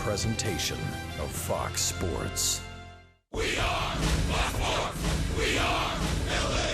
presentation of Fox Sports. We are Blackmore. We are LA.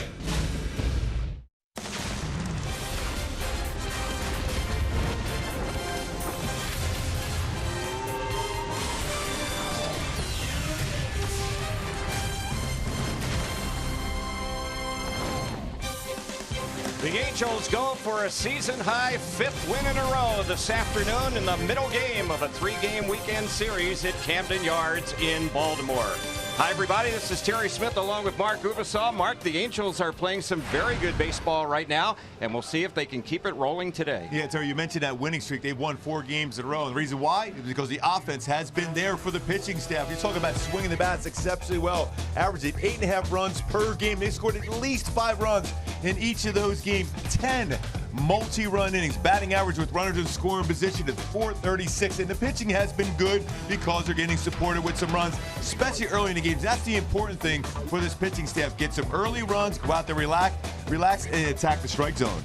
The Angels go for a season-high 5th win in a row this afternoon in the middle game of a 3-game weekend series at Camden Yards in Baltimore. Hi, everybody. This is Terry Smith along with Mark Uvasaw. Mark, the Angels are playing some very good baseball right now, and we'll see if they can keep it rolling today. Yeah, Terry, you mentioned that winning streak. They've won 4 games in a row. And the reason why is because the offense has been there for the pitching staff. You're talking about swinging the bats exceptionally well, averaging 8.5 runs per game. They scored at least 5 runs in each of those games. 10 multi-run innings. Batting average with runners in scoring position is .436, and the pitching has been good because they're getting supported with some runs, especially early in the games. That's the important thing for this pitching staff. Get some early runs, go out there, relax, and attack the strike zone.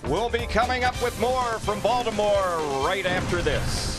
We'll be coming up with more from Baltimore right after this.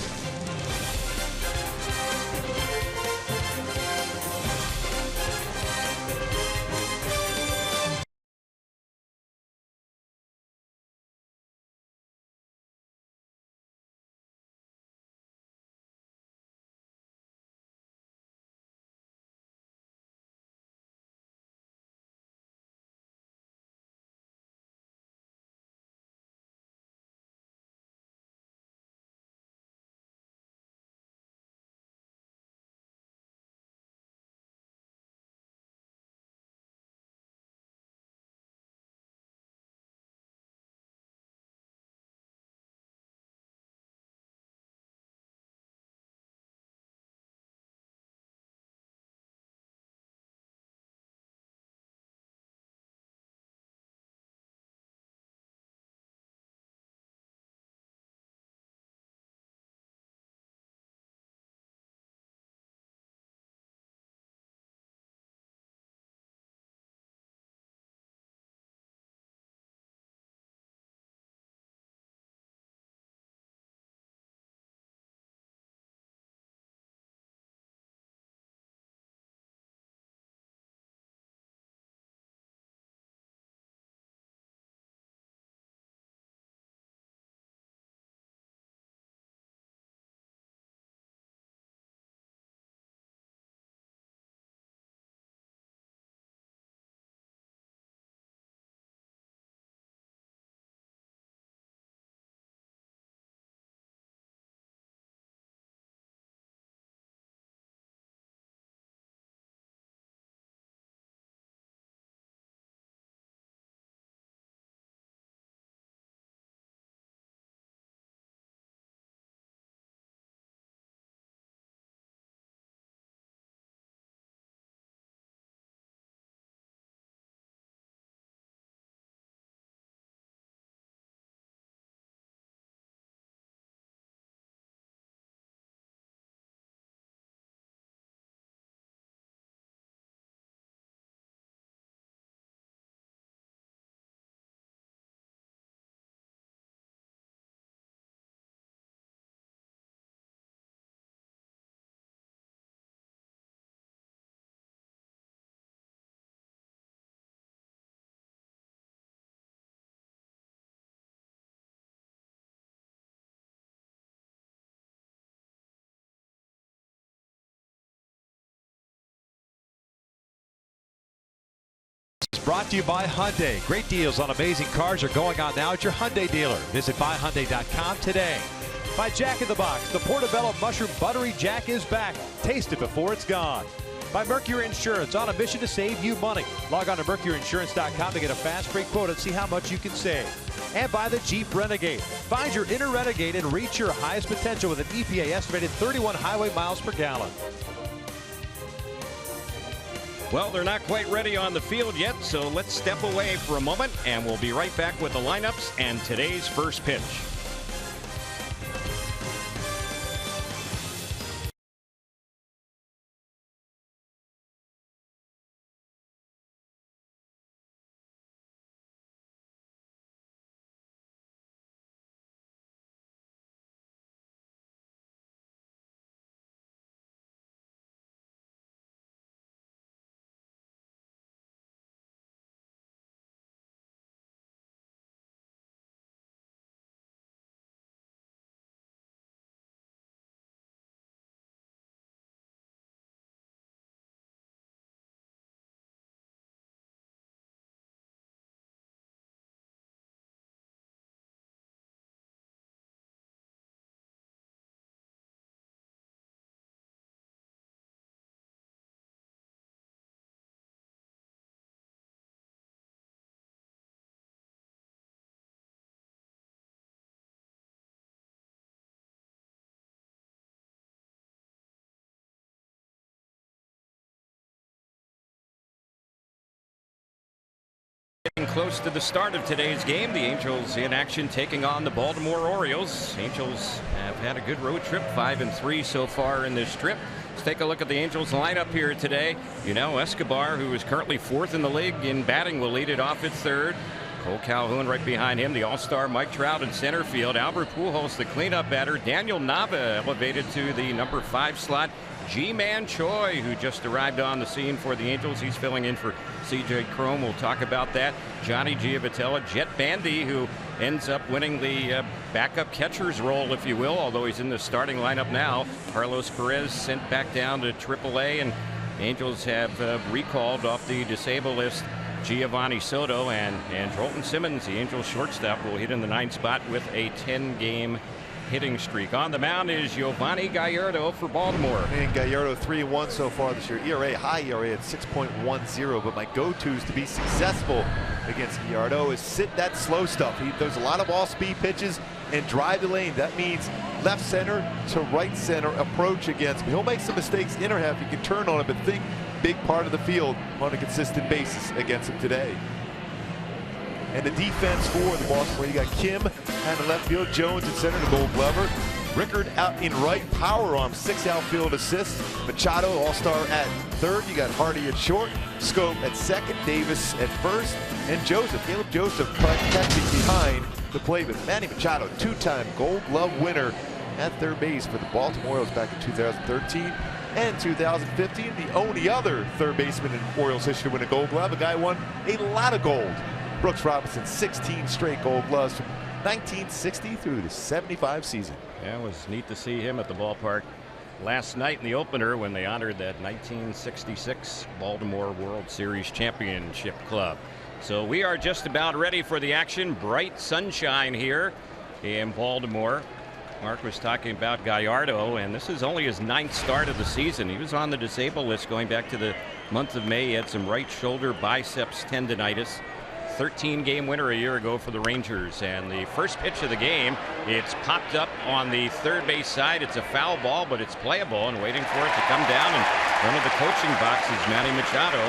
Brought to you by Hyundai. Great deals on amazing cars are going on now at your Hyundai dealer. Visit buyhyundai.com today. By Jack in the Box, the Portobello Mushroom Buttery Jack is back. Taste it before it's gone. By Mercury Insurance, on a mission to save you money. Log on to mercuryinsurance.com to get a fast, free quote and see how much you can save. And by the Jeep Renegade. Find your inner Renegade and reach your highest potential with an EPA estimated 31 highway miles per gallon. Well, they're not quite ready on the field yet, so let's step away for a moment, and we'll be right back with the lineups and today's first pitch. Close to the start of today's game, the Angels in action taking on the Baltimore Orioles. Angels have had a good road trip, 5-3 so far in this trip. Let's take a look at the Angels lineup here today. You know, Escobar, who is currently 4th in the league in batting, will lead it off at 3rd. Cole Calhoun right behind him, the all-star Mike Trout in center field. Albert Pujols, the cleanup batter. Daniel Nava elevated to the number 5 slot. Ji-Man Choi, who just arrived on the scene for the Angels. He's filling in for C.J. Cron. We'll talk about that. Johnny Giavotella, Jet Bandy, who ends up winning the backup catcher's role, if you will, although he's in the starting lineup now. Carlos Perez sent back down to AAA, and Angels have recalled off the disabled list Giovanni Soto, and Andrelton Simmons, the Angels shortstop, will hit in the 9th spot with a 10-game hitting streak. On the mound is Giovanni Gallardo for Baltimore. And Gallardo 3-1 so far this year. ERA, high ERA at 6.10. But my go-tos to be successful against Gallardo is sit that slow stuff. He throws a lot of off-speed pitches and drive the lane. That means left center to right center approach against him. He'll make some mistakes inner half. You can turn on it, but think big part of the field on a consistent basis against him today. And the defense for the Baltimore, you got Kim out in left field, Jones in center, the Gold Glover. Rickard out in right, power arm, 6 outfield assists. Machado, all-star at 3rd. You got Hardy at short, Scope at 2nd, Davis at 1st, and Joseph, Caleb Joseph catching behind the plate. But Manny Machado, 2-time Gold Glove winner at 3rd base for the Baltimore Orioles back in 2013 and 2015. The only other 3rd baseman in Orioles history to win a Gold Glove. A guy won a lot of gold. Brooks Robinson, 16 straight Gold Gloves from 1960 through the 75 season. Yeah, it was neat to see him at the ballpark last night in the opener when they honored that 1966 Baltimore World Series Championship Club. So we are just about ready for the action. Bright sunshine here in Baltimore. Mark was talking about Gallardo, and this is only his 9th start of the season. He was on the disabled list going back to the month of May. He had some right shoulder biceps tendonitis. 13-game winner a year ago for the Rangers. And the first pitch of the game, it's popped up on the 3rd base side. It's a foul ball, but it's playable, and waiting for it to come down in front of the coaching box is Manny Machado.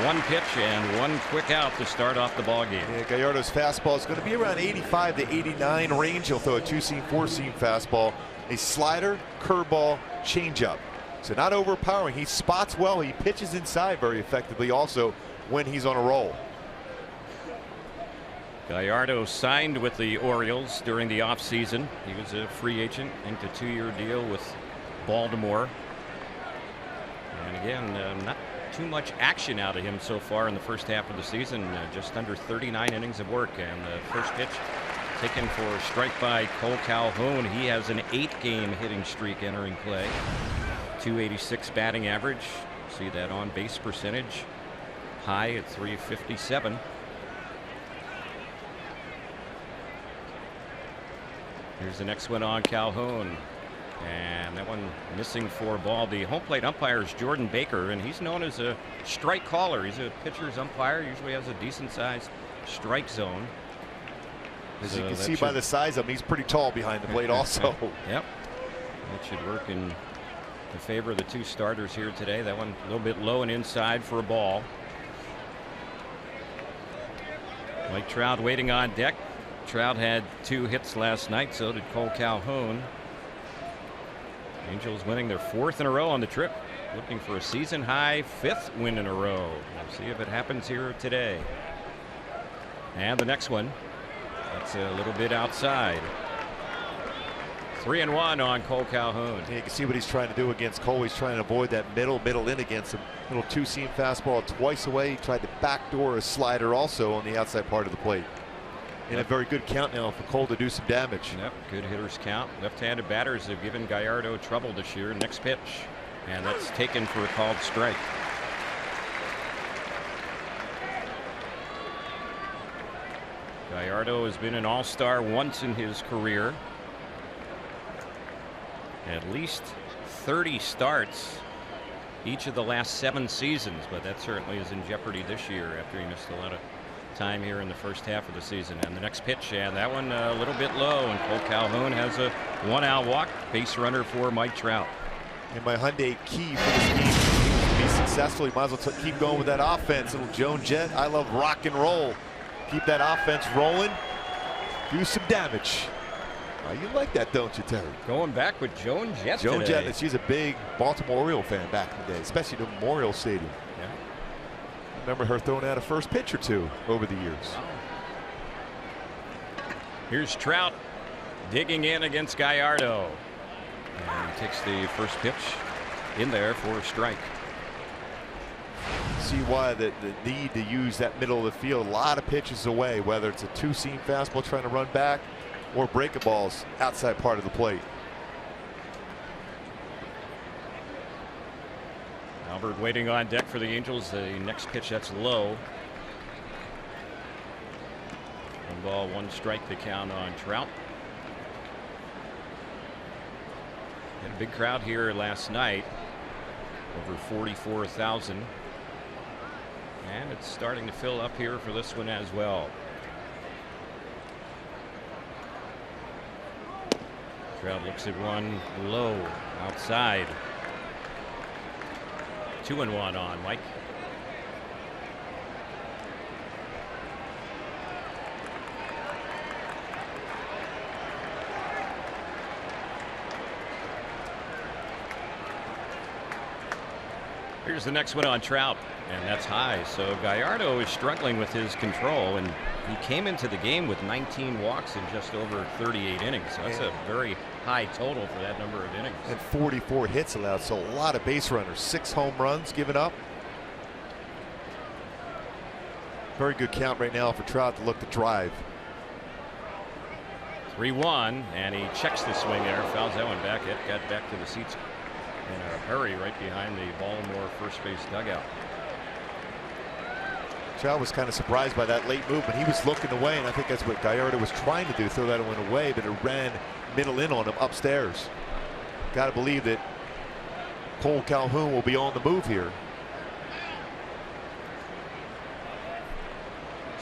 1 pitch and 1 quick out to start off the ball game. Yeah, Gallardo's fastball is going to be around 85 to 89 range. He'll throw a 2-seam, 4-seam fastball, a slider, curveball, changeup. So not overpowering. He spots well. He pitches inside very effectively also when he's on a roll. Gallardo signed with the Orioles during the offseason. He was a free agent, inked a 2-year deal with Baltimore. And again, not too much action out of him so far in the first half of the season. Just under 39 innings of work. And the first pitch taken for a strike by Cole Calhoun. He has an 8-game hitting streak entering play. 286 batting average. See that on base percentage high at 357. Here's the next one on Calhoun, and that one missing for a ball. The home plate umpire is Jordan Baker, and he's known as a strike caller. He's a pitcher's umpire, usually has a decent sized strike zone. As you can see by the size of him, he's pretty tall behind the plate also. Yep, that should work in favor of the 2 starters here today. That one a little bit low and inside for a ball. Mike Trout waiting on deck. Trout had 2 hits last night, so did Cole Calhoun. Angels winning their 4th in a row on the trip, looking for a season high 5th win in a row. We'll see if it happens here today. And the next one, that's a little bit outside. 3-1 on Cole Calhoun. Yeah, you can see what he's trying to do against Cole. He's trying to avoid that middle in against him. Little 2-seam fastball twice away. He tried to backdoor a slider also on the outside part of the plate. And a very good count now for Cole to do some damage. Yep, good hitters count. Left-handed batters have given Gallardo trouble this year. Next pitch, and that's taken for a called strike. Gallardo has been an all-star once in his career. At least 30 starts each of the last 7 seasons, but that certainly is in jeopardy this year after he missed a lot of time here in the first half of the season. And the next pitch, and that one a little bit low, and Cole Calhoun has a 1-out walk. Base runner for Mike Trout. And my Hyundai key for this game to be successful, you might as well keep going with that offense. Little Joan Jett, I love rock and roll. keep that offense rolling, do some damage. You like that, don't you, Terry? Going back with Joan Jett Joan today. Jett, she's a big Baltimore Oriole fan back in the day, especially the Memorial Stadium. Yeah. I remember her throwing out a first pitch or two over the years. Wow. Here's Trout digging in against Gallardo. And he takes the first pitch in there for a strike. See why the need to use that middle of the field. A lot of pitches away, whether it's a two-seam fastball trying to run back or breaking balls outside part of the plate. Albert waiting on deck for the Angels. The next pitch that's low. 1 ball, 1 strike to count on Trout. Had a big crowd here last night. Over 44,000. And it's starting to fill up here for this one as well. Trout looks at one low outside. 2-1 on Mike. Here's the next one on Trout, and that's high. So Gallardo is struggling with his control, and he came into the game with 19 walks in just over 38 innings. So that's a very high total for that number of innings. And 44 hits allowed, so a lot of base runners. 6 home runs given up. Very good count right now for Trout to look to drive. 3-1, and he checks the swing there, fouls that one back. It got back to the seats in a hurry right behind the Baltimore first base dugout. Trout was kind of surprised by that late movement. He was looking away, and I think that's what Gallardo was trying to do, throw that one away, but it ran middle in on him upstairs. Got to believe that Cole Calhoun will be on the move here.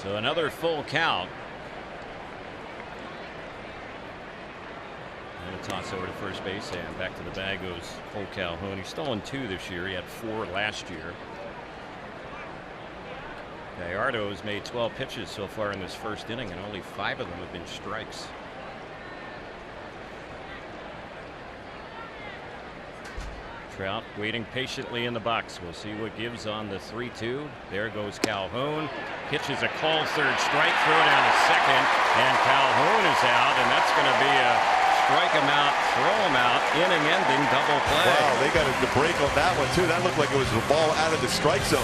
So another full count. And a toss over to first base, and back to the bag goes Cole Calhoun. He's stolen 2 this year. He had 4 last year. Gallardo has made 12 pitches so far in this first inning, and only 5 of them have been strikes. Trout waiting patiently in the box. We'll see what gives on the 3-2. There goes Calhoun. Pitches a called third strike. Throw down to second, and Calhoun is out, and that's going to be a strike him out, throw him out, inning-ending double play. Wow, they got a break on that one too. That looked like it was the ball out of the strike zone.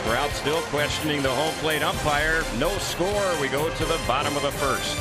Trout still questioning the home plate umpire. No score. We go to the bottom of the first.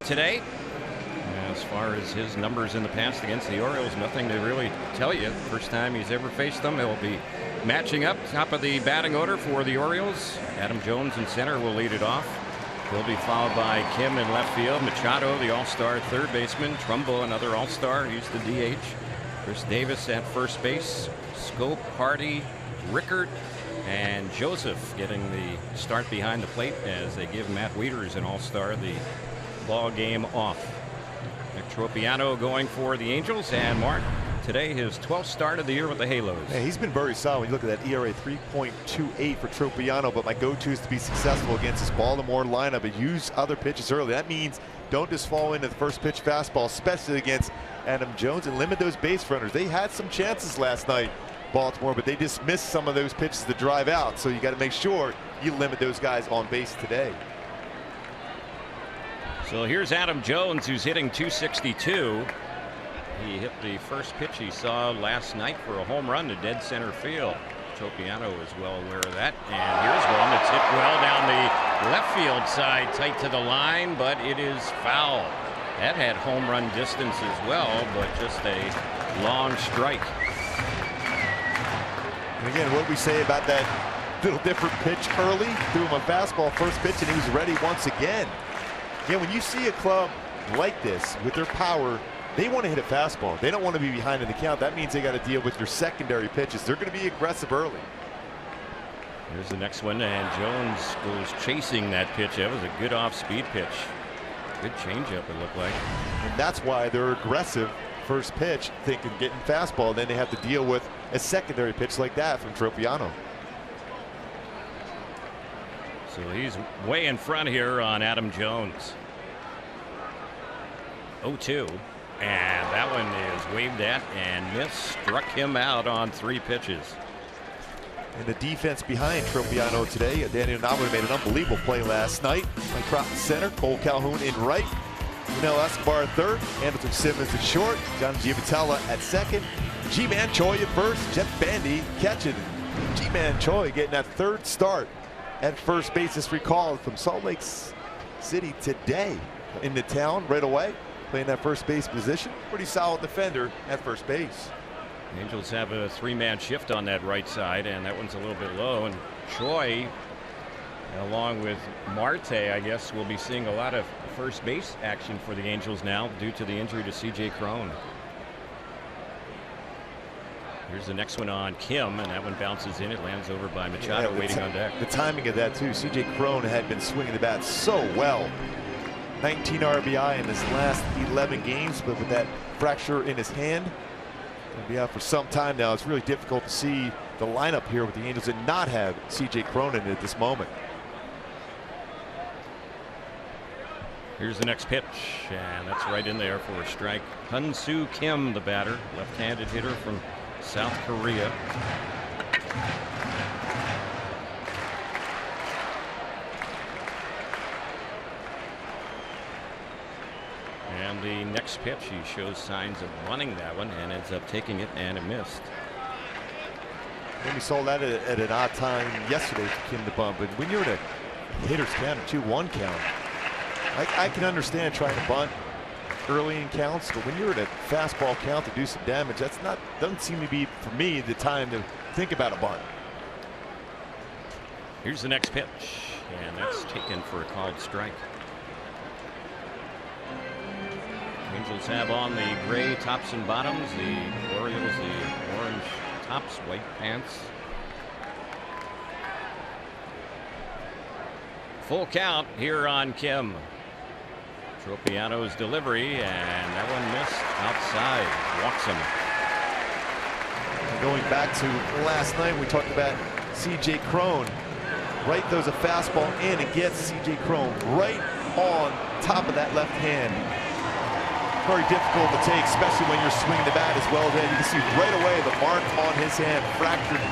Today, as far as his numbers in the past against the Orioles, nothing to really tell you. First time he's ever faced them. He'll be matching up top of the batting order for the Orioles. Adam Jones in center will lead it off. He'll be followed by Kim in left field. Machado, the all-star third baseman. Trumbo, another all-star. He's the DH. Chris Davis at first base. Scope, Hardy, Rickert, and Joseph getting the start behind the plate as they give Matt Wieters, an all-star, the ball game off. Nick Tropiano going for the Angels, and Mark, today his 12th start of the year with the Halos. Yeah, he's been very solid. When you look at that ERA 3.28 for Tropiano, but my go-to is to be successful against this Baltimore lineup and use other pitches early. That means don't just fall into the first pitch fastball, especially against Adam Jones, and limit those base runners. They had some chances last night, Baltimore, but they just missed some of those pitches to drive out. So you got to make sure you limit those guys on base today. So here's Adam Jones, who's hitting .262. He hit the first pitch he saw last night for a home run to dead center field. Tropiano is well aware of that. And here's one that's hit well down the left field side, tight to the line, but it is foul. That had home run distance as well, but just a long strike. And again, what we say about that little different pitch early, threw him a fastball first pitch, and he was ready once again. Again, when you see a club like this with their power, they want to hit a fastball. They don't want to be behind in the count. That means they got to deal with their secondary pitches. They're going to be aggressive early. Here's the next one, and Jones goes chasing that pitch. That was a good off-speed pitch. Good changeup, it looked like. And that's why they're aggressive first pitch, thinking getting fastball. Then they have to deal with a secondary pitch like that from Tropiano. So he's way in front here on Adam Jones. 0-2. And that one is waved at and missed. Struck him out on 3 pitches. And the defense behind Tropiano today. Daniel Nava made an unbelievable play last night. Mike Crop in center, Cole Calhoun in right, Ronel Escobar at third, Anderson Simmons at short, John Giavotella at second, Ji-Man Choi at first, Jeff Bandy catching. Ji-Man Choi getting that third start at first base. This recall from Salt Lake City today in the town right away, playing that first base position. Pretty solid defender at first base. Angels have a 3-man shift on that right side, and that one's a little bit low. And Choi, along with Marte, I guess, will be seeing a lot of first base action for the Angels now due to the injury to C.J. Cron. Here's the next one on Kim, and that one bounces in. It lands over by Machado, waiting on deck. The timing of that, too. C.J. Cron had been swinging the bat so well. 19 RBI in his last 11 games, but with that fracture in his hand, he'll be out for some time now. It's really difficult to see the lineup here with the Angels and not have C.J. Cronin at this moment. Here's the next pitch, and that's right in there for a strike. Hyun-Soo Kim, the batter, left-handed hitter from South Korea. And the next pitch, he shows signs of running that one and ends up taking it, and it missed. And we saw that at an odd time yesterday for Kim to bunt, but when you're in a hitter's count, a 2-1 count, I can understand trying to bunt early in counts, but when you're at a fastball count to do some damage, doesn't seem to be, for me, the time to think about a bunt. Here's the next pitch, and that's taken for a called strike. Angels have on the gray tops and bottoms, the Orioles the orange tops, white pants. Full count here on Kim. Tropiano's delivery, and that one missed outside. Walks him. Going back to last night, we talked about C.J. Cron. Right, throws a fastball in and gets C.J. Cron right on top of that left hand. Very difficult to take, especially when you're swinging the bat as well as that. You can see right away the mark on his hand, fractured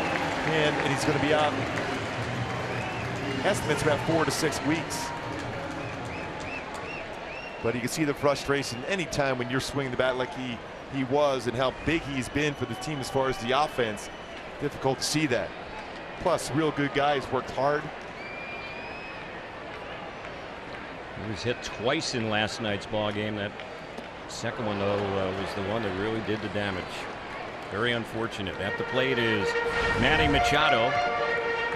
hand, and he's going to be out. Estimates about 4 to 6 weeks. But you can see the frustration anytime when you're swinging the bat like he was, and how big he's been for the team as far as the offense. Difficult to see that. Plus, real good guy. He's worked hard. He was hit twice in last night's ball game. That second one, though, was the one that really did the damage. Very unfortunate. At the plate is Manny Machado,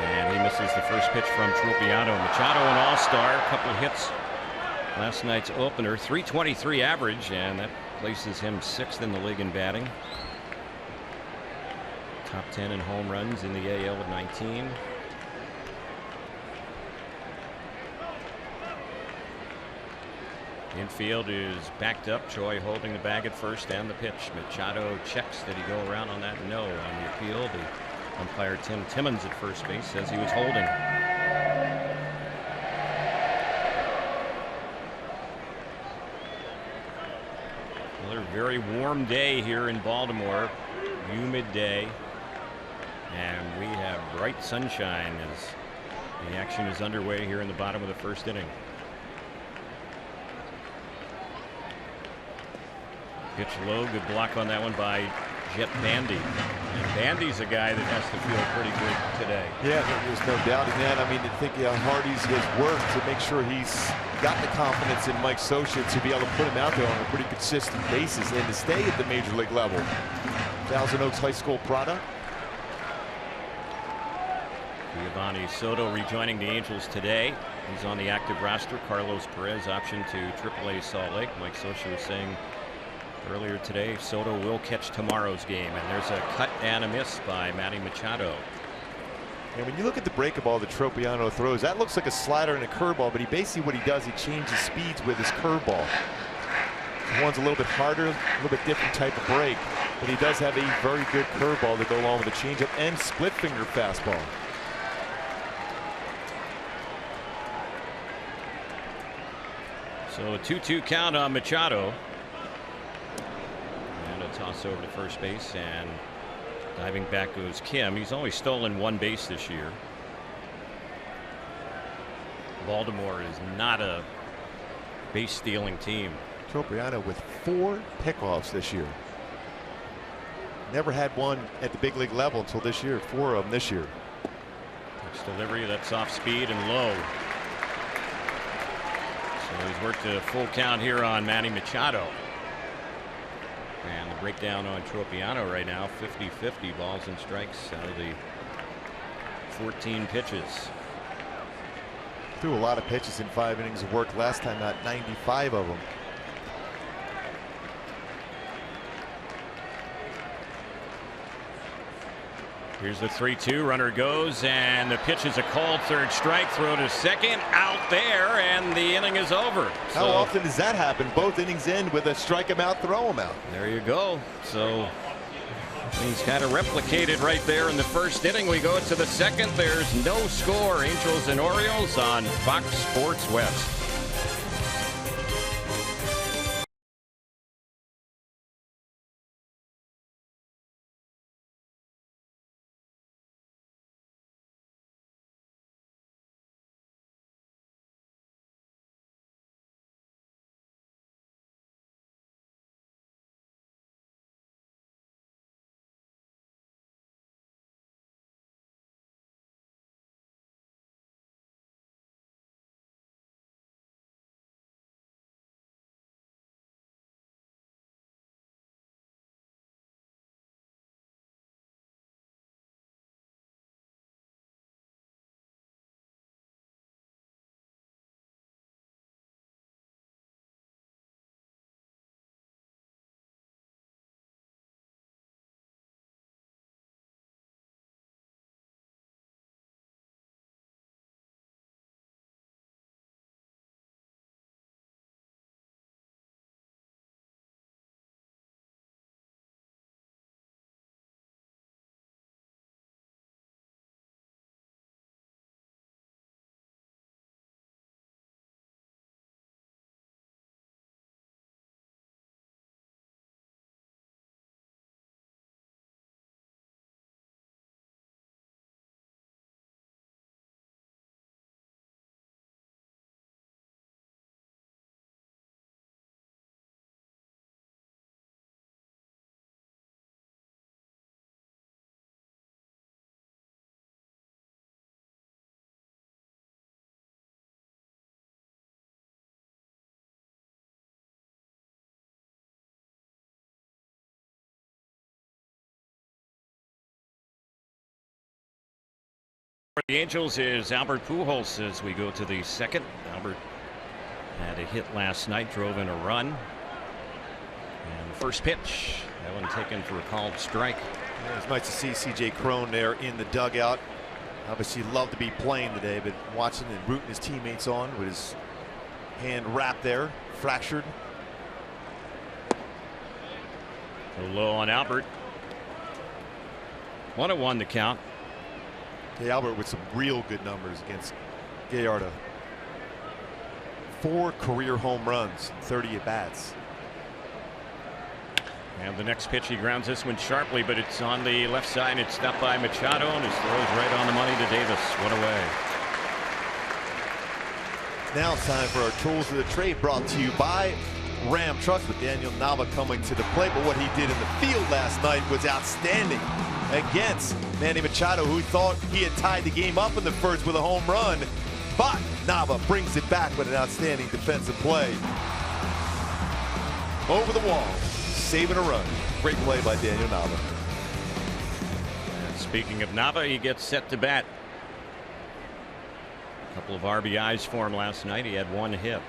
and he misses is the first pitch from Tropiano. Machado, an all-star, a couple of hits last night's opener, 323 average, and that places him 6th in the league in batting. Top 10 in home runs in the AL with 19. Infield is backed up. Choi holding the bag at first and the pitch. Machado checks. Did he go around on that? No. On the appeal, the umpire Tim Timmons at first base says he was holding. Another very warm day here in Baltimore. Humid day. And we have bright sunshine as the action is underway here in the bottom of the first inning. Pitch low, good block on that one by Jet Bandy. And Bandy's a guy that has to feel pretty good today. Yeah, there's no doubting that. I mean, I think Hardy's has worked to make sure he's got the confidence in Mike Scioscia to be able to put him out there on a pretty consistent basis and to stay at the major league level. Thousand Oaks High School product. Giovanni Soto rejoining the Angels today. He's on the active roster. Carlos Perez option to AAA Salt Lake. Mike Scioscia was saying earlier today Soto will catch tomorrow's game, and there's a cut and a miss by Manny Machado. And when you look at the breaking ball that Tropiano throws, that looks like a slider and a curveball, but he basically what he does, he changes speeds with his curveball. One's a little bit harder, a little bit different type of break, but he does have a very good curveball to go along with the changeup and split finger fastball. So a 2-2 count on Machado. Toss over to first base, and diving back goes Kim. He's only stolen one base this year. Baltimore is not a base stealing team. Tropiano with 4 pickoffs this year. Never had one at the big league level until this year. 4 of them this year. Next delivery, that's off speed and low. So he's worked a full count here on Manny Machado. And the breakdown on Tropiano right now, 50-50 balls and strikes out of the 14 pitches. Threw a lot of pitches in 5 innings of work last time, not 95 of them. Here's the 3-2, runner goes, and the pitch is a called third strike, throw to second, out there, and the inning is over. How often does that happen? Both innings end with a strike him out, throw him out. There you go. So he's kind of replicated right there in the first inning. We go to the second. There's no score. Angels and Orioles on Fox Sports West. The Angels is Albert Pujols as we go to the second. Albert had a hit last night, drove in a run. And the first pitch, that one taken for a called strike. Yeah, it's nice to see C.J. Cron there in the dugout. Obviously loved to be playing today, but watching and rooting his teammates on with his hand wrapped there, fractured. So low on Albert. 1-1 the count. Hey, Albert with some real good numbers against Gallardo. 4 career home runs, 30 at-bats. And the next pitch, he grounds this one sharply, but it's on the left side. It's stopped by Machado, and his throw's right on the money to Davis. One away. Now it's time for our Tools of the Trade, brought to you by Ram Trucks, with Daniel Nava coming to the plate. But what he did in the field last night was outstanding against Manny Machado, who thought he had tied the game up in the first with a home run. But Nava brings it back with an outstanding defensive play. Over the wall, saving a run. Great play by Daniel Nava. And speaking of Nava, he gets set to bat. A couple of RBIs for him last night. He had 1 hit.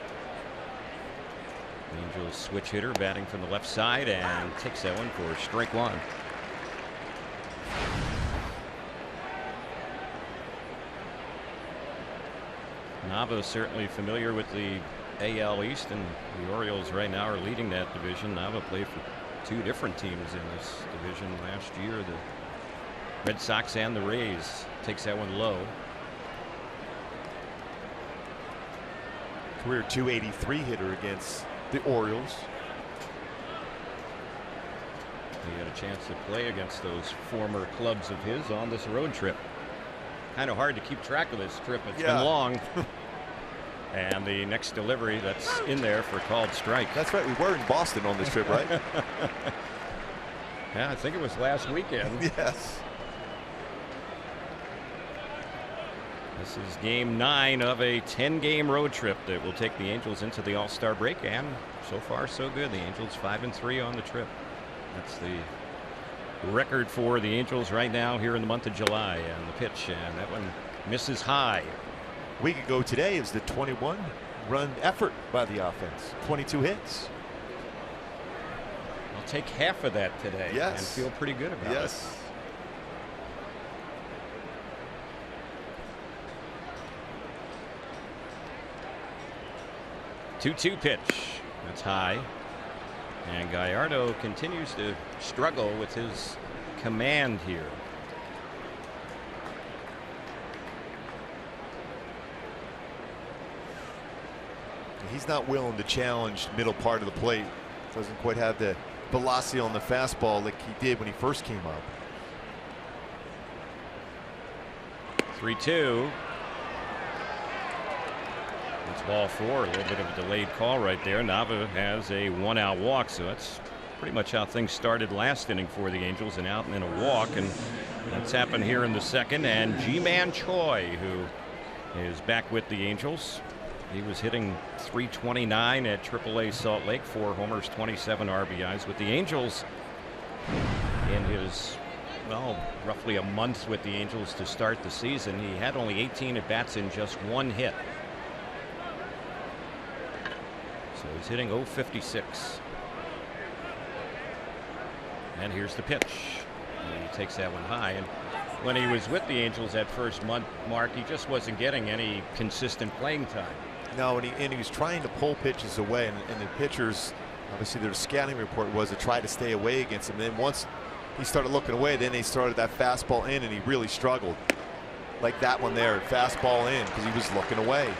The Angels switch hitter batting from the left side and takes that one for strike 1. Nava certainly familiar with the AL East, and the Orioles right now are leading that division. Nava played for 2 different teams in this division last year, the Red Sox and the Rays. Takes that one low. Career .283 hitter against the Orioles. He had a chance to play against those former clubs of his on this road trip. Kind of hard to keep track of this trip. It's been long. And the next delivery that's in there for called strike. That's right. We were in Boston on this trip, right? Yeah, I think it was last weekend. Yes. This is game 9 of a 10-game road trip that will take the Angels into the All-Star break, and so far so good. The Angels 5-3 on the trip. That's the record for the Angels right now here in the month of July. And the pitch, and that one misses high. A week ago today, it was the 21-run effort by the offense. 22 hits. I'll take half of that today. Yes. And feel pretty good about it. Yes. Two-two pitch. That's high. And Gallardo continues to struggle with his command here. He's not willing to challenge middle part of the plate. Doesn't quite have the velocity on the fastball like he did when he first came up. 3-2. It's ball 4. A little bit of a delayed call right there. Nava has a 1-out walk, so that's pretty much how things started last inning for the Angels, an out and then a walk, and that's happened here in the second. And Ji-Man Choi, who is back with the Angels. He was hitting .329 at AAA Salt Lake, 4 homers, 27 RBIs with the Angels in his, well, roughly a month with the Angels to start the season. He had only 18 at-bats and just 1 hit. So he's hitting .056. And here's the pitch. And he takes that one high. And when he was with the Angels that first month, Mark, he just wasn't getting any consistent playing time. No, and he was trying to pull pitches away, and the pitchers, obviously their scouting report was to try to stay away against him. And then once he started looking away, then they started that fastball in, and he really struggled. Like that one there, fastball in, because he was looking away.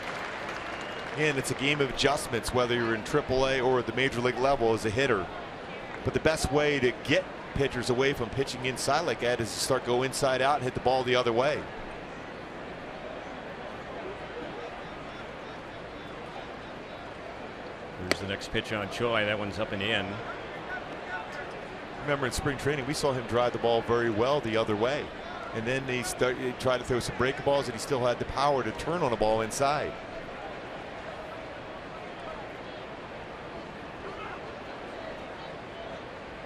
And it's a game of adjustments, whether you're in AAA or at the major league level as a hitter. But the best way to get pitchers away from pitching inside like that is to start go inside out and hit the ball the other way. Here's the next pitch on Choi. That one's up and in. Remember in spring training, we saw him drive the ball very well the other way. And then he tried to throw some breaking balls, and he still had the power to turn on a ball inside.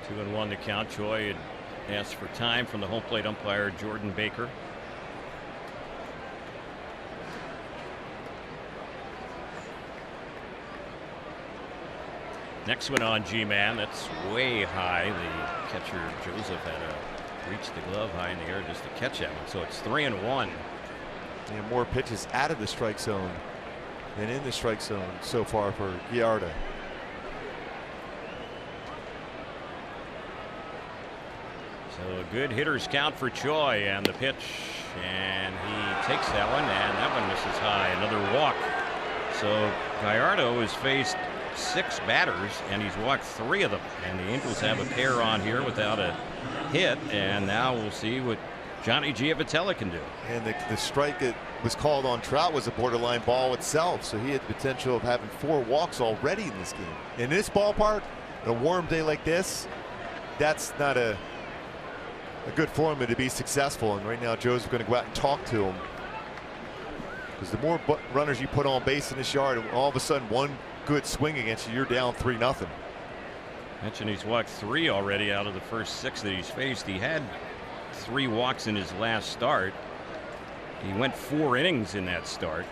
Two and one to count. Choi had asked for time from the home plate umpire Jordan Baker. Next one on G-Man. That's way high. The catcher, Joseph, had to reach the glove high in the air just to catch that one. So it's 3-1. And more pitches out of the strike zone than in the strike zone so far for Gallardo. So a good hitter's count for Choi, and the pitch, and he takes that one, and that one misses high. Another walk. So Gallardo has faced 6 batters, and he's walked 3 of them. And the Angels have a pair on here without a hit, and now we'll see what Johnny Giavotella can do. And the strike that was called on Trout was a borderline ball itself, so he had the potential of having 4 walks already in this game. In this ballpark, on a warm day like this, that's not a good formula to be successful. And right now, Joe's going to go out and talk to him, because the more runners you put on base in this yard, all of a sudden one good swing against you, you're down 3-0. Mentioned he's walked 3 already out of the first 6 that he's faced. He had 3 walks in his last start. He went 4 innings in that start,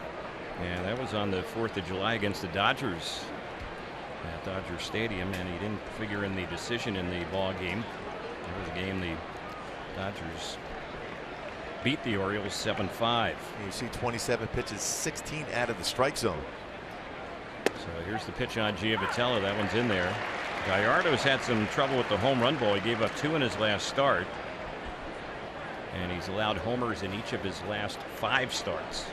and that was on the 4th of July against the Dodgers at Dodger Stadium, and he didn't figure in the decision in the ball game. It was a game the Dodgers beat the Orioles 7-5. You see 27 pitches, 16 out of the strike zone. So here's the pitch on Giavotella. That one's in there. Gallardo's had some trouble with the home run ball. He gave up 2 in his last start, and he's allowed homers in each of his last 5 starts.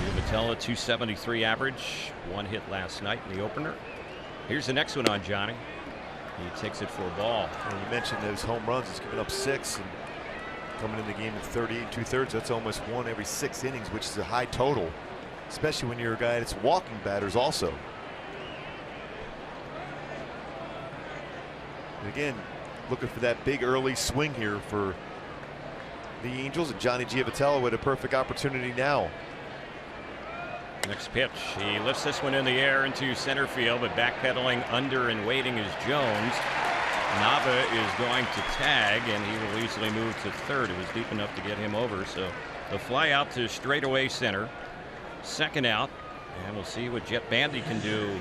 Giavotella, .273 average, 1 hit last night in the opener. Here's the next one on Johnny. He takes it for a ball. And you mentioned those home runs. He's given up 6 and coming in the game in 38 2/3. That's almost 1 every 6 innings, which is a high total, especially when you're a guy that's walking batters also. And again, looking for that big early swing here for the Angels, and Johnny Giavotella with a perfect opportunity now. Next pitch, he lifts this one in the air into center field, but backpedaling under and waiting is Jones. Nava is going to tag, and he will easily move to third. It was deep enough to get him over, so the fly out to straightaway center. Second out, and we'll see what Jet Bandy can do,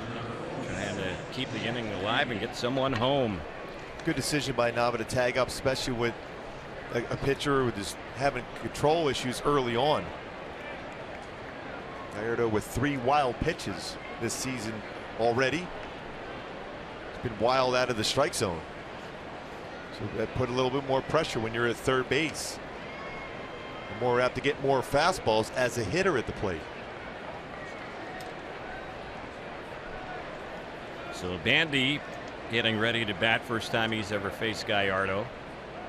trying to keep the inning alive and get someone home. Good decision by Nava to tag up, especially with a pitcher who is having control issues early on. Gallardo with 3 wild pitches this season already. It's been wild out of the strike zone. So that put a little bit more pressure when you're at third base. You're more apt to get more fastballs as a hitter at the plate. So Bandy getting ready to bat, first time he's ever faced Gallardo.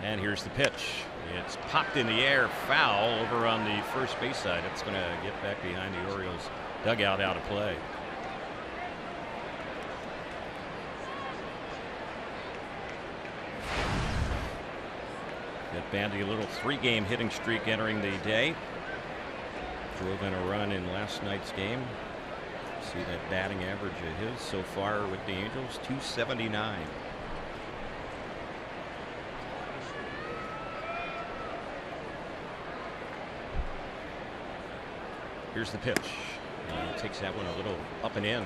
And here's the pitch. It's popped in the air, foul over on the first base side. It's going to get back behind the Orioles dugout, out of play. Jet Bandy, a little 3-game hitting streak entering the day. Drove in a run in last night's game. See that batting average of his so far with the Angels, .279. Here's the pitch. He takes that one a little up and in.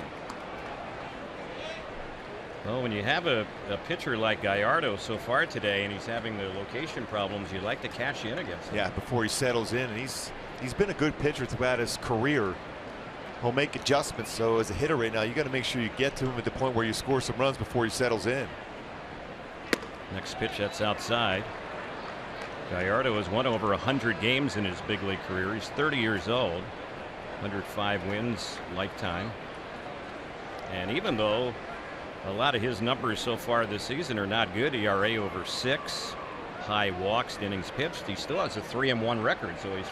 Well, when you have a pitcher like Gallardo so far today, and he's having the location problems, you like to cash in against him. Yeah, before he settles in, and he's been a good pitcher throughout his career. He'll make adjustments. So as a hitter right now, you got to make sure you get to him at the point where you score some runs before he settles in. Next pitch, that's outside. Gallardo has won over 100 games in his big league career. He's 30 years old. 105 wins lifetime. And even though a lot of his numbers so far this season are not good, ERA over 6, high walks, innings pitched, he still has a 3-1 record. So he's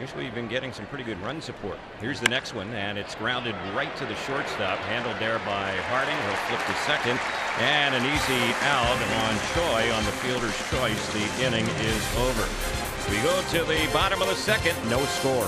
usually been getting some pretty good run support. Here's the next one, and it's grounded right to the shortstop, handled there by Harding. He'll flip to second, and an easy out on Choi on the fielder's choice. The inning is over. We go to the bottom of the second, no score.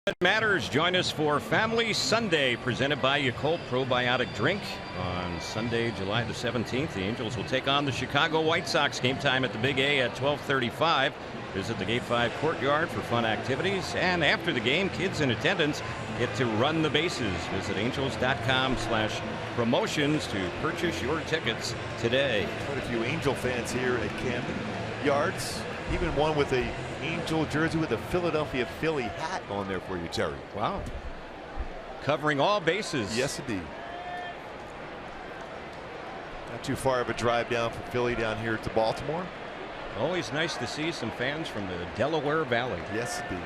It matters. Join us for Family Sunday, presented by Yakult Probiotic Drink. On Sunday, July the 17th, the Angels will take on the Chicago White Sox. Game time at the Big A at 12:35. Visit the Gate 5 courtyard for fun activities. And after the game, kids in attendance get to run the bases. Visit angels.com/promotions to purchase your tickets today. Quite a few Angel fans here at Camden Yards. Even one with a Angel jersey with a Philadelphia Philly hat on there for you, Terry. Wow. Covering all bases. Yes, indeed. Not too far of a drive down from Philly down here to Baltimore. Always nice to see some fans from the Delaware Valley. Yes, indeed.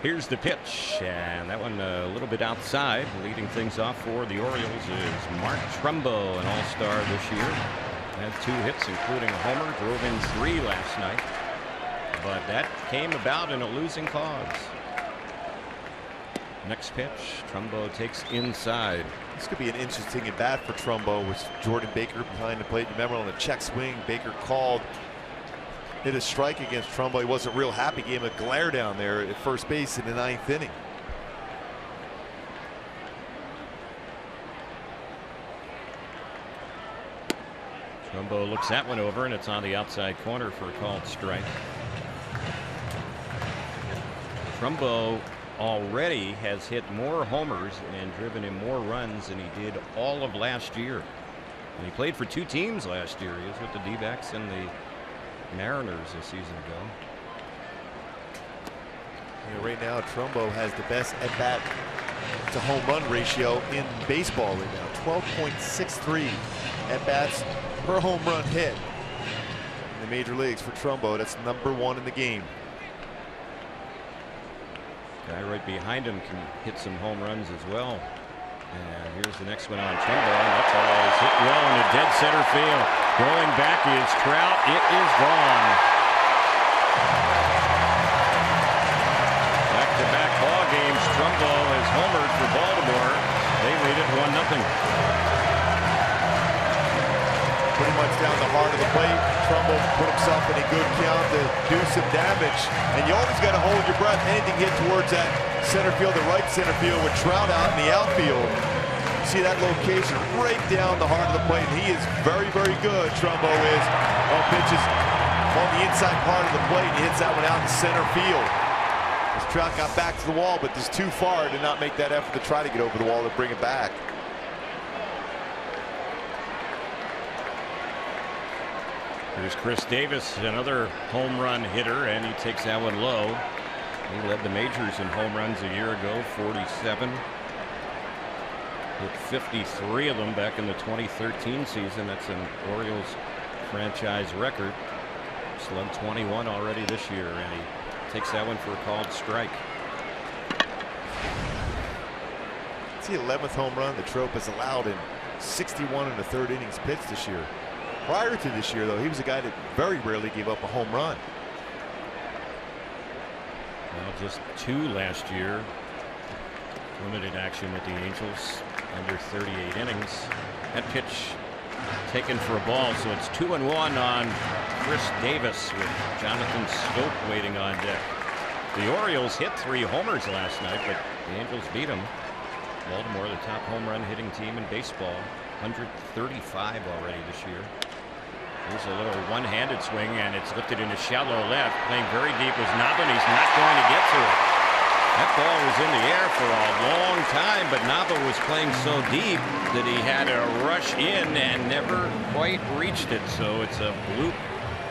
Here's the pitch, and that one a little bit outside. Leading things off for the Orioles is Mark Trumbo, an all-star this year. Had 2 hits, including a homer, drove in 3 last night. But that came about in a losing cause. Next pitch, Trumbo takes inside. This could be an interesting at bat for Trumbo with Jordan Baker behind the plate. Remember, on the check swing, Baker hit a strike against Trumbo. He wasn't real happy. Gave him a glare down there at first base in the 9th inning. Trumbo looks that one over, and it's on the outside corner for a called strike. Trumbo already has hit more homers and driven in more runs than he did all of last year. And he played for 2 teams last year. He was with the D-backs and the Mariners a season ago. You know, right now, Trumbo has the best at-bat to home run ratio in baseball right now. 12.63 at-bats per home run hit in the major leagues for Trumbo. That's #1 in the game. Guy right behind him can hit some home runs as well. And here's the next one on Trumbo. That ball is hit well into dead center field. Going back is Trout. It is gone. Back-to-back ball games. Trumbo has homered for Baltimore. They lead it 1-0. Pretty much down the heart of the plate. Trumbo put himself in a good count to do some damage. And you always got to hold your breath. Anything hit towards that center field, the right center field with Trout out in the outfield. You see that location right down the heart of the plate. And he is very, very good, Trumbo is, on pitches on the inside part of the plate. He hits that one out in center field. As Trout got back to the wall, but just too far to not make that effort to try to get over the wall to bring it back. Here's Chris Davis, another home run hitter, and he takes that one low. He led the majors in home runs a year ago, 47. Hit 53 of them back in the 2013 season. That's an Orioles franchise record. Slugged 21 already this year, and he takes that one for a called strike. It's the 11th home run the Trop has allowed in 61 in the 3rd innings pitched this year. Prior to this year, though, he was a guy that very rarely gave up a home run. Well, just 2 last year. Limited action with the Angels, under 38 innings. That pitch taken for a ball, so it's 2-1 on Chris Davis with Jonathan Schoop waiting on deck. The Orioles hit 3 homers last night, but the Angels beat them. Baltimore, the top home run hitting team in baseball, 135 already this year. Here's a little one-handed swing, and it's lifted into shallow left. Playing very deep was Nava, and he's not going to get to it. That ball was in the air for a long time, but Nava was playing so deep that he had to rush in and never quite reached it. So it's a bloop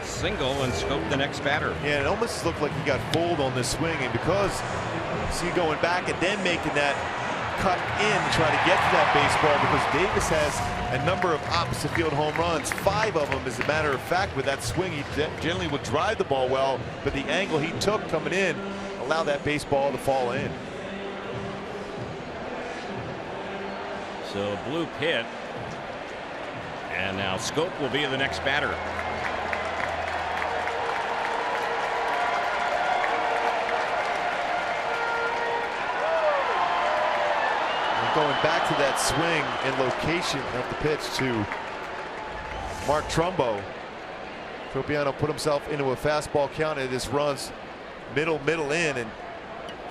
single and Schoop the next batter. Yeah, it almost looked like he got fooled on this swing, and because see going back and then making that cut in to try to get to that baseball, because Davis has a number of opposite field home runs, 5 of them as a matter of fact. With that swing, he generally would drive the ball well, but the angle he took coming in allowed that baseball to fall in. So bloop hit, and now Schoop will be the next batter. Going back to that swing and location of the pitch to Mark Trumbo. Tropiano put himself into a fastball count, and this runs middle in, and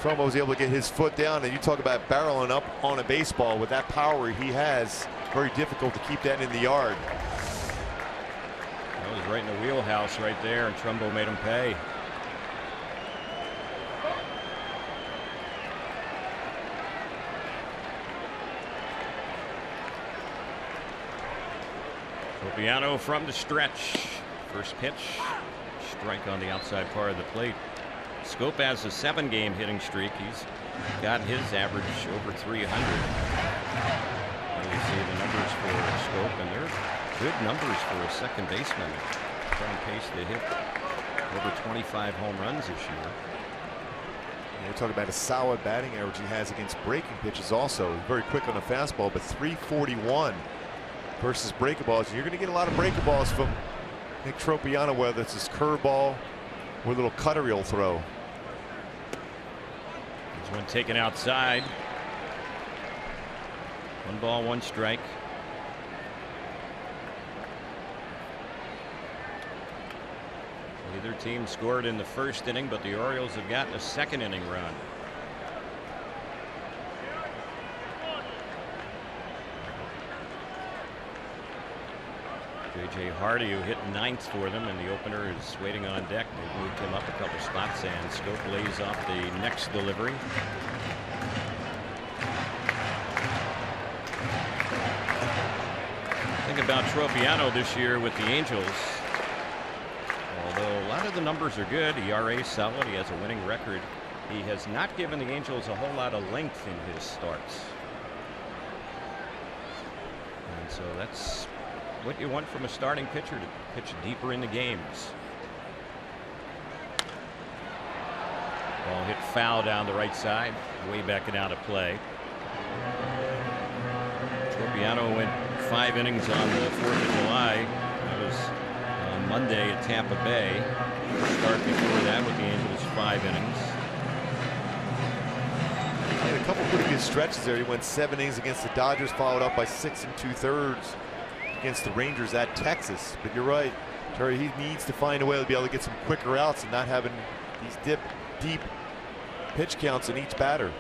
Tromo was able to get his foot down. And you talk about barreling up on a baseball with that power he has, very difficult to keep that in the yard. That was right in the wheelhouse right there, and Trumbo made him pay. Tropiano from the stretch. First pitch, strike on the outside part of the plate. Schoop has a 7-game hitting streak. He's got his average over 300. You see the numbers for Schoop, and they're good numbers for a second baseman. He's on pace to hit over 25 home runs this year. We're talking about a solid batting average he has against breaking pitches also. Very quick on the fastball, but 341 versus breaking balls. And you're going to get a lot of breaking balls from Nick Tropiano, whether it's his curveball or a little cutter he'll throw. There's one taken outside. 1 ball, 1 strike. Neither team scored in the first inning, but the Orioles have gotten a 2nd inning run. J.J. Hardy, who hit 9th for them, and the opener is waiting on deck. They moved him up a couple spots, and Schoop lays off the next delivery. Think about Tropiano this year with the Angels. Although a lot of the numbers are good, ERA solid, he has a winning record. He has not given the Angels a whole lot of length in his starts. And so that's what you want from a starting pitcher, to pitch deeper into games. Ball hit foul down the right side, way back and out of play. Tropiano went 5 innings on the 4th of July. That was on Monday at Tampa Bay. Start before that with the Angels, 5 innings. He had a couple pretty good stretches there. He went 7 innings against the Dodgers, followed up by 6 2/3 against the Rangers at Texas. But you're right, Terry, he needs to find a way to be able to get some quicker outs and not having these deep pitch counts in each batter.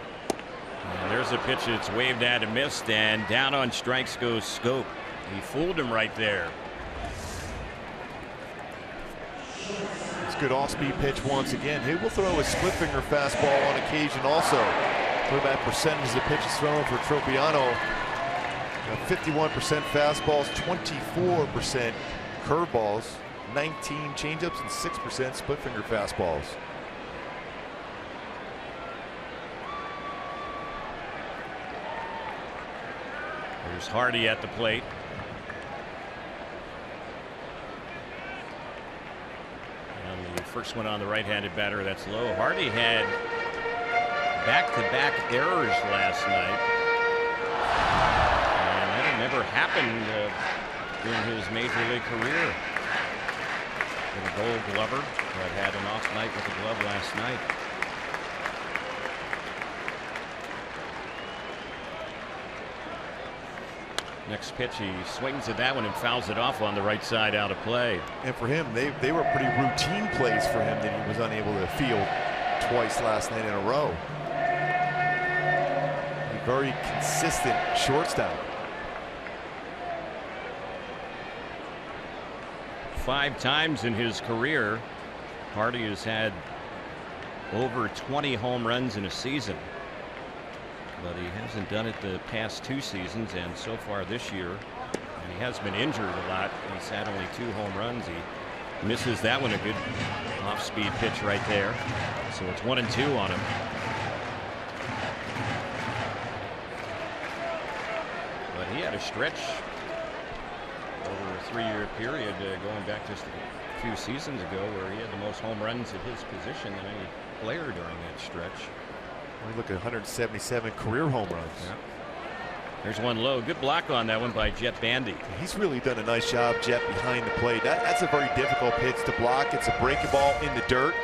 And there's a pitch that's waved at and missed, and down on strikes goes Schoop. He fooled him right there. It's a good off-speed pitch once again. He will throw a split finger fastball on occasion also. What about percentages of pitches thrown for Tropiano? 51% fastballs, 24% curveballs, 19 changeups, and 6% split finger fastballs. There's Hardy at the plate. And the first one on the right-handed batter, that's low. Hardy had back-to-back errors last night. And that had never happened during his major league career. And a Gold Glover that had an off night with the glove last night. Next pitch, he swings at that one and fouls it off on the right side out of play. And for him, they were pretty routine plays for him that he was unable to field twice last night in a row. A very consistent shortstop. 5 times in his career, Hardy has had over 20 home runs in a season. But he hasn't done it the past 2 seasons, and so far this year. And he has been injured a lot. He's had only 2 home runs. He misses that one, a good off-speed pitch right there. So it's 1-2 on him. But he had a stretch over a 3-year period going back just a few seasons ago where he had the most home runs at his position than any player during that stretch. We look at 177 career home runs. Yeah. There's one low. Good block on that one by Jet Bandy. He's really done a nice job, Jet, behind the plate. That's a very difficult pitch to block. It's a breaking ball in the dirt.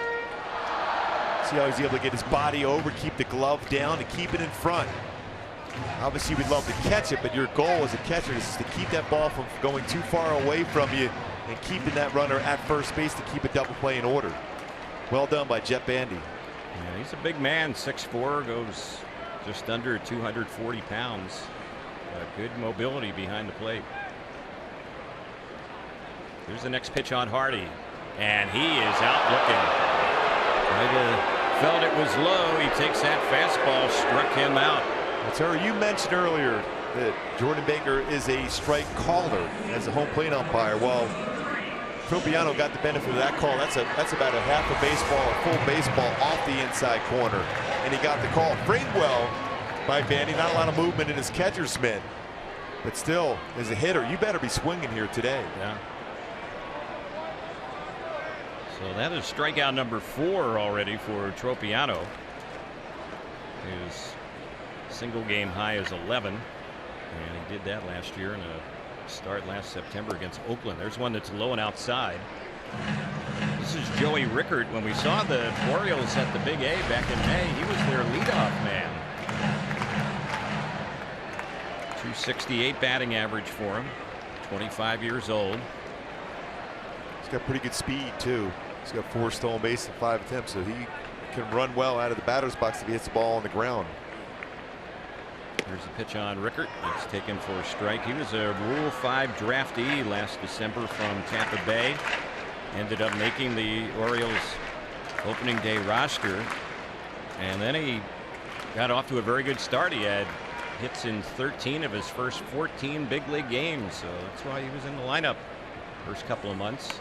See how he's able to get his body over, keep the glove down, and keep it in front. Obviously, we'd love to catch it, but your goal as a catcher is to keep that ball from going too far away from you and keeping that runner at first base to keep a double play in order. Well done by Jet Bandy. Yeah, he's a big man, 6'4", goes just under 240 pounds. Good mobility behind the plate. Here's the next pitch on Hardy, and he is out looking. Felt it was low. He takes that fastball, struck him out. Terry, you mentioned earlier that Jordan Baker is a strike caller as a home plate umpire. Well, Tropiano got the benefit of that call. That's about a half a baseball, a full baseball off the inside corner, and he got the call. Framed well by Bandy. Not a lot of movement in his catcher's mitt, but still, as a hitter, you better be swinging here today. Yeah. So that is strikeout number 4 already for Tropiano. His single game high is 11, and he did that last year in a start last September against Oakland. There's one that's low and outside. This is Joey Rickard. When we saw the Orioles at the Big A back in May, he was their leadoff man. 268 batting average for him. 25 years old. He's got pretty good speed too. He's got 4 stolen bases in 5 attempts, so he can run well out of the batter's box if he hits the ball on the ground. Here's a pitch on Rickard. It's taken for a strike. He was a Rule 5 draftee last December from Tampa Bay. Ended up making the Orioles opening day roster, and then he got off to a very good start. He had hits in 13 of his first 14 big league games, so that's why he was in the lineup first couple of months.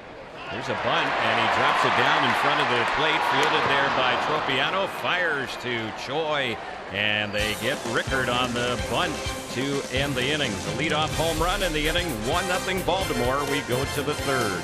There's a bunt, and he drops it down in front of the plate, fielded there by Tropiano, fires to Choi, and they get Rickard on the bunt to end the innings. A leadoff home run in the inning, 1-0 Baltimore. We go to the 3rd.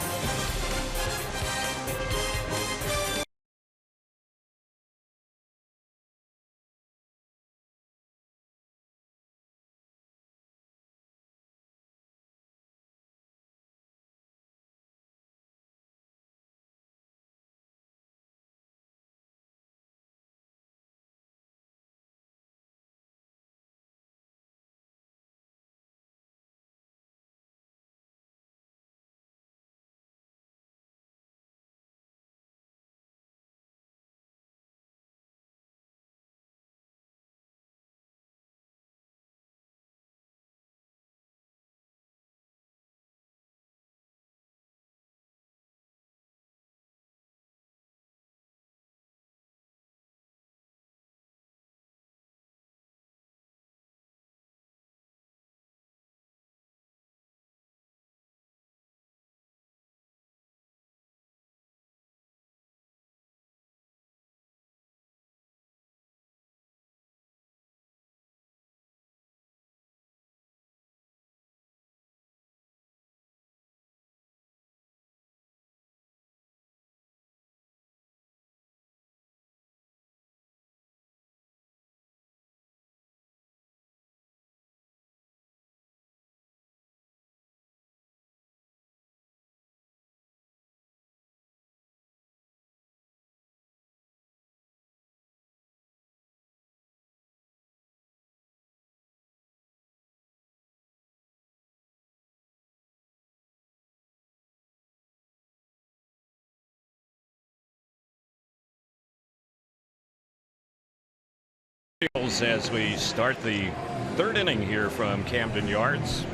As we start the 3rd inning here from Camden Yards.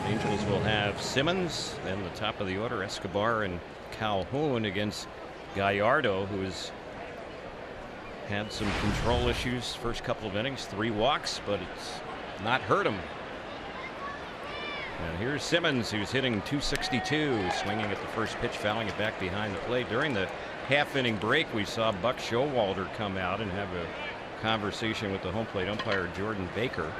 Angels will have Simmons, then the top of the order, Escobar and Calhoun against Gallardo, who's had some control issues first couple of innings, 3 walks, but it's not hurt him. And here's Simmons, who's hitting .262, swinging at the first pitch, fouling it back behind the plate. During the half-inning break, we saw Buck Showalter come out and have a conversation with the home plate umpire Jordan Baker.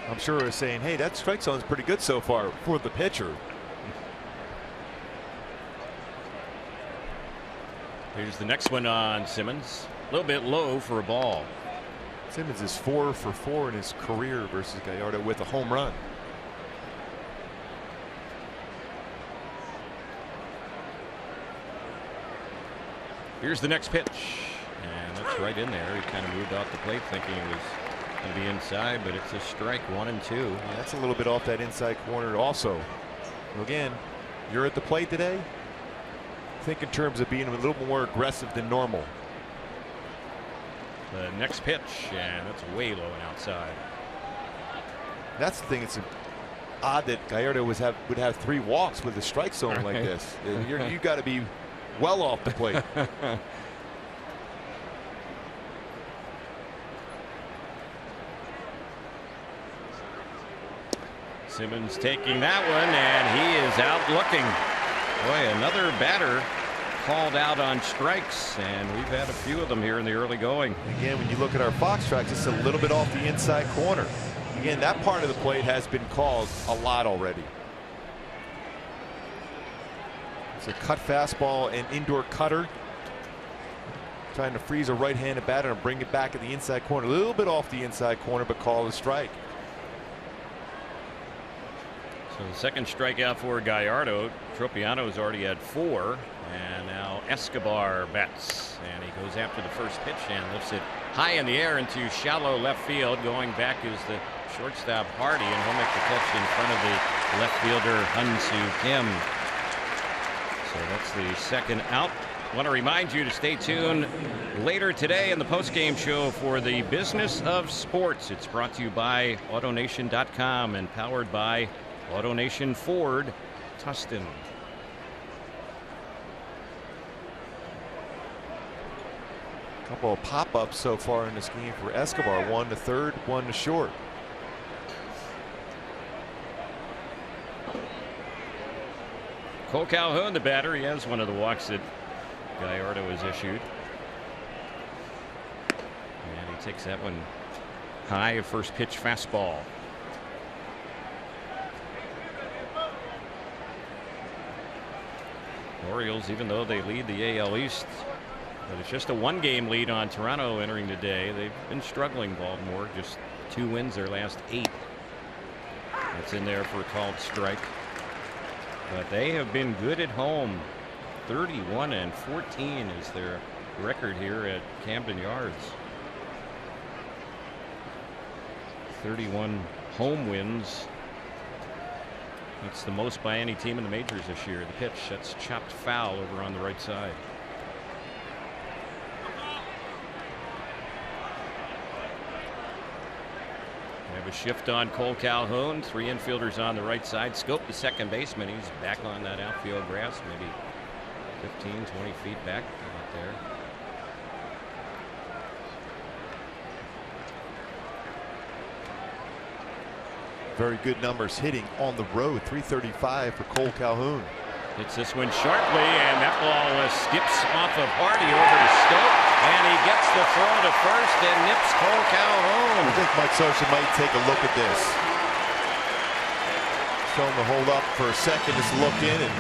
I'm sure he's saying, hey, that strike zone is pretty good so far for the pitcher. Here's the next one on Simmons. A little bit low for a ball. Simmons is 4 for 4 in his career versus Gallardo with a home run. Here's the next pitch, and that's right in there. He kind of moved off the plate thinking it was going to be inside, but it's a strike, 1-2. Yeah, that's a little bit off that inside corner also. So again, you're at the plate today. think in terms of being a little more aggressive than normal. The next pitch, and that's way low and outside. That's the thing. It's odd that Gallardo would have 3 walks with a strike zone like this. You got to be well off the plate. Simmons taking that one, and he is out looking. Boy, another batter called out on strikes, and we've had a few of them here in the early going. Again, when you look at our Fox tracks, it's a little bit off the inside corner. Again, that part of the plate has been called a lot already. It's a cut fastball and indoor cutter. Trying to freeze a right-handed batter and bring it back at the inside corner. A little bit off the inside corner, but call a strike. So the second strikeout for Gallardo. Tropiano's already had 4, and now Escobar bats, and he goes after the first pitch and lifts it high in the air into shallow left field. Going back is the shortstop Hardy, and he'll make the catch in front of the left fielder Hyun-Soo Kim. So that's the second out. I want to remind you to stay tuned later today in the postgame show for the Business of Sports. It's brought to you by AutoNation.com and powered by AutoNation Ford, Tustin. Couple of pop-ups so far in this game for Escobar. 1 to third, 1 to short. Cole Calhoun, the batter, he has one of the walks that Gallardo has issued. And he takes that one high, a first pitch fastball. Orioles, even though they lead the AL East, but it's just a 1-game lead on Toronto entering today. They've been struggling, Baltimore, just 2 wins their last 8. That's in there for a called strike. But they have been good at home. 31-14 is their record here at Camden Yards. 31 home wins. That's the most by any team in the majors this year. The pitch, that's chopped foul over on the right side. We have a shift on Cole Calhoun. 3 infielders on the right side. Scope, the second baseman. He's back on that outfield grass, maybe 15, 20 feet back out there. Very good numbers hitting on the road. 335 for Cole Calhoun. Hits this one sharply, and that ball skips off of Hardy over to Stoke, and he gets the throw to first and nips Cole Calhoun. I think Mike Scioscia might take a look at this. Show him to hold up for a second, just look in, and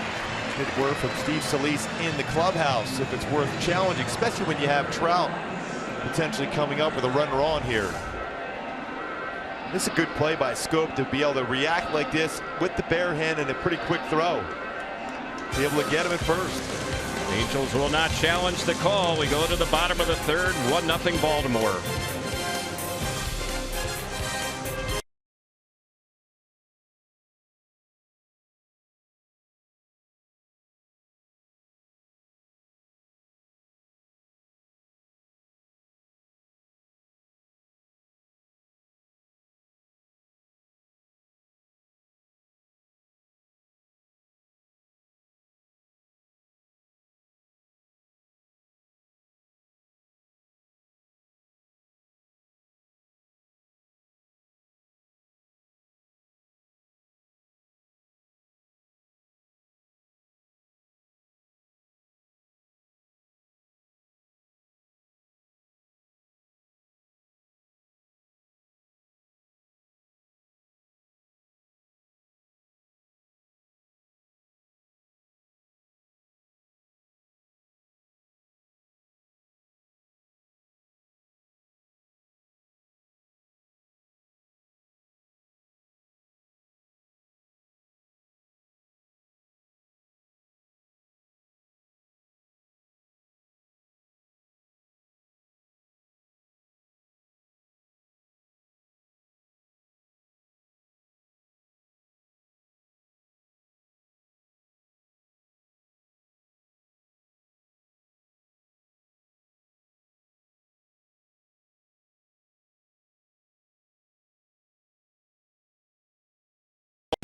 get word from Steve Solis in the clubhouse if it's worth challenging, especially when you have Trout potentially coming up with a runner on here. This is a good play by Scope to be able to react like this with the bare hand and a pretty quick throw. Be able to get him at first. Angels will not challenge the call. We go to the bottom of the third, 1-0 Baltimore.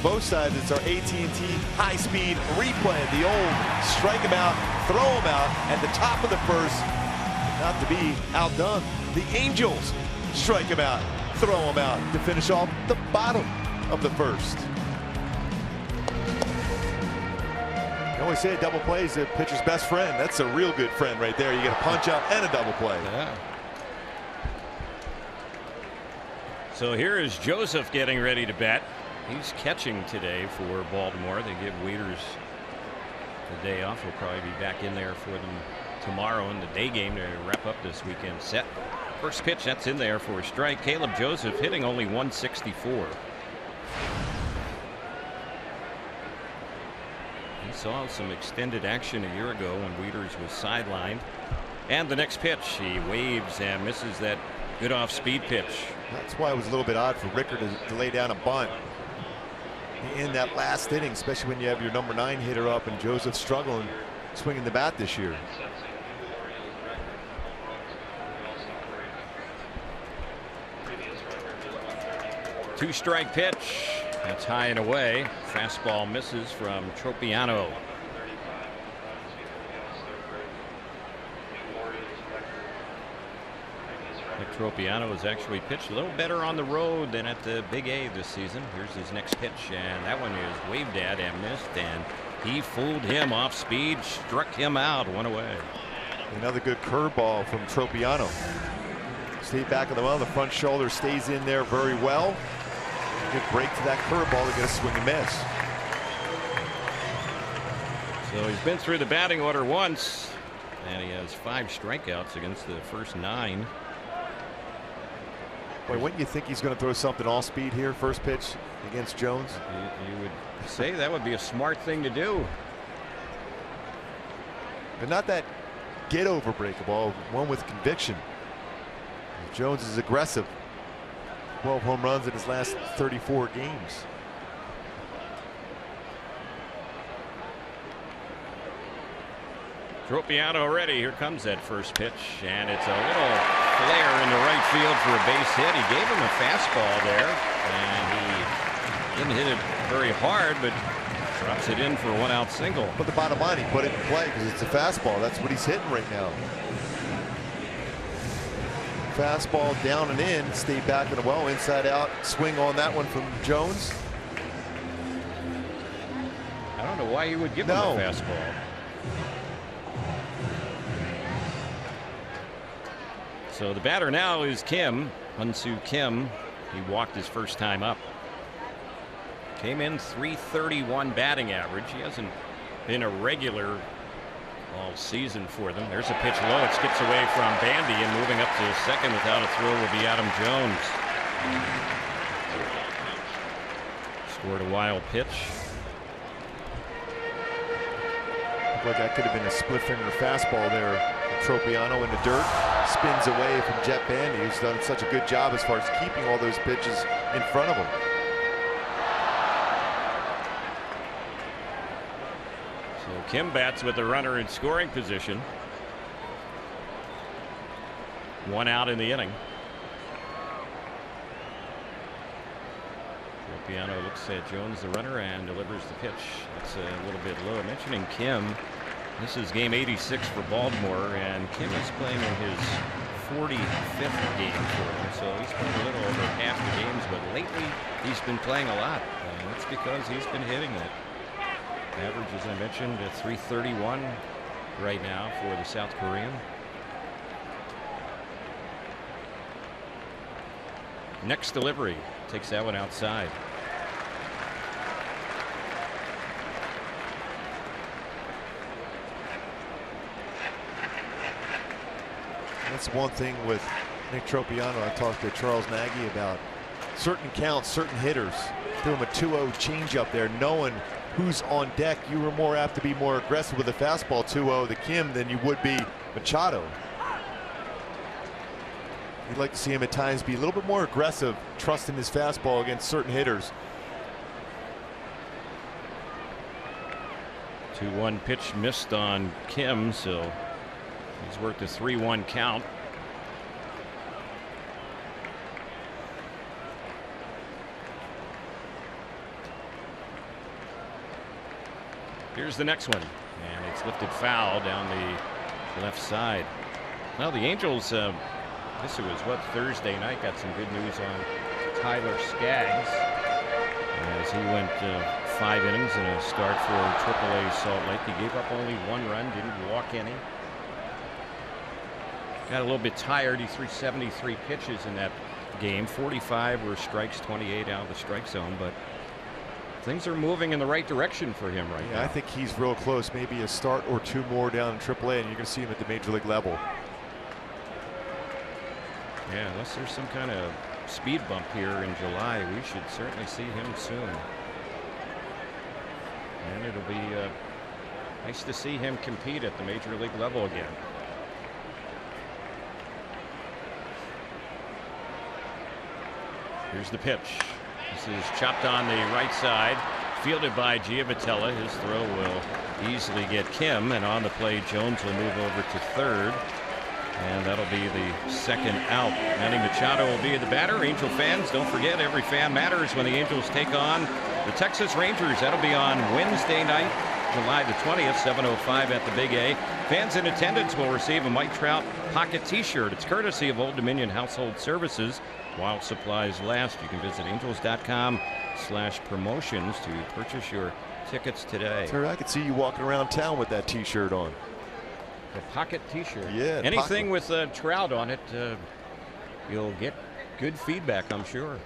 both sides, it's our AT&T high-speed replay. The old strike him out, throw him out at the top of the first. Not to be outdone. The Angels strike him out, throw him out to finish off the bottom of the first. I always say a double play is a pitcher's best friend. That's a real good friend right there. You get a punch out and a double play. Yeah. So here is Joseph getting ready to bat. He's catching today for Baltimore. They give Wieters the day off. He'll probably be back in there for them tomorrow in the day game to wrap up this weekend set. First pitch, that's in there for a strike. Caleb Joseph hitting only 164. He saw some extended action a year ago when Wieters was sidelined. And the next pitch, he waves and misses that good off-speed pitch. That's why it was a little bit odd for Ricker to lay down a bunt in that last inning, especially when you have your number 9 hitter up and Joseph struggling swinging the bat this year. Two-strike pitch. That's high and away. Fastball misses from Tropiano. Nick Tropiano has actually pitched a little better on the road than at the Big A this season. Here's his next pitch, and that one is waved at and missed, and he fooled him off speed, struck him out, one away. Another good curveball from Tropiano. Stayed back of the well, the front shoulder stays in there very well. Good break to that curveball to get a swing and miss. So he's been through the batting order once, and he has 5 strikeouts against the first 9. Boy, wouldn't you think he's going to throw something all speed here, first pitch against Jones? You would say that would be a smart thing to do. But not that get over breakable, one with conviction. Jones is aggressive. 12 home runs in his last 34 games. Tropiano ready. Here comes that first pitch, and it's a little flare in the right field for a base hit. He gave him a fastball there, and he didn't hit it very hard, but drops it in for a 1-out single. But the bottom line, he put it in play because it's a fastball. That's what he's hitting right now. Fastball down and in, stay back in the well, inside out, swing on that one from Jones. I don't know why you would give him a fastball. So the batter now is Kim, Hyun-Soo Kim. He walked his first time up. Came in .331 batting average. He hasn't been a regular all season for them. There's a pitch low. It skips away from Bandy, and moving up to second without a throw will be Adam Jones. Scored a wild pitch. Boy, that could have been a split finger fastball there. Tropiano in the dirt, spins away from Jet Bandy, who's done such a good job as far as keeping all those pitches in front of him. So Kim bats with the runner in scoring position. 1 out in the inning. Tropiano looks at Jones, the runner, and delivers the pitch. That's a little bit low. Mentioning Kim, this is game 86 for Baltimore, and Kim is playing in his 45th game for them, so he's playing a little over half the games, but lately he's been playing a lot, and that's because he's been hitting it. Average, as I mentioned, at .331 right now for the South Korean. Next delivery, takes that one outside. That's one thing with Nick Tropiano. I talked to Charles Nagy about certain counts, certain hitters. Threw him a 2-0 changeup there, knowing who's on deck. You were more apt to be more aggressive with a fastball 2-0 to Kim than you would be Machado. You'd like to see him at times be a little bit more aggressive, trusting his fastball against certain hitters. 2-1 pitch missed on Kim, so he's worked a 3-1 count. Here's the next one, and it's lifted foul down the left side. Well, the Angels, this was Thursday night, got some good news on Tyler Skaggs as he went 5 innings in a start for AAA Salt Lake. He gave up only 1 run, didn't walk any. Got a little bit tired. He threw 73 pitches in that game. 45 were strikes, 28 out of the strike zone, but things are moving in the right direction for him right now. I think he's real close. Maybe a start or 2 more down in AAA, and you're going to see him at the major league level. Yeah, unless there's some kind of speed bump here in July, we should certainly see him soon. And it'll be nice to see him compete at the major league level again. Here's the pitch. This is chopped on the right side, fielded by Giavotella. His throw will easily get Kim, and on the play, Jones will move over to third. And that'll be the second out. Manny Machado will be the batter. Angel fans, don't forget, every fan matters when the Angels take on the Texas Rangers. That'll be on Wednesday night, July the 20th, 7:05 at the Big A. Fans in attendance will receive a Mike Trout pocket t-shirt. It's courtesy of Old Dominion Household Services. While supplies last, you can visit angels.com/promotions to purchase your tickets today. Terry, I could see you walking around town with that t-shirt on. A pocket t-shirt. Yeah. Anything with Trout on it, you'll get good feedback, I'm sure.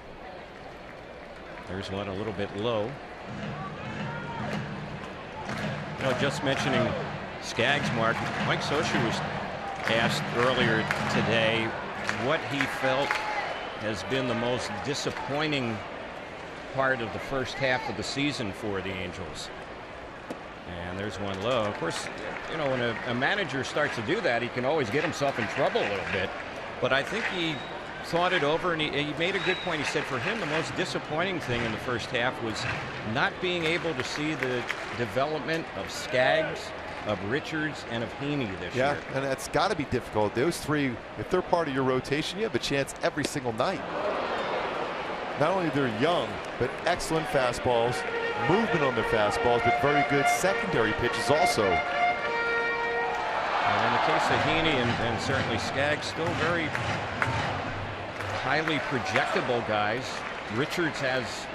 There's one a little bit low. You know, just mentioning Skaggs, Mark, Mike Scioscia was asked earlier today what he felt has been the most disappointing part of the first half of the season for the Angels. And there's one low. Of course, you know, when a manager starts to do that, he can always get himself in trouble a little bit. But I think he thought it over, and he made a good point. He said for him, the most disappointing thing in the first half was not being able to see the development of Skaggs, of Richards, and of Heaney this year. Yeah, and that's got to be difficult. Those 3, if they're part of your rotation, you have a chance every single night. Not only they're young, but excellent fastballs, movement on their fastballs, but very good secondary pitches also. And in the case of Heaney and certainly Skaggs, still very highly projectable guys. Richards has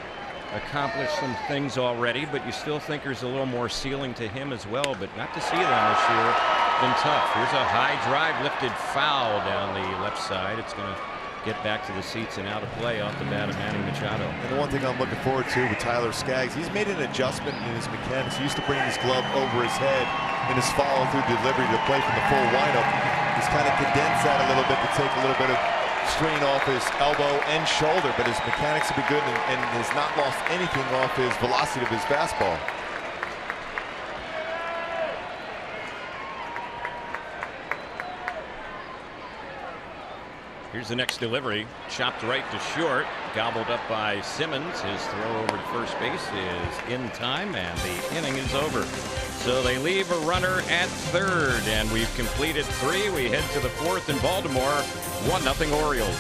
accomplished some things already, but you still think there's a little more ceiling to him as well, but not to see them this year been tough. Here's a high drive lifted foul down the left side. It's going to get back to the seats and out of play off the bat of Manny Machado. And the one thing I'm looking forward to with Tyler Skaggs, he's made an adjustment in his mechanics. He used to bring his glove over his head in his follow-through delivery to play from the full windup. He's kind of condensed that a little bit to take a little bit of strain off his elbow and shoulder, but his mechanics have been good and has not lost anything off his velocity of his fastball. Here's the next delivery, chopped right to short, gobbled up by Simmons. His throw over to first base is in time, and the inning is over. So they leave a runner at third, and we've completed 3. We head to the 4th in Baltimore, 1-0 Orioles.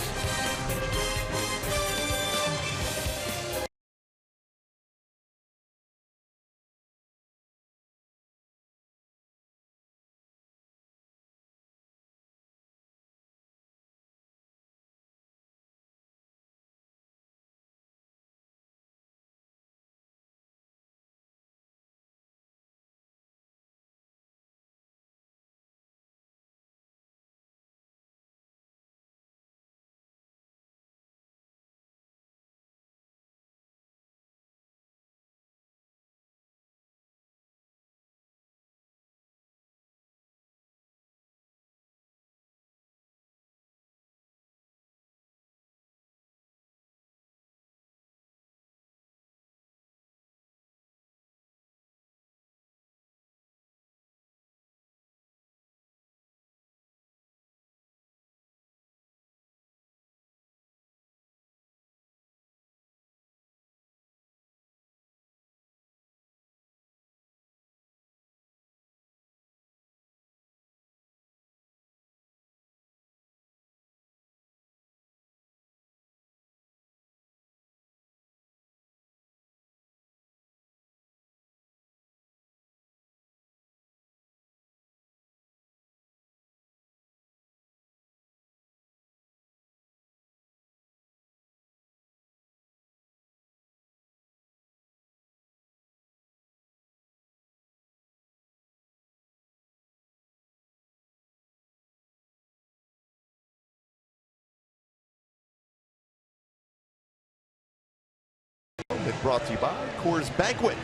been brought to you by Coors Banquet.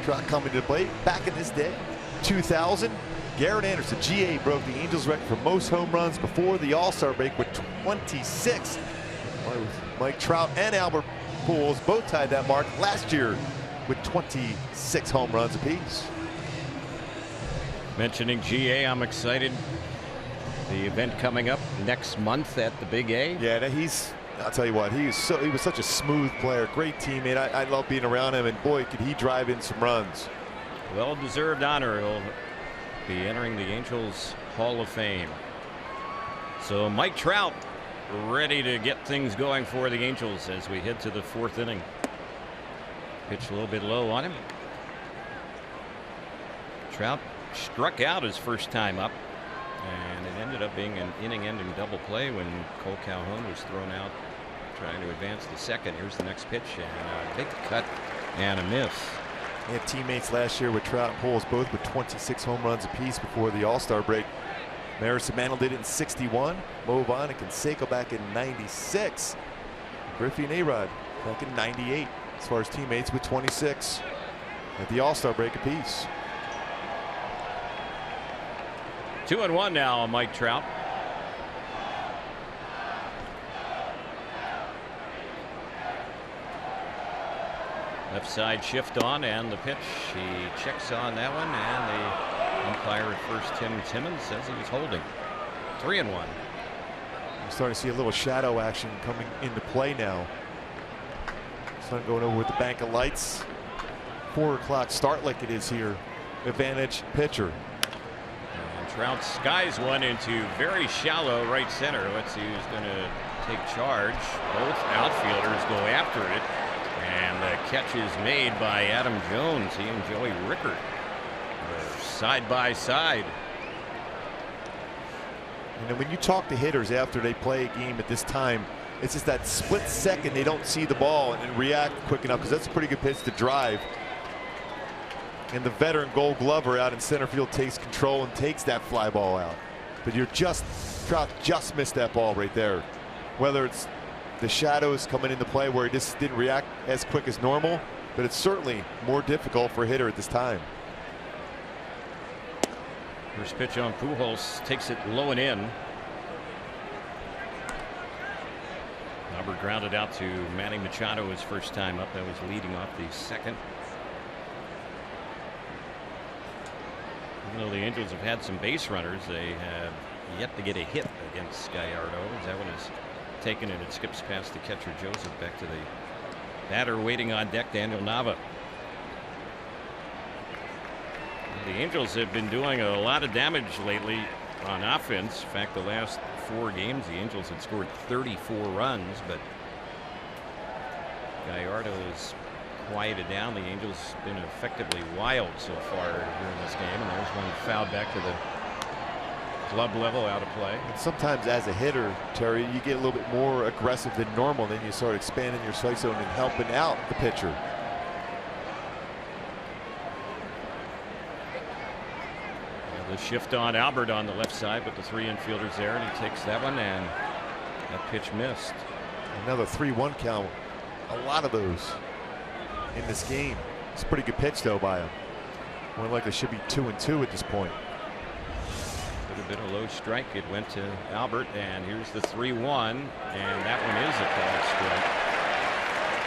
Trout coming to the plate back in this day, 2000. Garrett Anderson, GA, broke the Angels record for most home runs before the All-Star break with 26. Mike Trout and Albert Pujols both tied that mark last year with 26 home runs apiece. Mentioning GA, I'm excited. The event coming up next month at the Big A. Yeah, I'll tell you what, he was such a smooth player, great teammate. I love being around him, and boy, could he drive in some runs. Well-deserved honor. He'll be entering the Angels Hall of Fame. So Mike Trout ready to get things going for the Angels as we head to the 4th inning. Pitch a little bit low on him. Trout struck out his first time up, and it ended up being an inning-ending double play when Cole Calhoun was thrown out trying to advance the second. Here's the next pitch, and a big cut and a miss. He had teammates last year with Trout and Pujols, both with 26 home runs apiece before the All-Star break. Marison Mantle did it in 61. Mo Vaughn and Canseco back in 96. Griffey and A-Rod back in 98 as far as teammates with 26 at the All-Star break apiece. 2-1 now on Mike Trout. Left side shift on, and the pitch. He checks on that one, and the umpire at first, Tim Timmons, says he was holding. 3-1. We're starting to see a little shadow action coming into play now. Sun going over with the bank of lights. 4 o'clock start like it is here. Advantage pitcher. And Trout skies one into very shallow right center. Let's see who's going to take charge. Both outfielders go after it. And the catch is made by Adam Jones. He and Joey Rickard are side by side. And then when you talk to hitters after they play a game at this time, it's just that split second they don't see the ball and react quick enough, because that's a pretty good pitch to drive. And the veteran Gold Glover out in center field takes control and takes that fly ball out. But Trout just missed that ball right there. Whether it's the shadows coming into play where he just didn't react as quick as normal, but it's certainly more difficult for a hitter at this time. First pitch on Pujols, takes it low and in. Albert grounded out to Manny Machado his first time up. That was leading off the second. Even though the Angels have had some base runners, they have yet to get a hit against Gallardo. That one is taken, and it skips past the catcher Joseph back to the batter waiting on deck, Daniel Nava. The Angels have been doing a lot of damage lately on offense. In fact, the last 4 games the Angels had scored 34 runs, but Gallardo has quieted down. The Angels have been effectively wild so far during this game, and there's one fouled back to the club level, out of play. And sometimes as a hitter, Terry, you get a little bit more aggressive than normal, then you start expanding your strike zone and helping out the pitcher. The shift on Albert on the left side with the 3 infielders there, and he takes that one, and that pitch missed. Another 3-1 count. A lot of those in this game. It's a pretty good pitch though by him. More likely should be 2-2 at this point. Could have been a low strike. It went to Albert, and here's the 3-1, and that one is a called strike.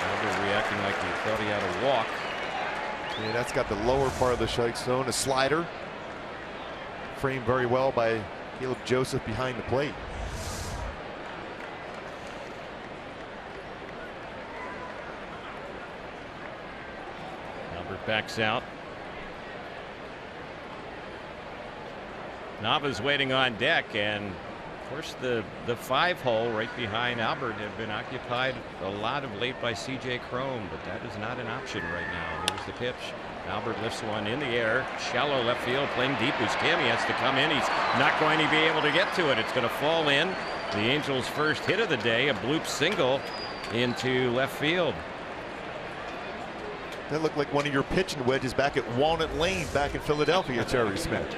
Albert reacting like he thought he had a walk. Yeah, that's got the lower part of the strike zone, a slider. Framed very well by Caleb Joseph behind the plate. Albert backs out. Nava's waiting on deck, and of course the 5-hole right behind Albert had been occupied a lot of late by C.J. Cron, but that is not an option right now. Here's the pitch. Albert lifts one in the air, shallow left field, playing deep. Kim, he has to come in. He's not going to be able to get to it. It's going to fall in. The Angels' first hit of the day, a bloop single into left field. That looked like one of your pitching wedges back at Walnut Lane back in Philadelphia, Terry Smith.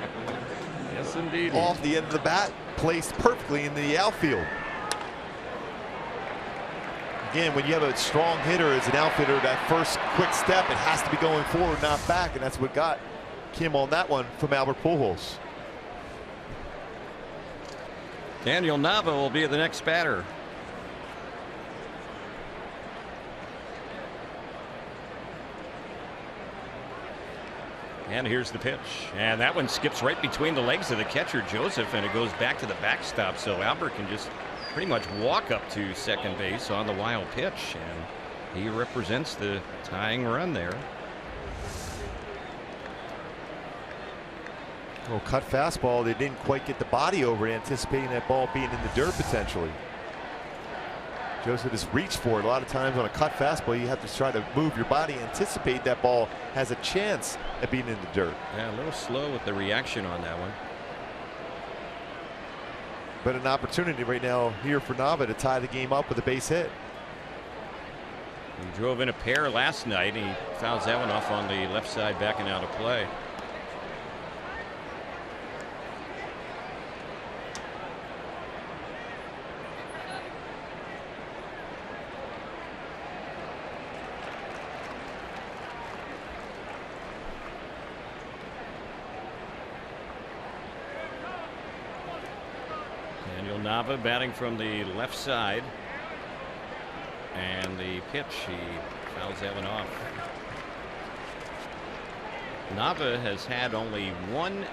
Yes, indeed. Off the end of the bat, placed perfectly in the outfield. Again, when you have a strong hitter as an outfielder, that first quick step, it has to be going forward, not back, and that's what got Kim on that one from Albert Pujols. Daniel Nava will be the next batter. And here's the pitch. And that one skips right between the legs of the catcher, Joseph, and it goes back to the backstop. So Albert can just pretty much walk up to second base on the wild pitch. And he represents the tying run there. Well, cut fastball, they didn't quite get the body over it, anticipating that ball being in the dirt potentially. Joseph has reached for it. A lot of times on a cut fastball, you have to try to move your body, anticipate that ball has a chance at being in the dirt. Yeah, a little slow with the reaction on that one. But an opportunity right now here for Nava to tie the game up with a base hit. He drove in a pair last night, and he fouls that one off on the left side, backing out of play. Nava batting from the left side, and the pitch, he fouls that one off. Nava has had only one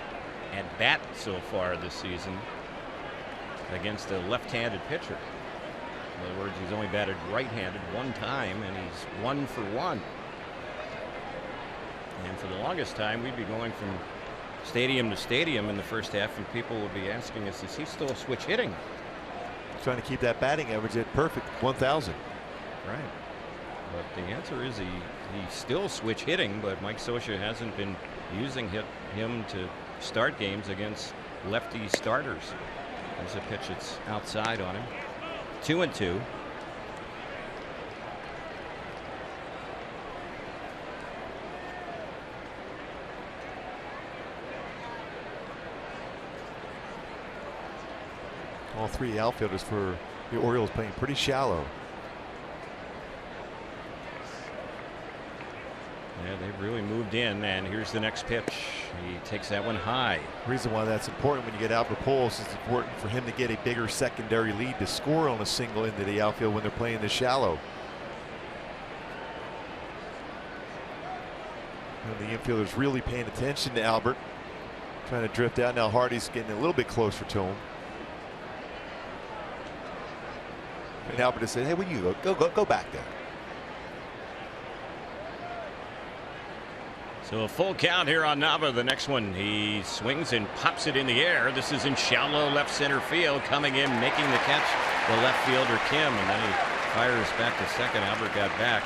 at bat so far this season against a left-handed pitcher. In other words, he's only batted right-handed one time, and he's 1 for 1. And for the longest time, we'd be going from stadium to stadium in the first half, and people would be asking us, is he still switch hitting? Trying to keep that batting average at perfect 1,000. Right. But the answer is he's still switch hitting, but Mike Scioscia hasn't been using him to start games against lefty starters. There's a pitch that's outside on him. 2-2. All three outfielders for the Orioles playing pretty shallow. Yeah, they've really moved in, and here's the next pitch. He takes that one high. The reason why that's important when you get Albert Pujols is it's important for him to get a bigger secondary lead to score on a single into the outfield when they're playing this shallow. And the infielders really paying attention to Albert, trying to drift out. Now Hardy's getting a little bit closer to him. And Albert has said, hey, where you go back there. So a full count here on Nava. The next one, he swings and pops it in the air. This is in shallow left center field. Coming in, making the catch, the left fielder Kim, and then he fires back to second. Albert got back.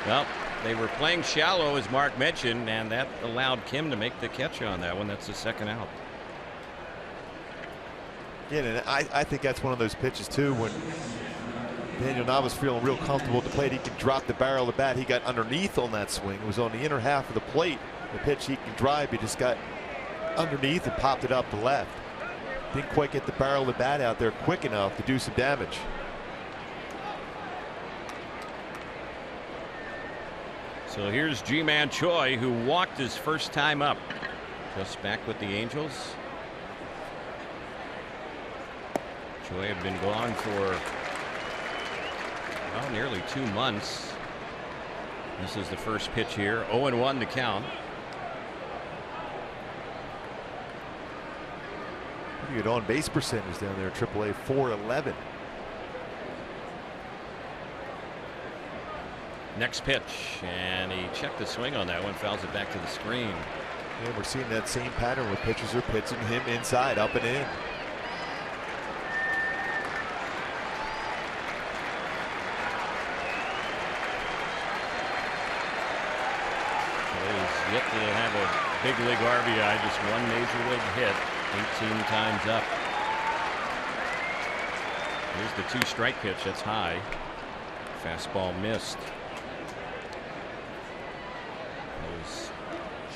Well, they were playing shallow, as Mark mentioned, and that allowed Kim to make the catch on that one. That's the second out. Yeah, and I think that's one of those pitches too when Daniel Nava's feeling real comfortable at the plate. He can drop the barrel of the bat. He got underneath on that swing. It was on the inner half of the plate. The pitch he can drive. He just got underneath and popped it up to left. Didn't quite get the barrel of the bat out there quick enough to do some damage. So here's Ji-Man Choi, who walked his first time up. Just back with the Angels. Choi had been gone for well, nearly 2 months. This is the first pitch here. 0-1 to count. Pretty good on base percentage down there. AAA .411. Next pitch, and he checked the swing on that one, fouls it back to the screen. And we're seeing that same pattern where pitchers are pitching him inside, up and in. He's yet to have a big league RBI, just one major league hit, 18 times up. Here's the 2-strike pitch, that's high. Fastball missed. Those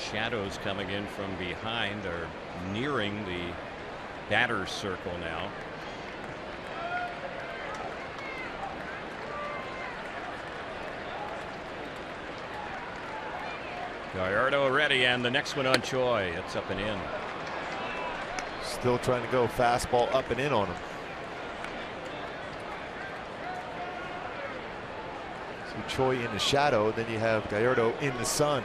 shadows coming in from behind are nearing the batter's circle now. Gallardo ready, and the next one on Choi. It's up and in. Still trying to go fastball up and in on him. So Choi in the shadow, then you have Gallardo in the sun.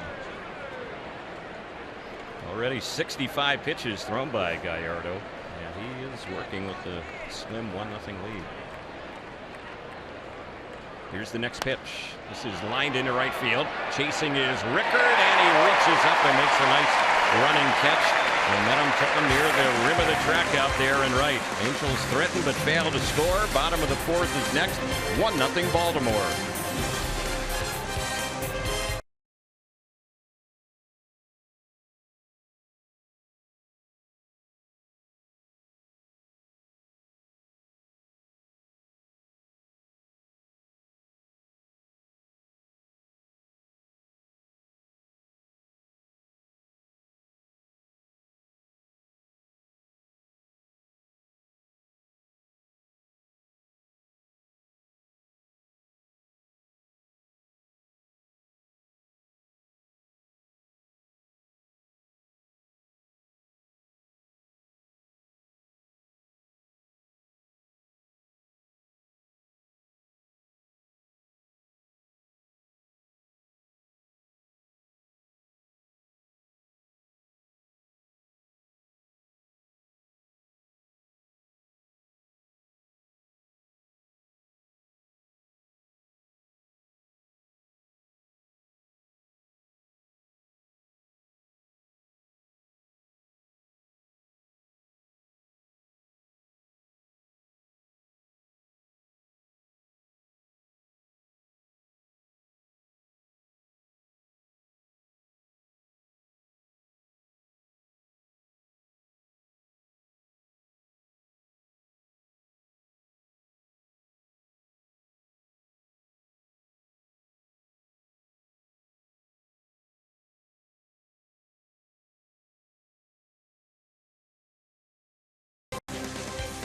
Already 65 pitches thrown by Gallardo, and he is working with the slim 1-0 lead. Here's the next pitch. This is lined into right field. Chasing is Rickard, and he reaches up and makes a nice running catch. Momentum took him near the rim of the track out there and right. Angels threaten but fail to score. Bottom of the 4th is next. 1-0 Baltimore.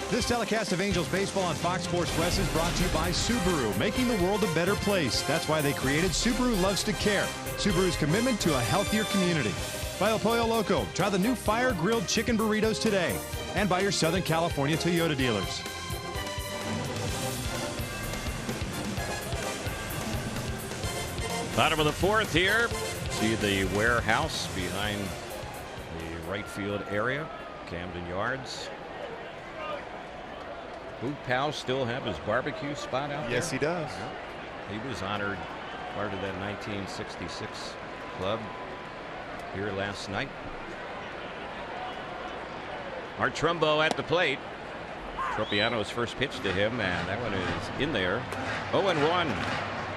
This telecast of Angels baseball on Fox Sports West is brought to you by Subaru, making the world a better place. That's why they created Subaru Loves to Care, Subaru's commitment to a healthier community. By El Pollo Loco, try the new fire-grilled chicken burritos today. And by your Southern California Toyota dealers. Bottom of the 4th here. See the warehouse behind the right field area, Camden Yards. Boog Powell still have his barbecue spot out there? Yes, he does. He was honored part of that 1966 club here last night. Art Trumbo at the plate. Tropiano's first pitch to him, and that one is in there. 0-1.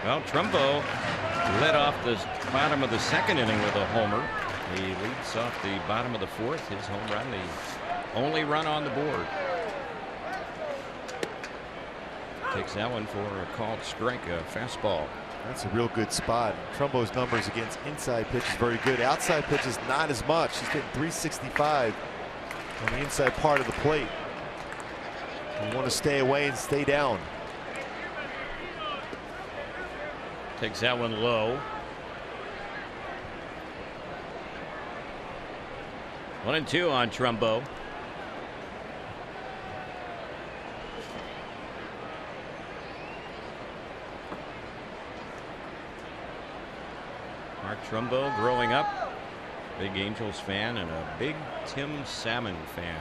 Well, Trumbo led off the bottom of the 2nd inning with a homer. He leads off the bottom of the 4th. His home run, the only run on the board. Takes that one for a called strike, a fastball. That's a real good spot. Trumbo's numbers against inside pitches very good. Outside pitches not as much. He's getting 365 on the inside part of the plate. You want to stay away and stay down. Takes that one low. 1-2 on Trumbo. Mark Trumbo growing up, big Angels fan and a big Tim Salmon fan.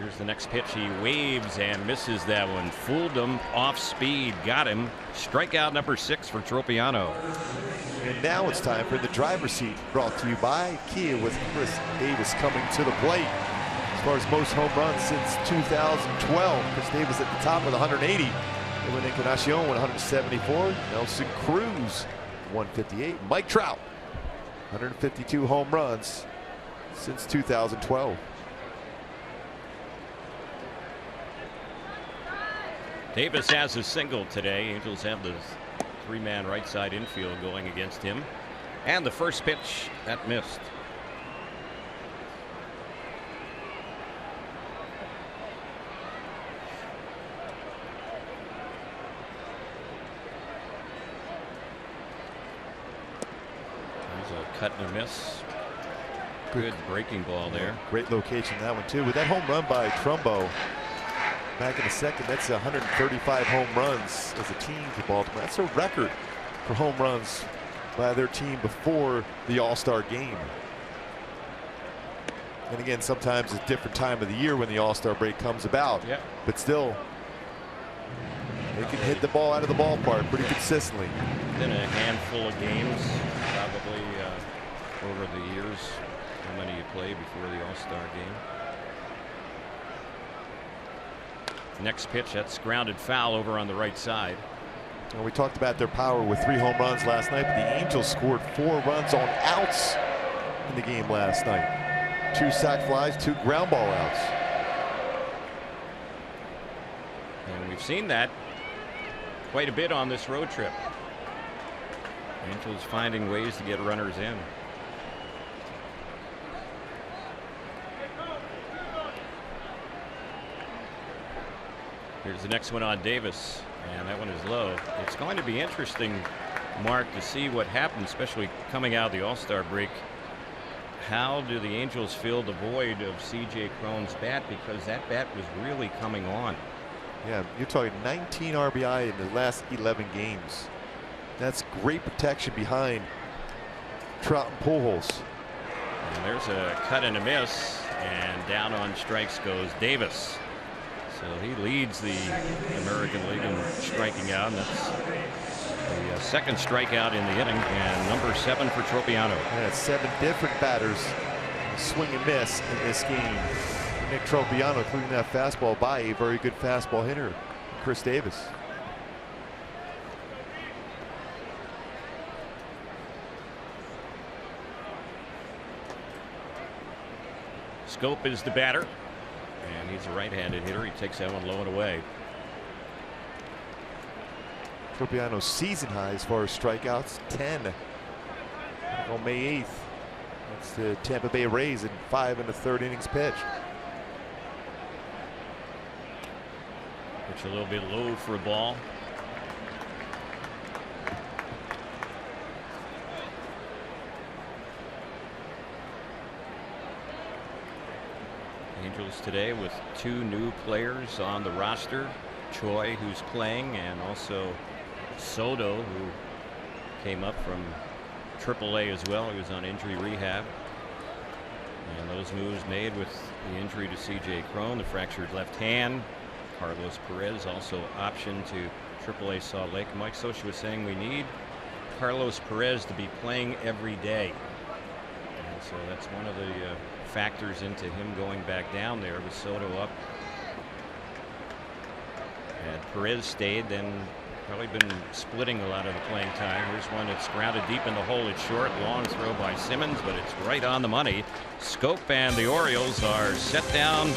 Here's the next pitch. He waves and misses that one. Fooled him off speed. Got him. Strikeout number 6 for Tropiano. And now it's time for the driver's seat, brought to you by Kia, with Chris Davis coming to the plate. As far as most home runs since 2012, Chris Davis at the top with 180. Edwin Encarnacion 174. Nelson Cruz 158. Mike Trout 152 home runs since 2012. Davis has a single today. Angels have the 3-man right side infield going against him. And the first pitch that missed. cut and a miss. Good breaking ball there. Great location that one too. With that home run by Trumbo back in the second, that's 135 home runs as a team for Baltimore. That's a record for home runs by their team before the All-Star game. And again, sometimes it's a different time of the year when the All-Star break comes about. Yep. But still, they can hit the ball out of the ballpark pretty consistently. Been a handful of games, probably over the years, how many you play before the All-Star game. Next pitch, that's grounded foul over on the right side. Well, we talked about their power with 3 home runs last night, but the Angels scored 4 runs on outs in the game last night. 2 sac flies, 2 ground ball outs. And we've seen that quite a bit on this road trip. Angels finding ways to get runners in. Here's the next one on Davis, and that one is low. It's going to be interesting, Mark, to see what happens, especially coming out of the All-Star break. How do the Angels fill the void of C.J. Cron's bat, because that bat was really coming on. Yeah, you're talking 19 RBI in the last 11 games. That's great protection behind Trout and Pujols. And there's a cut and a miss, and down on strikes goes Davis. So he leads the American League in striking out, and that's the second strikeout in the inning, and number 7 for Tropiano. Yeah, 7 different batters swing and miss in this game. Nick Tropiano, including that fastball by a very good fastball hitter, Chris Davis. Scope is the batter, and he's a right-handed hitter. He takes that one low and away. Tropiano's season high as far as strikeouts, 10 on May 8th. That's the Tampa Bay Rays in 5 1/3 innings pitched. Pitch a little bit low for a ball. Angels today with 2 new players on the roster. Choi, who's playing, and also Soto, who came up from AAA as well. He was on injury rehab. And those moves made with the injury to C.J. Cron, the fractured left hand. Carlos Perez also optioned to AAA Salt Lake. Mike Scioscia was saying we need Carlos Perez to be playing every day. And so that's one of the factors into him going back down there with Soto up. And Perez stayed, then probably been splitting a lot of the playing time. Here's one that's grounded deep in the hole. It's short. Long throw by Simmons, but it's right on the money. Schoop and the Orioles are set down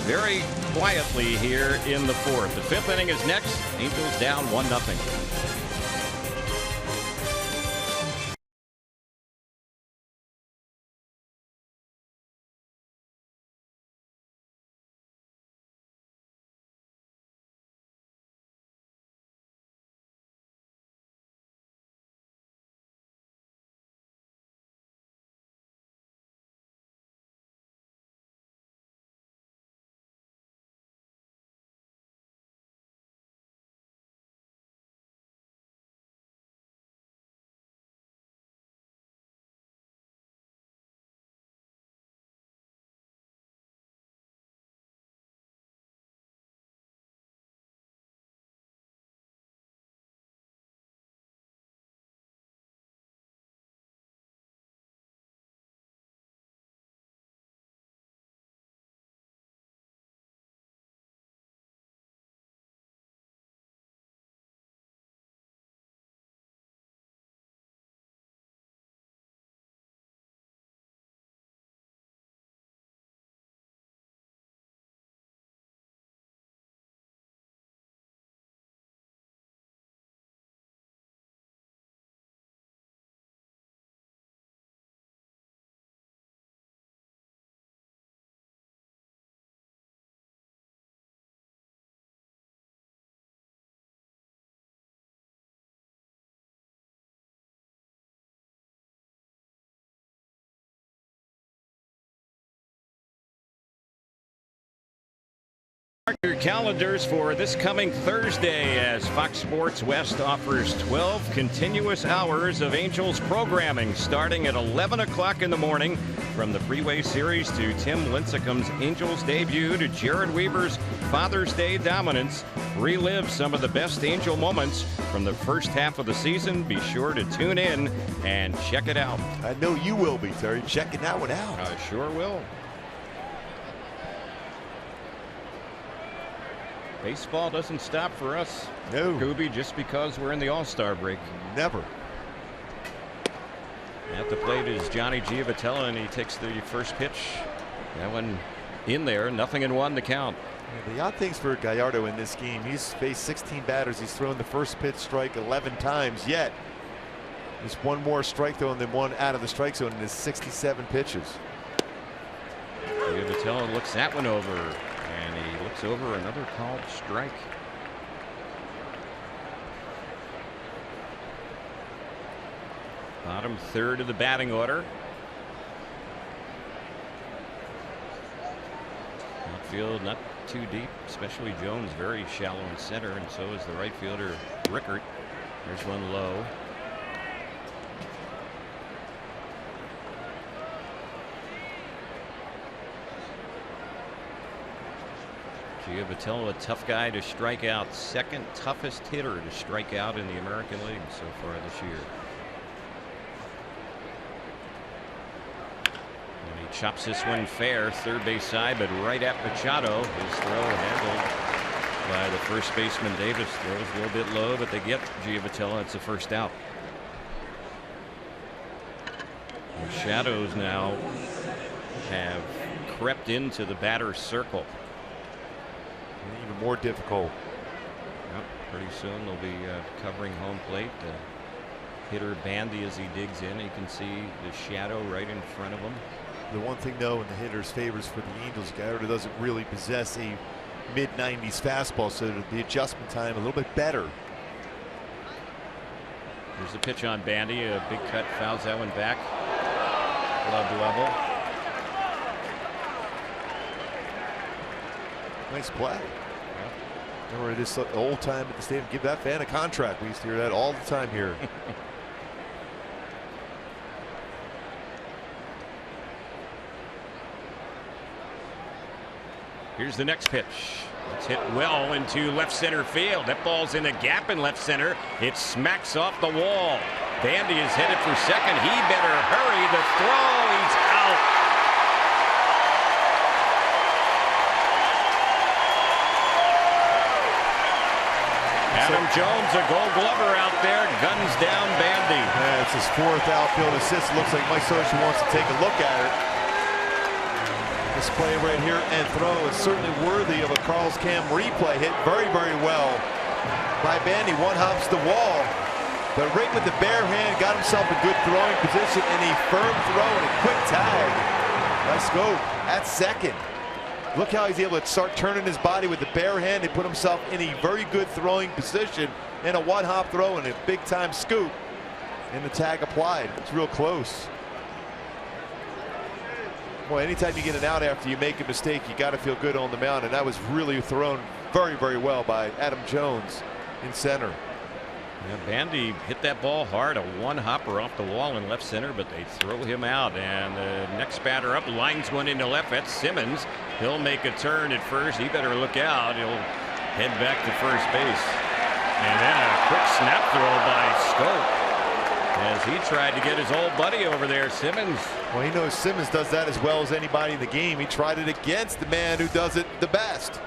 very quietly here in the 4th. The 5th inning is next. Angels down 1-0. Mark your calendars for this coming Thursday as Fox Sports West offers 12 continuous hours of Angels programming starting at 11 o'clock in the morning, from the Freeway Series to Tim Lincecum's Angels debut to Jared Weaver's Father's Day dominance. Relive some of the best Angel moments from the first half of the season. Be sure to tune in and check it out. I know you will be, Terry. Checking that one out. I sure will. Baseball doesn't stop for us, No. Gooby, just because we're in the All-Star break. Never. At the plate is Johnny Giavotella, and he takes the first pitch. That one in there, 0-1 the count. The odd things for Gallardo in this game, he's faced 16 batters. He's thrown the first pitch strike 11 times, yet there's one more strike thrown than one out of the strike zone in his 67 pitches. Giavotella looks that one over, and he looks over another called strike. Bottom third of the batting order. Outfield not too deep, especially Jones very shallow in center, and so is the right fielder Rickert. There's one low. Giavotella, a tough guy to strike out, second toughest hitter to strike out in the American League so far this year. And he chops this one fair, third base side, but right at Machado. His throw handled by the first baseman Davis. Throws a little bit low, but they get Giavotella. It's a first out. The Shadows now have crept into the batter's circle. Even more difficult. Yep, pretty soon they'll be covering home plate. Hitter Bandy, as he digs in, you can see the shadow right in front of him. The one thing, though, in the hitter's favors for the Angels, Gallardo doesn't really possess a mid-90s fastball, so the adjustment time a little bit better. Here's the pitch on Bandy. A big cut, fouls that one back. Glove level. Nice play. Or it is old time at the stadium. Give that fan a contract. We used to hear that all the time here. Here's the next pitch. It's hit well into left center field. That ball's in a gap in left center. It smacks off the wall. Bandy is headed for second. He better hurry. The throw. He's out. Adam Jones, a Gold Glover out there, guns down Bandy. Yeah, it's his fourth outfield assist. Looks like Mike Scioscia wants to take a look at it. This play right here and throw is certainly worthy of a Carl's Cam replay. Hit very, very well by Bandy. One hops the wall, but right with the bare hand, got himself a good throwing position and a firm throw and a quick tag. Let's go at second. Look how he's able to start turning his body with the bare hand and put himself in a very good throwing position, and a one-hop throw and a big-time scoop, and the tag applied. It's real close. Boy, anytime you get an out after you make a mistake, you got to feel good on the mound, and that was really thrown very, very well by Adam Jones in center. Yeah, Bandy hit that ball hard, a one-hopper off the wall in left center, but they throw him out. And the next batter up lines one into left. That's Simmons. He'll make a turn at first. He better look out. He'll head back to first base. And then a quick snap throw by Scope as he tried to get his old buddy over there, Simmons. Well, he knows Simmons does that as well as anybody in the game. He tried it against the man who does it the best.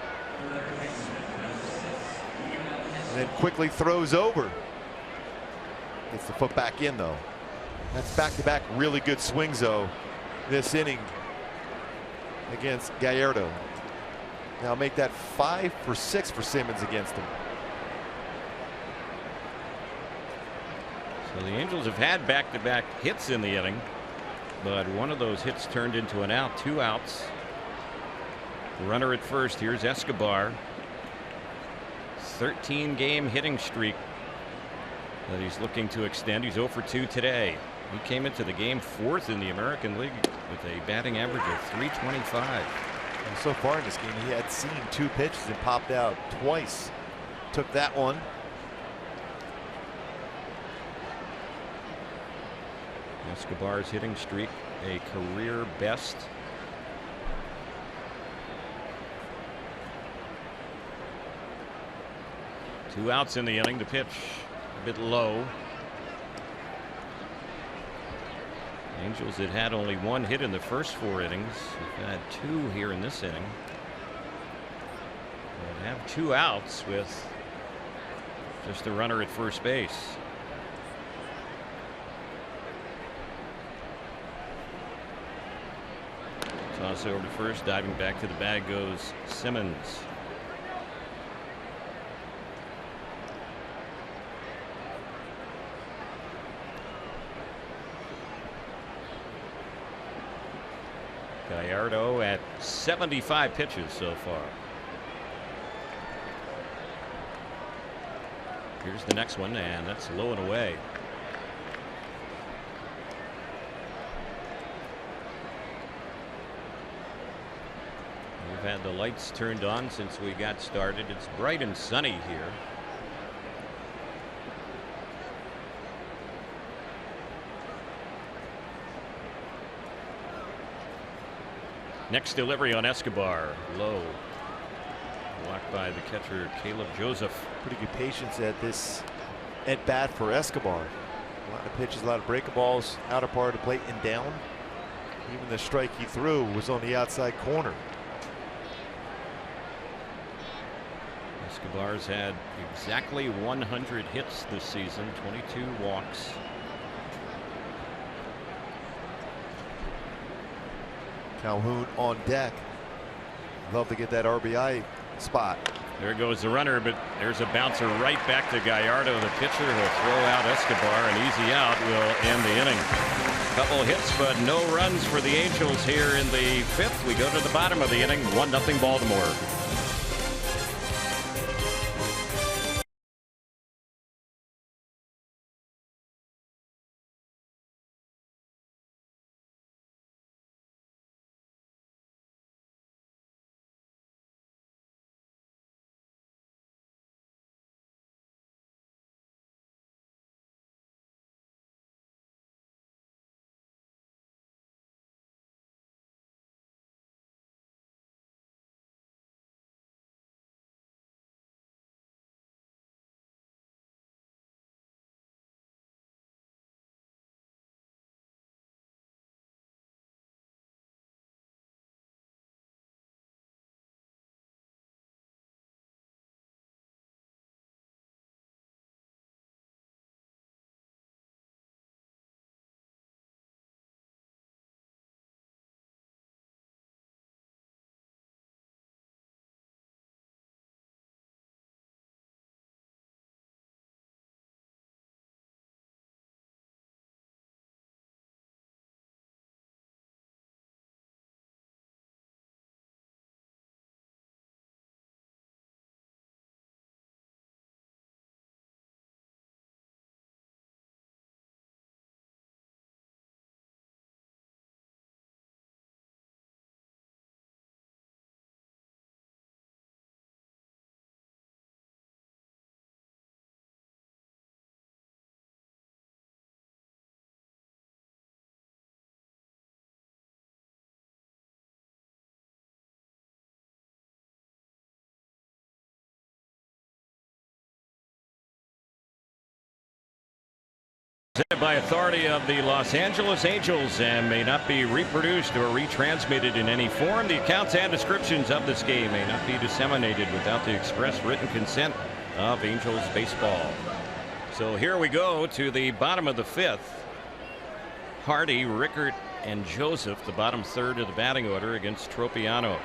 And then quickly throws over. Gets the foot back in, though. That's back-to-back really good swings, though, this inning against Gallardo. Now make that 5 for 6 for Simmons against him. So the Angels have had back-to-back hits in the inning, but one of those hits turned into an out. 2 outs. Runner at first. Here's Escobar. 13-game hitting streak that he's looking to extend. He's 0 for 2 today. He came into the game 4th in the American League with a batting average of .325. And so far in this game, he had seen 2 pitches and popped out twice. Took that one. Escobar's hitting streak, a career best. Two outs in the inning. The pitch a bit low. Angels had only 1 hit in the first 4 innings. We've had 2 here in this inning. They have 2 outs with just a runner at first base. Toss over to first, diving back to the bag goes Simmons. Gallardo at 75 pitches so far. Here's the next one, and that's low and away. We've had the lights turned on since we got started. It's bright and sunny here. Next delivery on Escobar, low. Blocked by the catcher Caleb Joseph. Pretty good patience at this at bat for Escobar. A lot of pitches, a lot of breaking balls, outer part of the plate and down. Even the strike he threw was on the outside corner. Escobar's had exactly 100 hits this season, 22 walks. Calhoun on deck. Love to get that RBI spot. There goes the runner, but there's a bouncer right back to Gallardo. The pitcher will throw out Escobar. An easy out will end the inning. Couple hits, but no runs for the Angels here in the 5th. We go to the bottom of the inning, 1-0 Baltimore. By authority of the Los Angeles Angels and may not be reproduced or retransmitted in any form. The accounts and descriptions of this game may not be disseminated without the express written consent of Angels baseball. So here we go to the bottom of the 5th. Hardy, Rickert, and Joseph, the bottom third of the batting order against Tropiano.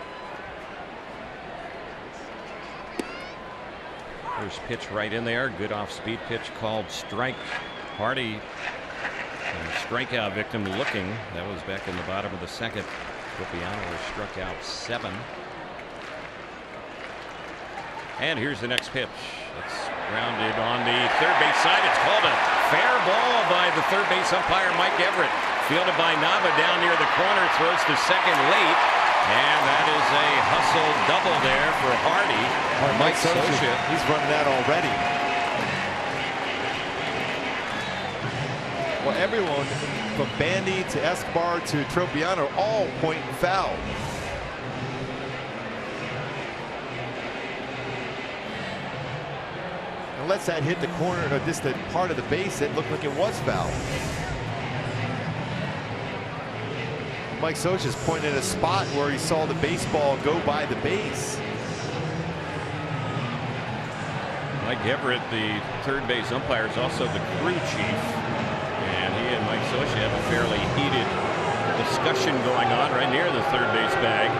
First pitch right in there. Good off-speed pitch called strike. Hardy, strikeout victim looking. That was back in the bottom of the 2nd. Tropiano was struck out 7. And here's the next pitch. It's grounded on the third base side. It's called a fair ball by the third base umpire Mike Everett. Fielded by Nava down near the corner. Throws to second late. And that is a hustle double there for Hardy. Mike Scioscia. He's running that already. Well, everyone from Bandy to Escobar to Tropiano all pointing foul. Unless that hit the corner or just the part of the base, it looked like it was foul. Mike Scioscia's pointing at a spot where he saw the baseball go by the base. Mike Everett, the third base umpire, is also the crew chief. And he and Mike Scioscia have a fairly heated discussion going on right near the third base bag.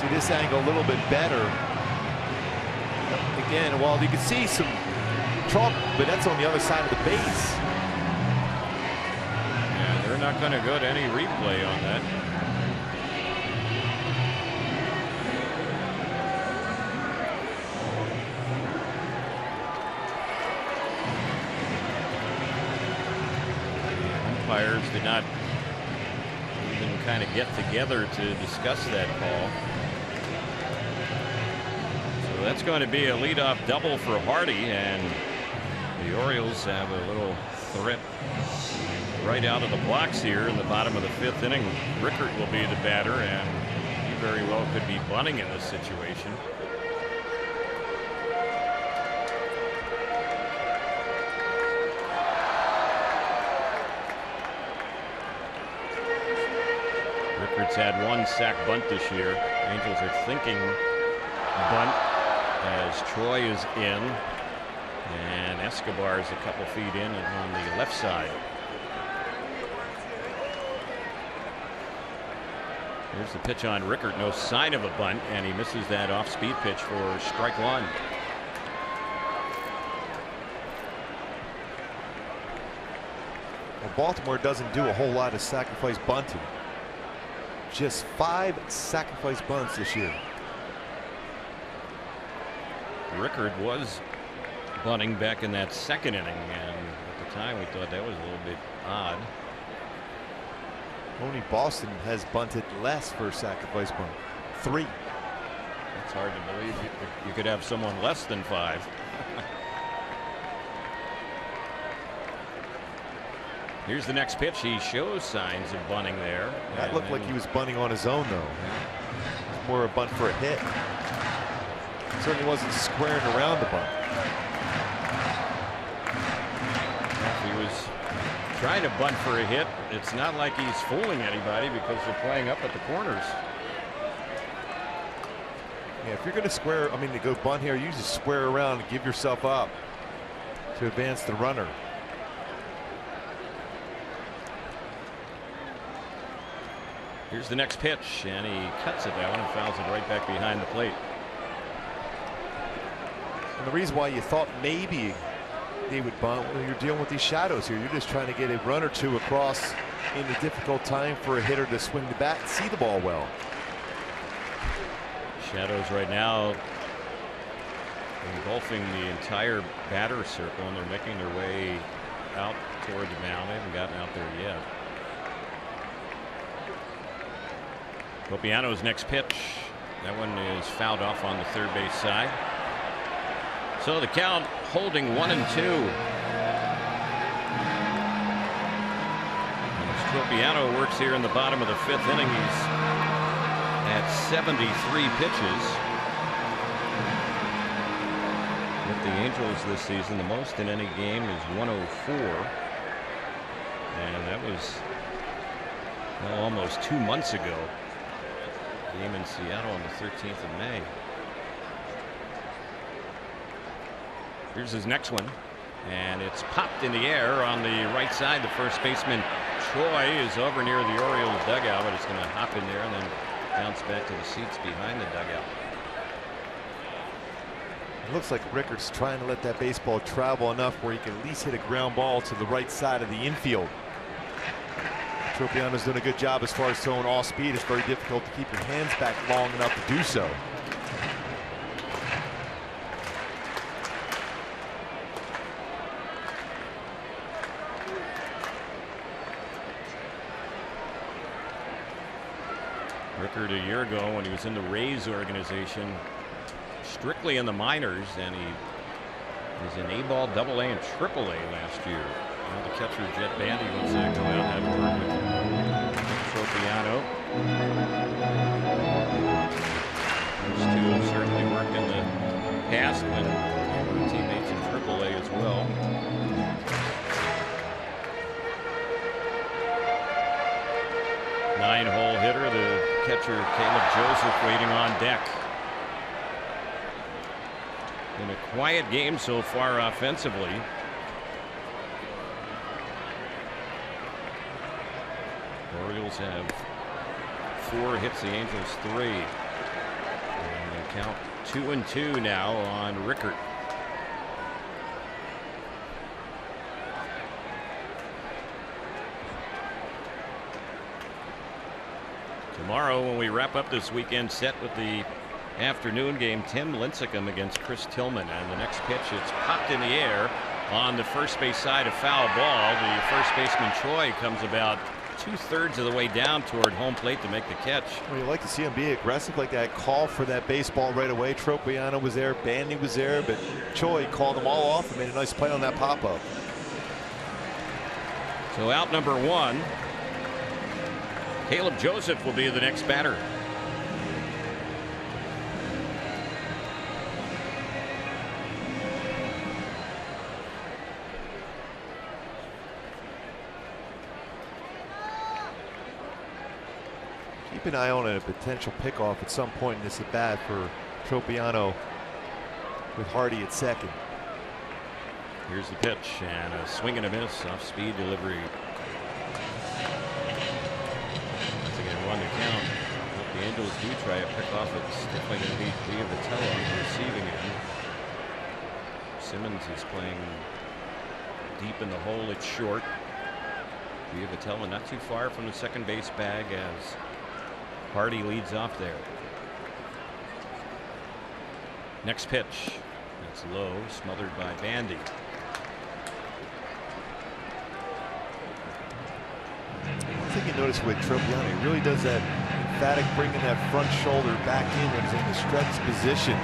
See this angle a little bit better. Again, well, you can see some chalk, but that's on the other side of the base. Yeah, they're not going to go to any replay on that. Umpires did not even kind of get together to discuss that call. So that's going to be a leadoff double for Hardy, and the Orioles have a little threat right out of the blocks here in the bottom of the fifth inning. Rickert will be the batter, and he very well could be bunting in this situation. Rickert's had one sack bunt this year. Angels are thinking bunt as Troy is in, and Escobar is a couple feet in and on the left side. Here's the pitch on Rickert. No sign of a bunt, and he misses that off-speed pitch for strike one. Well, Baltimore doesn't do a whole lot of sacrifice bunting. Just 5 sacrifice bunts this year. Rickert was bunting back in that second inning, and at the time we thought that was a little bit odd. Only Boston has bunted less for a sacrifice bunt. 3. It's hard to believe you could have someone less than 5. Here's the next pitch. He shows signs of bunting there. That looked like he was bunting on his own, though. It's more a bunt for a hit. Certainly wasn't squaring around the bunt. He was trying to bunt for a hit. It's not like he's fooling anybody because they're playing up at the corners. Yeah, if you're going to square, to go bunt here, you just square around and give yourself up to advance the runner. Here's the next pitch, and he cuts it down and fouls it right back behind the plate. And the reason why you thought maybe they would bunt, well, you're dealing with these shadows here. You're just trying to get a run or two across in a difficult time for a hitter to swing the bat and see the ball well. Shadows right now engulfing the entire batter circle, and they're making their way out toward the mound. They haven't gotten out there yet. Tropiano's next pitch. That one is fouled off on the third base side. So the count holding 1-2. As Tropiano works here in the bottom of the fifth inning, he's at 73 pitches. With the Angels this season, the most in any game is 104. And that was almost 2 months ago. Game in Seattle on the 13th of May. Here's his next one, and it's popped in the air on the right side. The first baseman Troy is over near the Orioles dugout, but it's going to hop in there and then bounce back to the seats behind the dugout. It looks like Rickert's trying to let that baseball travel enough where he can at least hit a ground ball to the right side of the infield. Tropiano's doing a good job as far as throwing off speed. It's very difficult to keep your hands back long enough to do so. Rickard a year ago when he was in the Rays organization, strictly in the minors, and he was in A-ball, AA, and AAA last year. Now the catcher, Jet Bandy, wants to go out and have a word with Tropiano. Those two have certainly worked in the past when they were teammates in AAA as well. Nine-hole hitter, the catcher Caleb Joseph waiting on deck. Been a quiet game so far offensively. Orioles have 4 hits, the Angels 3. And they count 2-2 now on Rickard. Tomorrow, when we wrap up this weekend set with the afternoon game, Tim Lincecum against Chris Tillman. And the next pitch, it's popped in the air on the first base side, a foul ball. The first baseman Choi comes about 2/3 of the way down toward home plate to make the catch. Well, you like to see him be aggressive like that, call for that baseball right away. Tropiano was there, Bandy was there, but Choi called them all off and made a nice play on that pop-up. So out number 1. Caleb Joseph will be the next batter. Keep an eye on a potential pickoff at some point in this at bat for Tropiano with Hardy at second. Here's the pitch, and a swing and a miss off speed delivery. One to count. If the Angels do try a pickoff, it's definitely going to be Vitello on the receiving end. Simmons is playing deep in the hole. It's short. Vitello not too far from the second base bag as Hardy leads off there. Next pitch. That's low, smothered by Bandy. I think you notice with Tropiano, he really does that emphatic bringing that front shoulder back in when he's in the stretch position.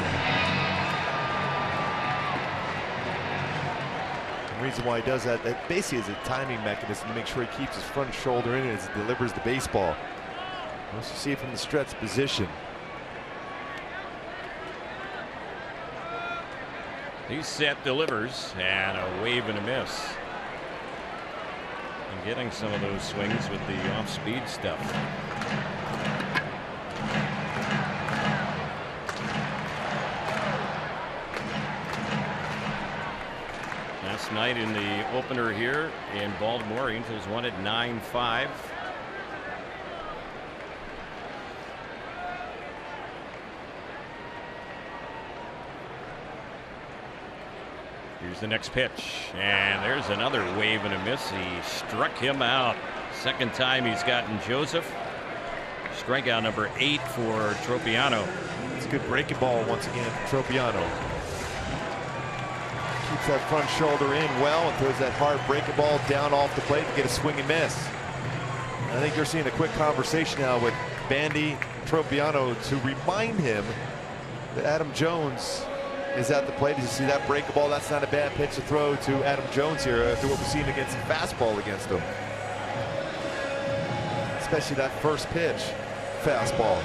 The reason why he does that basically is a timing mechanism to make sure he keeps his front shoulder in as he delivers the baseball. Once you see it from the stretch position. He's set, delivers, and a wave and a miss. And getting some of those swings with the off-speed stuff. Last night in the opener here in Baltimore, Angels won at 9-5. Here's the next pitch, and there's another wave and a miss. He struck him out. Second time he's gotten Joseph. Strikeout number 8 for Tropiano. It's a good breaking ball once again for Tropiano. Keeps that front shoulder in well and throws that hard breaking ball down off the plate to get a swing and miss. I think you're seeing a quick conversation now with Bandy Tropiano to remind him that Adam Jones is at the plate. As you see that breaking ball, that's not a bad pitch to throw to Adam Jones here after what we've seen against the fastball against him. Especially that first pitch, fastball.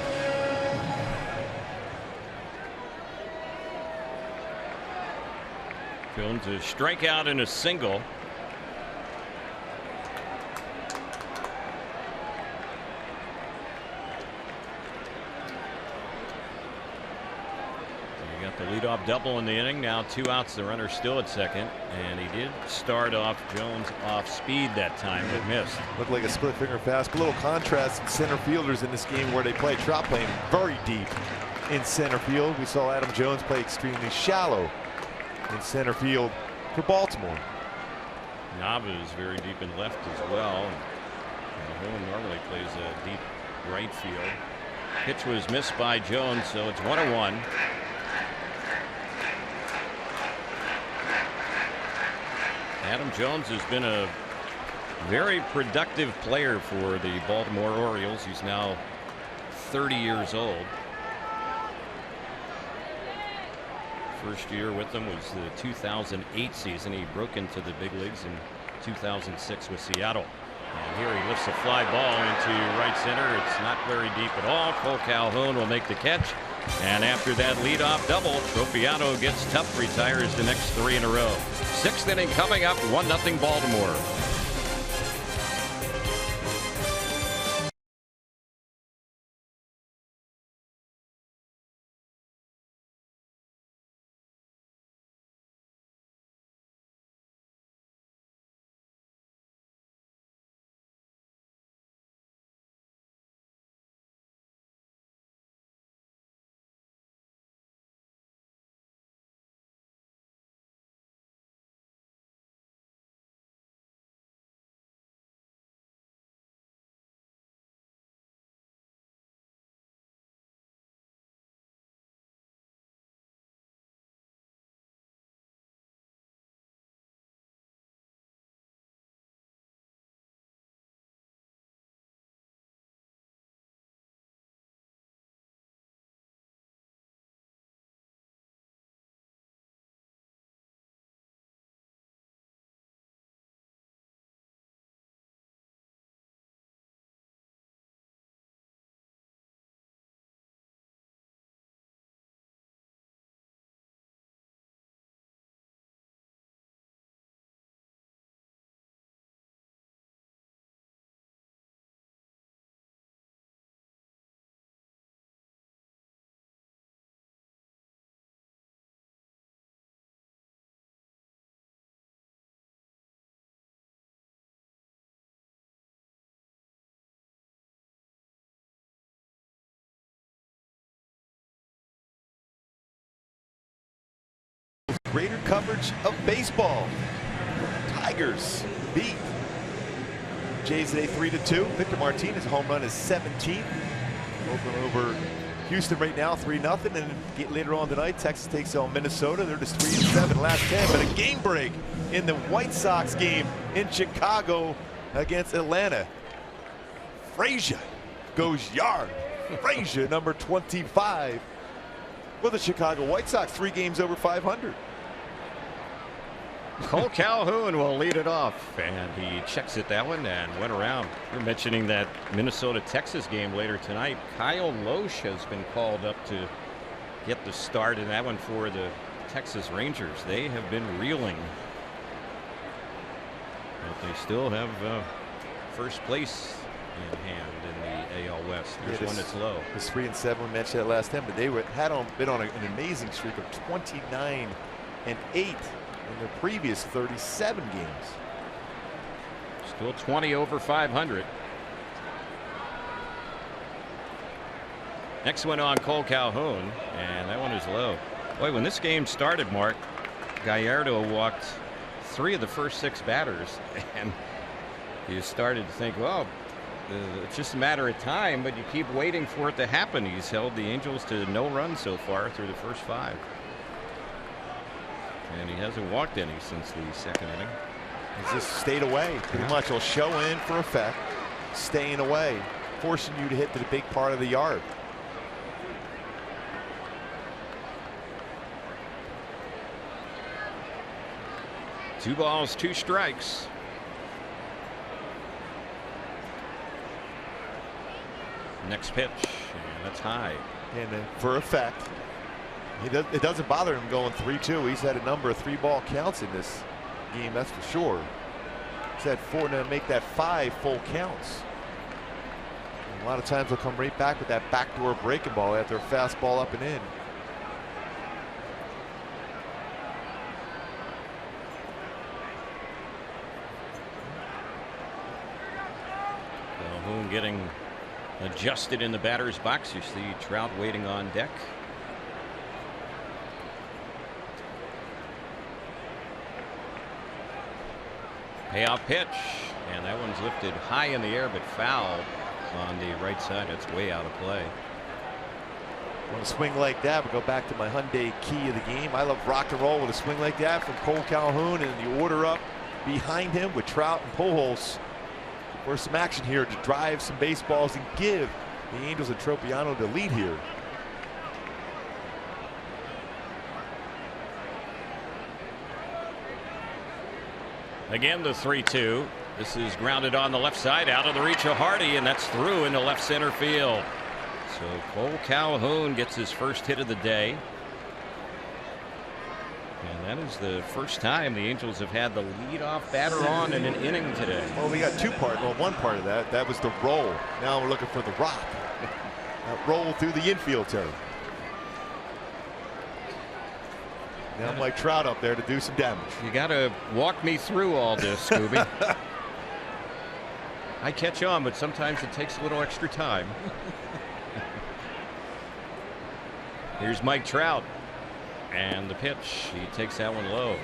Jones a strikeout and a single. The leadoff double in the inning. Now 2 outs. The runner still at second, and he did start off Jones off speed that time, but missed. Looked like a split finger fastball. A little contrast in center fielders in this game where they play. Trout playing very deep in center field. We saw Adam Jones play extremely shallow in center field for Baltimore. Nava is very deep in left as well. Mahone normally plays a deep right field. Pitch was missed by Jones, so it's 1-1. Adam Jones has been a very productive player for the Baltimore Orioles. He's now 30 years old. First year with them was the 2008 season. He broke into the big leagues in 2006 with Seattle. And here he lifts a fly ball into right center. It's not very deep at all. Cole Calhoun will make the catch. And after that leadoff double, Tropiano gets tough, retires the next 3 in a row. 6th inning coming up, 1-0 Baltimore. Greater coverage of baseball. Tigers beat Jays today 3-2. Victor Martinez home run is 17th. Oakland over Houston right now 3-0. And later on tonight, Texas takes on Minnesota. They're just 3-7 last 10. But a game break in the White Sox game in Chicago against Atlanta. Frazier goes yard. Frazier, number 25. For the Chicago White Sox, 3 games over 500. Cole Calhoun will lead it off, and he checks it that one and went around. You're mentioning that Minnesota-Texas game later tonight. Kyle Loesch has been called up to get the start in that one for the Texas Rangers. They have been reeling, but they still have first place in hand in the AL West. There's one that's low. It's 3-7. We mentioned that last time, but they been on an amazing streak of 29-8 in their previous 37 games. Still 20 over 500. Next one on Cole Calhoun, and that one is low. Boy, when this game started, Mark, Gallardo walked 3 of the first 6 batters, and you started to think, well, it's just a matter of time, but you keep waiting for it to happen. He's held the Angels to no runs so far through the first 5. And he hasn't walked any since the 2nd inning. He's just stayed away pretty much. He'll show in for effect, staying away, forcing you to hit to the big part of the yard. Two balls, 2 strikes. Next pitch, and that's high. And then for effect, it doesn't bother him going 3-2. He's had a number of 3-ball counts in this game, that's for sure. He's had 4 to make that 5 full counts. And a lot of times he'll come right back with that backdoor breaking ball after a fastball up and in. Calhoun getting adjusted in the batter's box. You see Trout waiting on deck. Payoff pitch, and that one's lifted high in the air but foul on the right side. It's way out of play. When a swing like that, we go back to my Hyundai key of the game. I love rock and roll with a swing like that from Cole Calhoun, and the order up behind him with Trout and Pujols for some action here to drive some baseballs and give the Angels and Tropiano to lead here. Again, the 3-2. This is grounded on the left side, out of the reach of Hardy, and that's through into left center field. So Cole Calhoun gets his first hit of the day. And that is the first time the Angels have had the leadoff batter on in an inning today. Well, we got one part of that. That was the roll. Now we're looking for the rock. That roll through the infield turn. Now Mike Trout up there to do some damage. You got to walk me through all this, Scooby. I catch on, but sometimes it takes a little extra time. Here's Mike Trout. And the pitch. He takes that one low.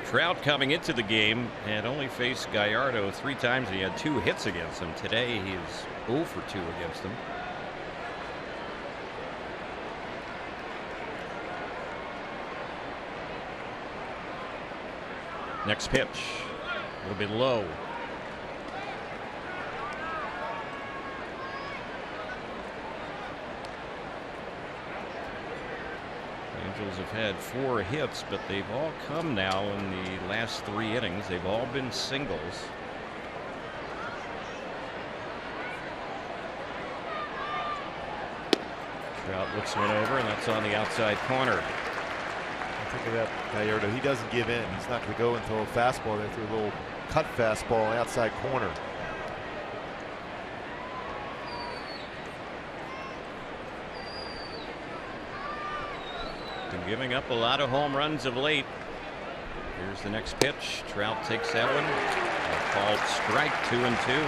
Trout coming into the game had only faced Gallardo 3 times. He had 2 hits against him. Today he is 0 for 2 against him. Next pitch. A little bit low. Angels have had 4 hits, but they've all come now in the last 3 innings. They've all been singles. Trout looks one over, and that's on the outside corner. Think of that, Gallardo. He doesn't give in. He's not going to go and throw a fastball. They threw a little cut fastball outside corner. Been giving up a lot of home runs of late. Here's the next pitch. Trout takes that one. Called strike, 2-2.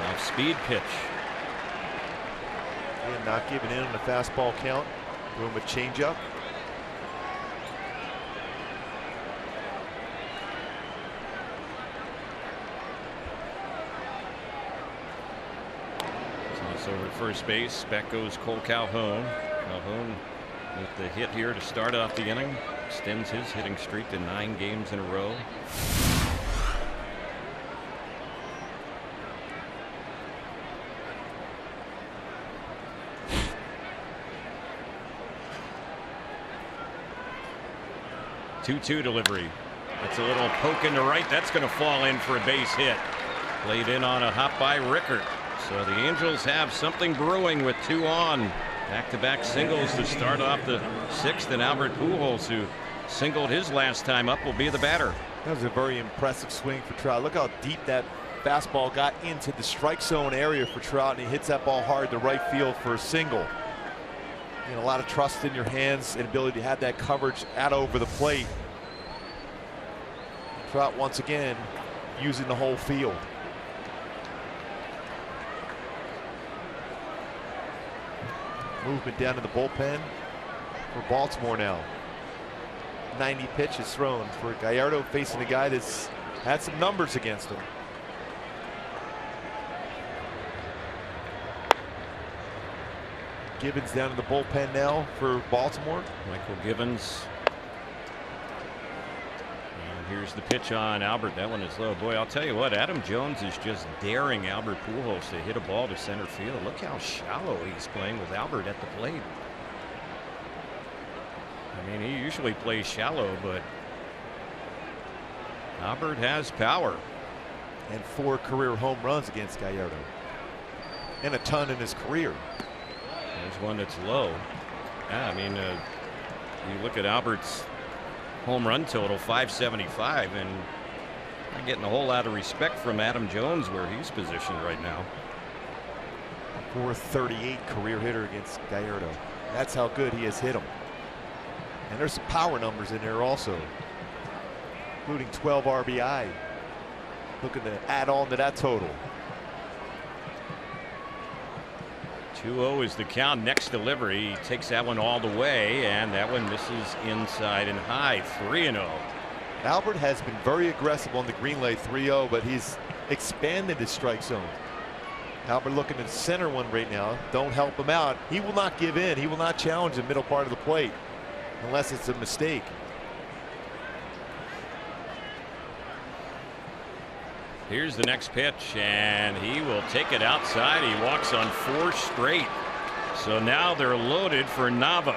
Off speed pitch. And not giving in on the fastball count. Doing a changeup. Toss over at first base. Back goes Cole Calhoun. Calhoun with the hit here to start off the inning. Extends his hitting streak to 9 games in a row. Two-2 delivery. That's a little poke into right. That's going to fall in for a base hit. Played in on a hop by Rickert. So the Angels have something brewing with 2 on. Back-to-back singles to start off the 6th, and Albert Pujols, who singled his last time up, will be the batter. That was a very impressive swing for Trout. Look how deep that fastball got into the strike zone area for Trout, and he hits that ball hard to right field for a single. You know, a lot of trust in your hands and ability to have that coverage out over the plate. Trout once again using the whole field. Movement down to the bullpen for Baltimore now. 90 pitches thrown for Gallardo, facing a guy that's had some numbers against him. Gibbons down in the bullpen now for Baltimore. Michael Gibbons. And here's the pitch on Albert. That one is low. Boy, I'll tell you what, Adam Jones is just daring Albert Pujols to hit a ball to center field. Look how shallow he's playing with Albert at the plate. I mean, he usually plays shallow, but Albert has power. And 4 career home runs against Gallardo. And a ton in his career. There's one that's low. Yeah, I mean, you look at Albert's home run total, 575, and not getting a whole lot of respect from Adam Jones where he's positioned right now. 438 career hitter against Gallardo. That's how good he has hit him. And there's some power numbers in there also, including 12 RBI. Looking to add on to that total. 2-0 is the count. Next delivery, he takes that one all the way, and that one misses inside and high. 3-0. Albert has been very aggressive on the green light, 3-0, but he's expanded his strike zone. Albert looking to center one right now. Don't help him out. He will not give in. He will not challenge the middle part of the plate unless it's a mistake. Here's the next pitch, and he will take it outside. He walks on 4 straight. So now they're loaded for Nava.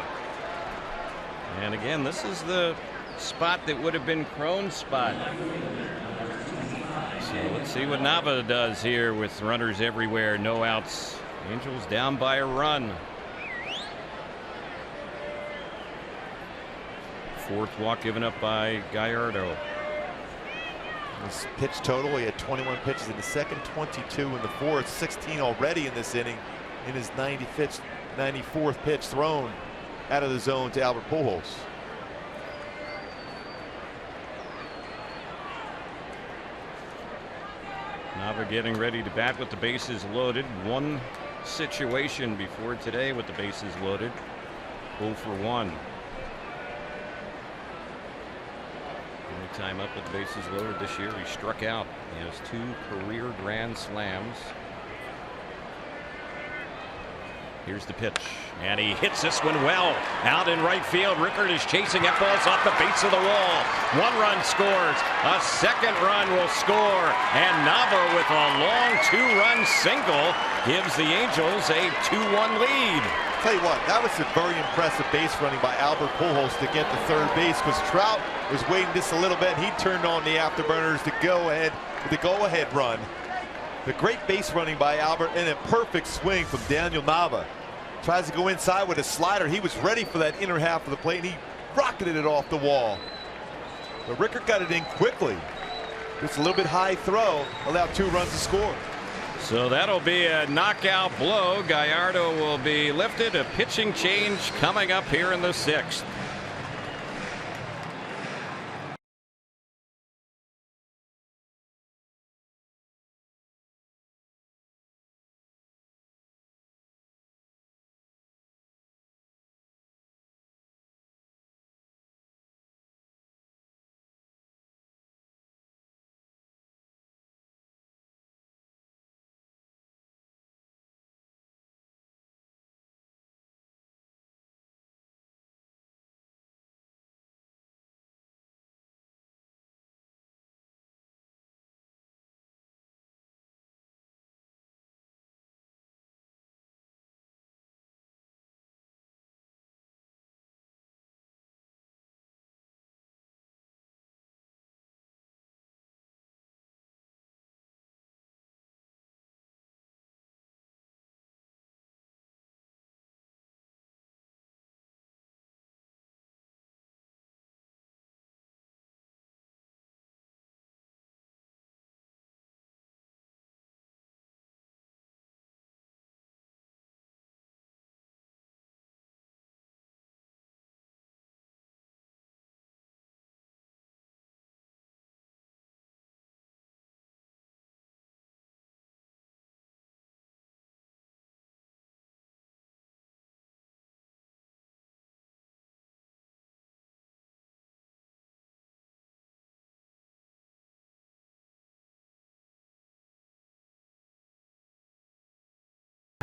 And again, this is the spot that would have been Cron's spot. So let's see what Nava does here with runners everywhere, no outs. Angels down by a run. 4th walk given up by Gallardo. His pitch total, he had 21 pitches in the second, 22 in the fourth, 16 already in this inning in his 94th pitch thrown out of the zone to Albert Pujols. Nava getting ready to bat with the bases loaded. One situation before today with the bases loaded. 0 for 1. Only time up with the bases loaded this year, he struck out. He has 2 career grand slams. Here's the pitch, and he hits this one well. Out in right field, Rickard is chasing it, falls off the base of the wall. 1 run scores, a 2nd run will score, and Nava with a long 2-run single gives the Angels a 2-1 lead. Tell you what, that was a very impressive base running by Albert Pujols to get to third base, because Trout was waiting just a little bit, and he turned on the afterburners to go ahead with the go-ahead run. The great base running by Albert, and a perfect swing from Daniel Nava. Tries to go inside with a slider. He was ready for that inner half of the plate, and he rocketed it off the wall. But Rickard got it in quickly. Just a little bit high throw, allowed 2 runs to score. So that'll be a knockout blow. Gallardo will be lifted. A pitching change coming up here in the 6th.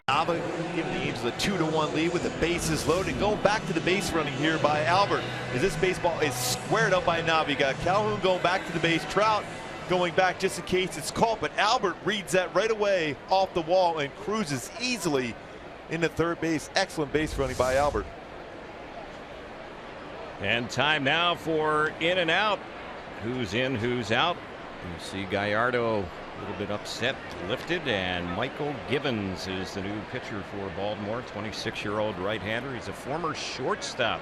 Nava giving the Angels a 2-1 lead with the bases loaded. Going back to the base running here by Albert, as this baseball is squared up by Nava. You got Calhoun going back to the base, Trout going back just in case it's caught, but Albert reads that right away off the wall and cruises easily into third base. Excellent base running by Albert. And time now for in and out. Who's in, who's out? You see Gallardo a little bit upset, lifted, and Michael Gibbons is the new pitcher for Baltimore, 26-year-old right-hander. He's a former shortstop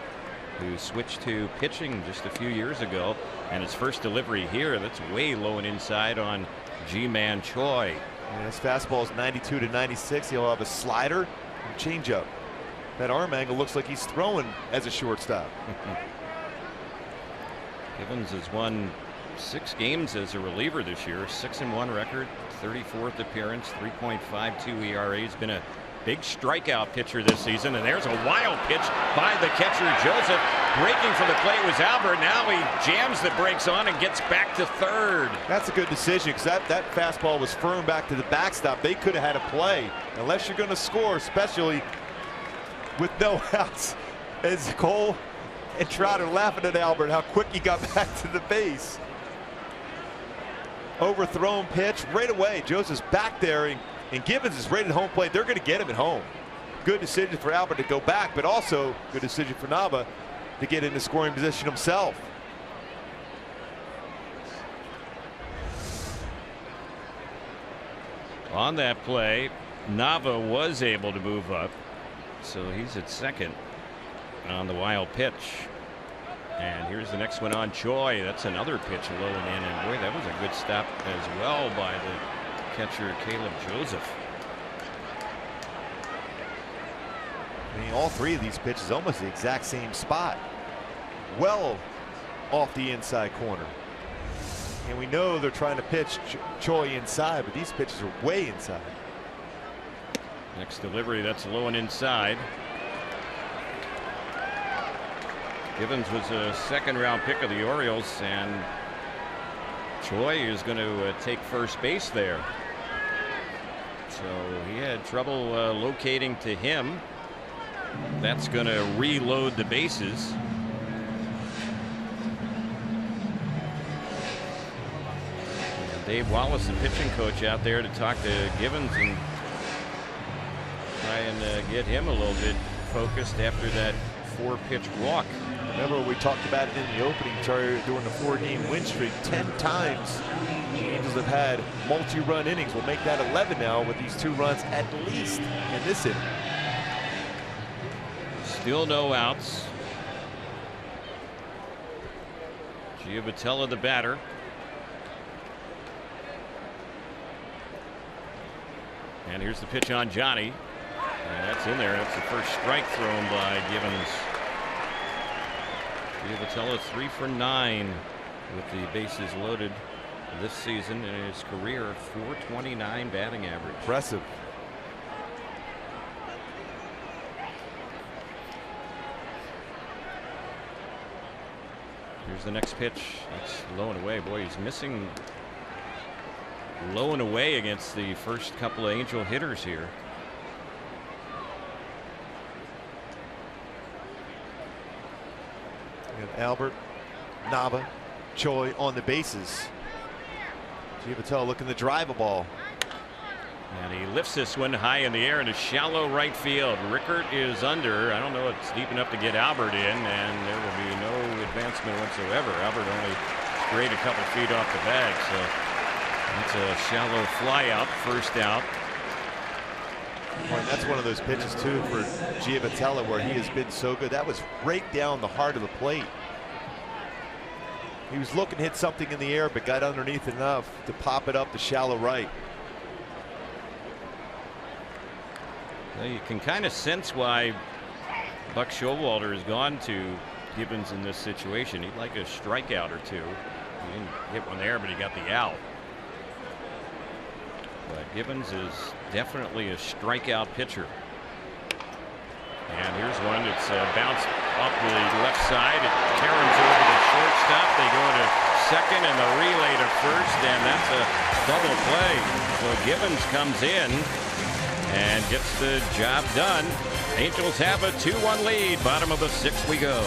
who switched to pitching just a few years ago, and his first delivery here, that's way low and inside on Ji-Man Choi. And his fastball is 92 to 96. He'll have a slider and changeup. That arm angle looks like he's throwing as a shortstop. Gibbons has won 6 games as a reliever this year, 6-1 record, 34th appearance, 3.52 ERA. He's been a big strikeout pitcher this season, and there's a wild pitch by the catcher Joseph. Breaking from the plate was Albert. Now he jams the brakes on and gets back to third. That's a good decision, because that fastball was firm back to the backstop. They could have had a play, unless you're going to score, especially with no outs, as Cole and Trout are laughing at Albert how quick he got back to the base. overthrown pitch right away. Joseph's back there, and Gibbons is right at home plate. They're going to get him at home. Good decision for Albert to go back, but also good decision for Nava to get into scoring position himself. On that play, Nava was able to move up, so he's at second on the wild pitch. And here's the next one on Choi. That's another pitch low and in, and boy, that was a good stop as well by the catcher Caleb Joseph. I mean, all three of these pitches almost the exact same spot, well off the inside corner. And we know they're trying to pitch Choi inside, but these pitches are way inside. Next delivery, that's low and inside. Gibbons was a second-round pick of the Orioles, and Choi is going to take first base there. So he had trouble locating to him. That's going to reload the bases. And Dave Wallace, the pitching coach, out there to talk to Gibbons and try and get him a little bit focused after that 4-pitch walk. Remember, we talked about it in the opening, Terry, during the 4-game win streak. 10 times the Angels have had multi-run innings. We'll make that 11 now with these 2 runs at least in this inning. Still no outs. Giovitella the batter. And here's the pitch on Johnny. And that's in there. That's the first strike thrown by Gibbons. Giovitella 3 for 9 with the bases loaded this season in his career. 429 batting average. Impressive. Here's the next pitch. That's low and away. Boy, he's missing low and away against the first couple of Angel hitters here. We have Albert, Nava, Choi on the bases. Giovitella looking to drive a ball. And he lifts this one high in the air into shallow right field. Rickert is under. I don't know if it's deep enough to get Albert in, and there will be no advancement whatsoever. Albert only strayed a couple feet off the bag, so that's a shallow fly out, first out. Boy, that's one of those pitches too for Giovitella where he has been so good. That was right down the heart of the plate. He was looking to hit something in the air, but got underneath enough to pop it up to shallow right. Well, you can kind of sense why Buck Showalter has gone to Gibbons in this situation. He'd like a strikeout or two. He didn't hit one there, but he got the out. But Gibbons is definitely a strikeout pitcher. And here's one that's bounced off the left side. It caroms over the shortstop. They go to second and the relay to first, and that's a double play. So Gibbons comes in and gets the job done. Angels have a 2-1 lead. Bottom of the 6th we go.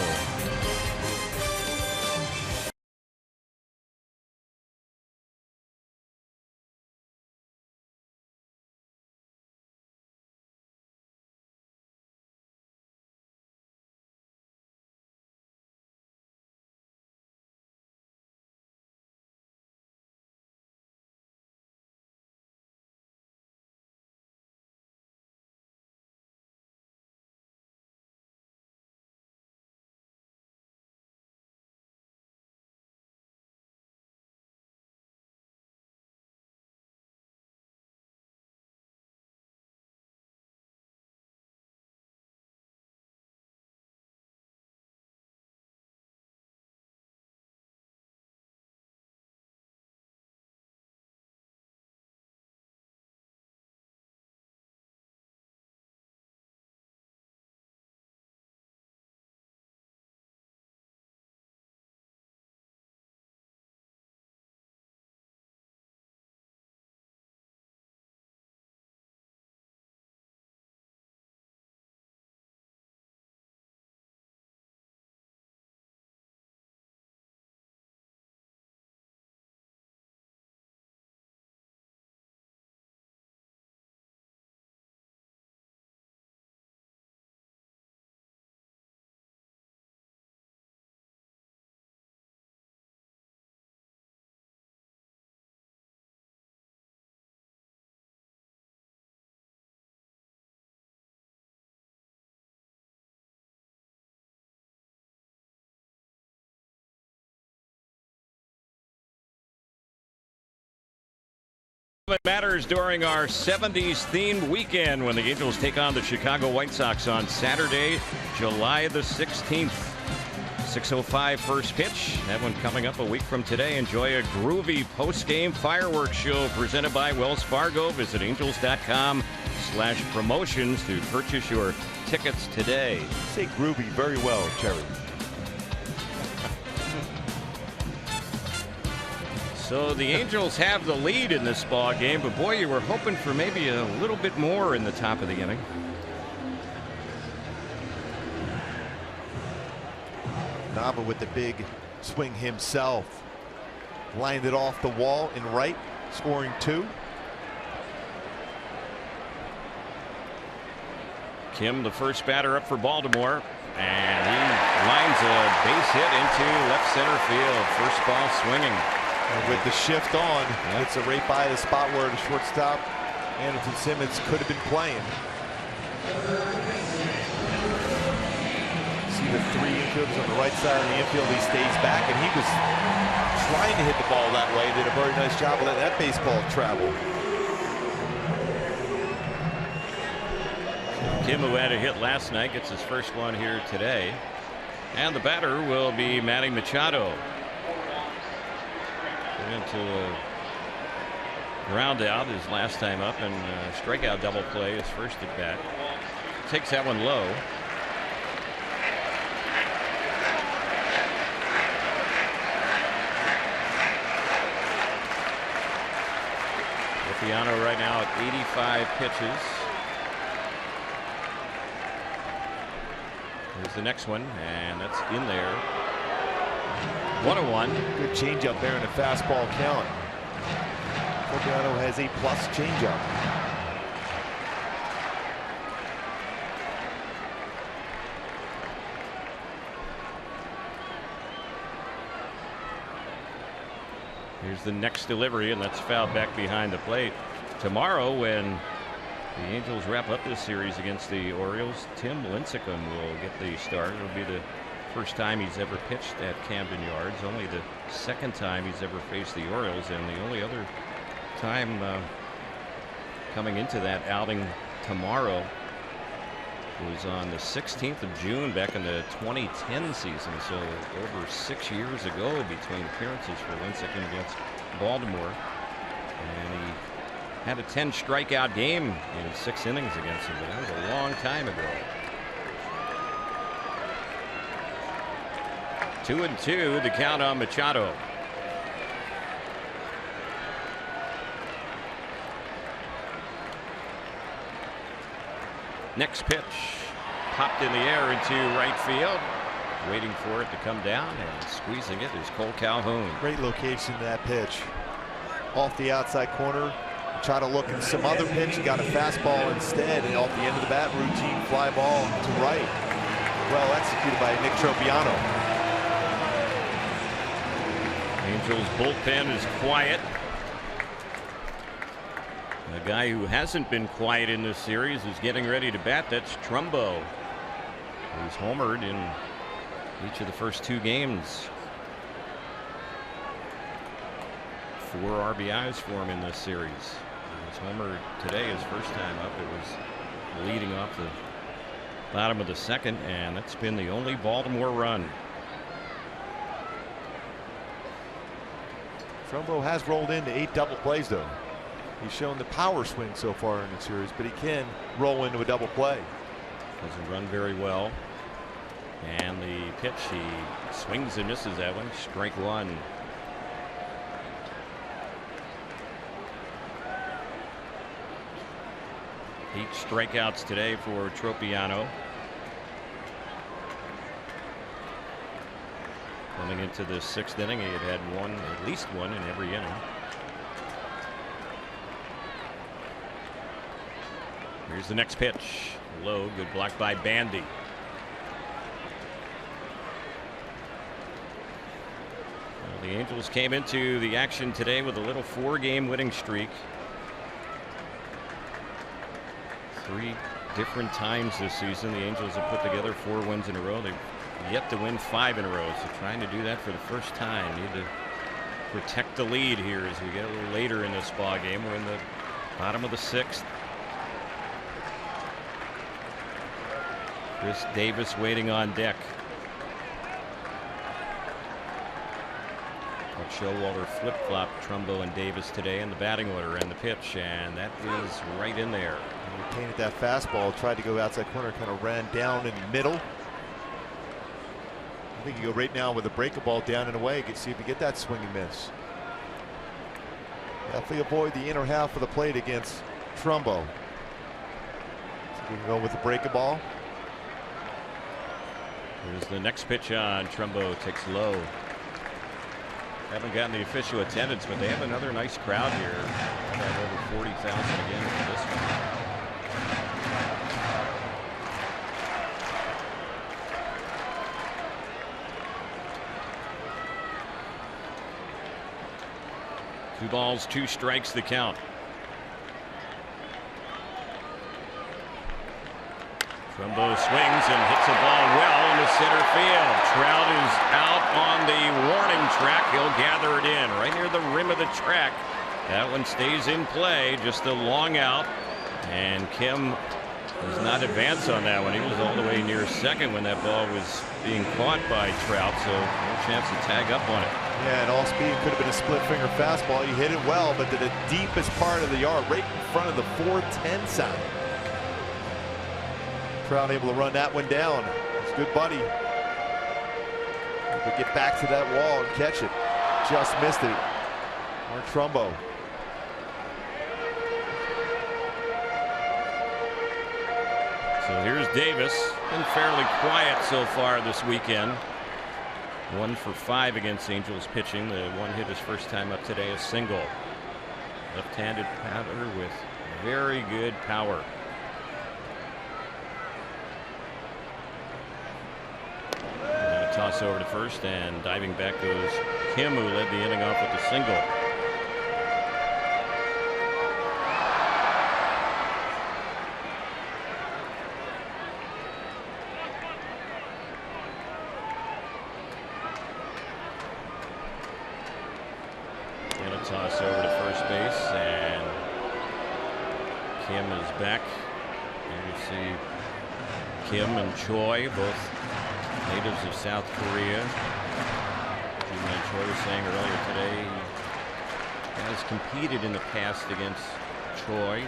it matters during our 70s themed weekend when the Angels take on the Chicago White Sox on Saturday, July the 16th. 6:05 first pitch. That one coming up a week from today. Enjoy a groovy post-game fireworks show presented by Wells Fargo. Visit angels.com/promotions to purchase your tickets today. Say groovy very well, Terry. So the Angels have the lead in this ball game, but boy, you were hoping for maybe a little bit more in the top of the inning. Nava with the big swing himself. Lined it off the wall in right, scoring 2. Kim, the first batter up for Baltimore, and he lines a base hit into left center field. First ball swinging. And with the shift on, it's a right by the spot where the shortstop, Anderson Simmons, could have been playing. See the 3 infielders on the right side of the infield. He stays back, and he was trying to hit the ball that way. Did a very nice job of letting that baseball travel. Kim, who had a hit last night, gets his first one here today. And the batter will be Manny Machado. Into a ground out his last time up, and strikeout double play his first at bat. Takes that one low. Luciano right now at 85 pitches. Here's the next one, and that's in there. 1-1. Good changeup there in the fastball count. Tropiano has a plus changeup. Here's the next delivery, and that's fouled back behind the plate. Tomorrow, when the Angels wrap up this series against the Orioles, Tim Lincecum will get the start. It'll be the first time he's ever pitched at Camden Yards, only the second time he's ever faced the Orioles, and the only other time coming into that outing tomorrow was on the 16th of June back in the 2010 season. So over 6 years ago between appearances for Lincecum against Baltimore, and he had a 10 strikeout game in 6 innings against him, but that was a long time ago. 2-2, the count on Machado. Next pitch popped in the air into right field. Waiting for it to come down, and squeezing it is Cole Calhoun. Great location to that pitch. Off the outside corner. Machado looking some other pitch. Got a fastball instead, and off the end of the bat, routine fly ball to right. Well executed by Nick Tropiano. Angels bullpen is quiet. A guy who hasn't been quiet in this series is getting ready to bat. That's Trumbo, who's homered in each of the first 2 games. 4 RBIs for him in this series. He's homered today his first time up. It was leading off the bottom of the second, and that's been the only Baltimore run. Trumbo has rolled into 8 double plays, though. He's shown the power swing so far in the series, but he can roll into a double play. Doesn't run very well. And the pitch, he swings and misses that one. Strike 1. Eight strikeouts today for Tropiano. Coming into the 6th inning, he had at least one in every inning. Here's the next pitch. Low, good block by Bandy. Well, the Angels came into the action today with a little 4-game winning streak. 3 different times this season the Angels have put together 4 wins in a row. They've yet to win 5 in a row, so trying to do that for the first time. Need to protect the lead here as we get a little later in this ball game. We're in the bottom of the 6th. Chris Davis waiting on deck. Showalter flip-flopped Trumbo and Davis today in the batting order and the pitch, and that is right in there. He painted that fastball, tried to go outside corner, kind of ran down in the middle. I think you go right now with a breaker ball down and away, see if you get that swing and miss. Definitely avoid the inner half of the plate against Trumbo. So we can go with the breaker ball. Here's the next pitch on. Trumbo takes low. Haven't gotten the official attendance, but they have another nice crowd here. They have over 40,000 again for this one. Two balls, 2 strikes, the count. Trumbo swings and hits a ball well into center field. Trout is out on the warning track. He'll gather it in right near the rim of the track. That one stays in play, just a long out. And Kim does not advance on that one. He was all the way near second when that ball was being caught by Trout, so no chance to tag up on it. Yeah, and all speed, could have been a split finger fastball. He hit it well, but to the deepest part of the yard, right in front of the 410 sign. Trout able to run that one down. It's good, buddy. But get back to that wall and catch it. Just missed it. Mark Trumbo. So here's Davis. Been fairly quiet so far this weekend. 1 for 5 against Angels pitching. The one hit his first time up today, a single. Left-handed batter with very good power. Toss over to first, and diving back goes Kim, who led the inning off with a single. And a toss over to first base, and Kim is back. And you see Kim and Choi, both natives of South Korea. Ji-Man Choi was saying earlier today he has competed in the past against Choi,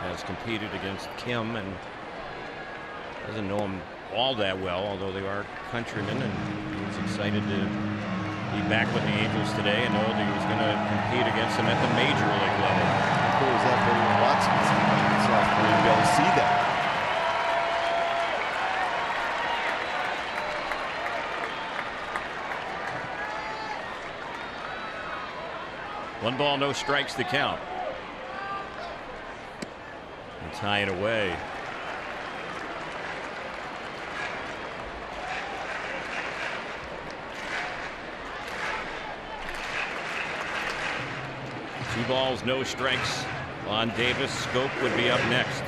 has competed against Kim, and doesn't know him all that well, although they are countrymen, and he's excited to be back with the Angels today and know that he was going to compete against them at the major league level. How cool is that for anyone watching this in South Korea to be able to see that? One ball, no strikes to count. And tie it away. Two balls, no strikes on Davis. Schoop would be up next.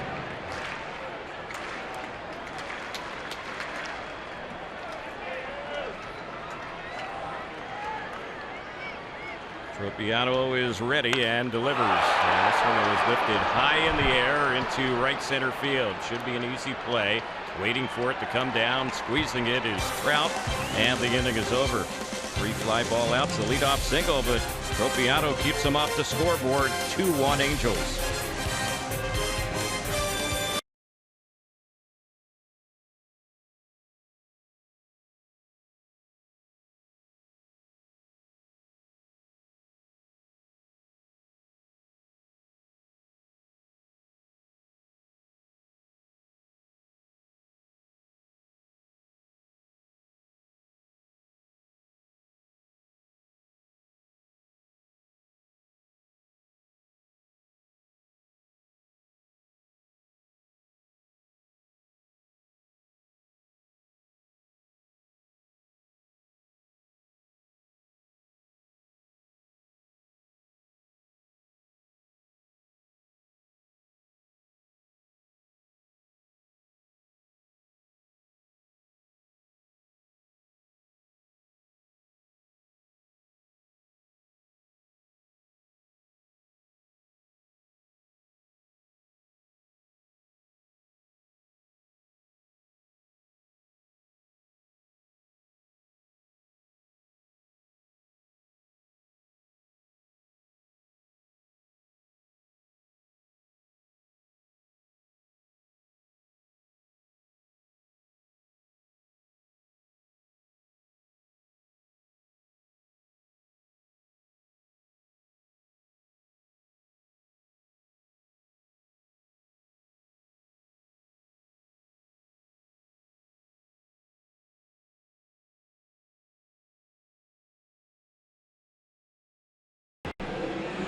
Tropiano is ready and delivers. And this one was lifted high in the air into right center field. Should be an easy play. Waiting for it to come down. Squeezing it is Trout. And the inning is over. 3 fly ball outs, the leadoff single, but Tropiano keeps him off the scoreboard. 2-1 Angels.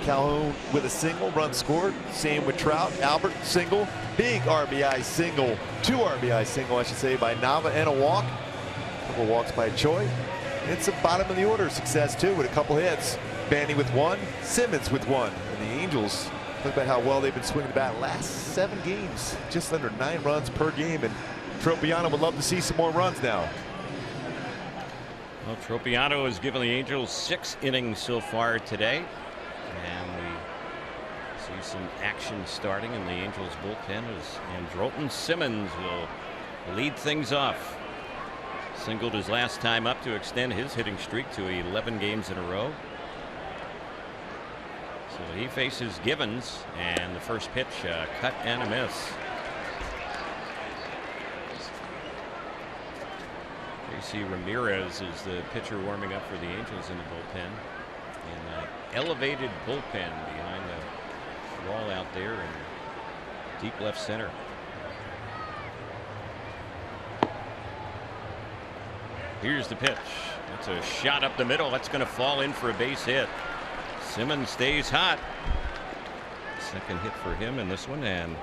Calhoun with a single, run scored. Same with Trout. Albert, single. Big RBI single. 2 RBI single, I should say, by Nava and a walk. A couple walks by Choi. And some bottom of the order success, too, with a couple hits. Bandy with 1, Simmons with 1. And the Angels, talk about how well they've been swinging the bat. Last 7 games, just under 9 runs per game. And Tropiano would love to see some more runs now. Well, Tropiano has given the Angels 6 innings so far today. And we see some action starting in the Angels bullpen as Andrelton Simmons will lead things off. Singled his last time up to extend his hitting streak to 11 games in a row. So he faces Givens, and the first pitch, cut and a miss. JC Ramirez is the pitcher warming up for the Angels in the bullpen. An elevated bullpen behind the wall out there in deep left center. Here's the pitch. That's a shot up the middle. That's going to fall in for a base hit. Simmons stays hot. Second hit for him in this one. And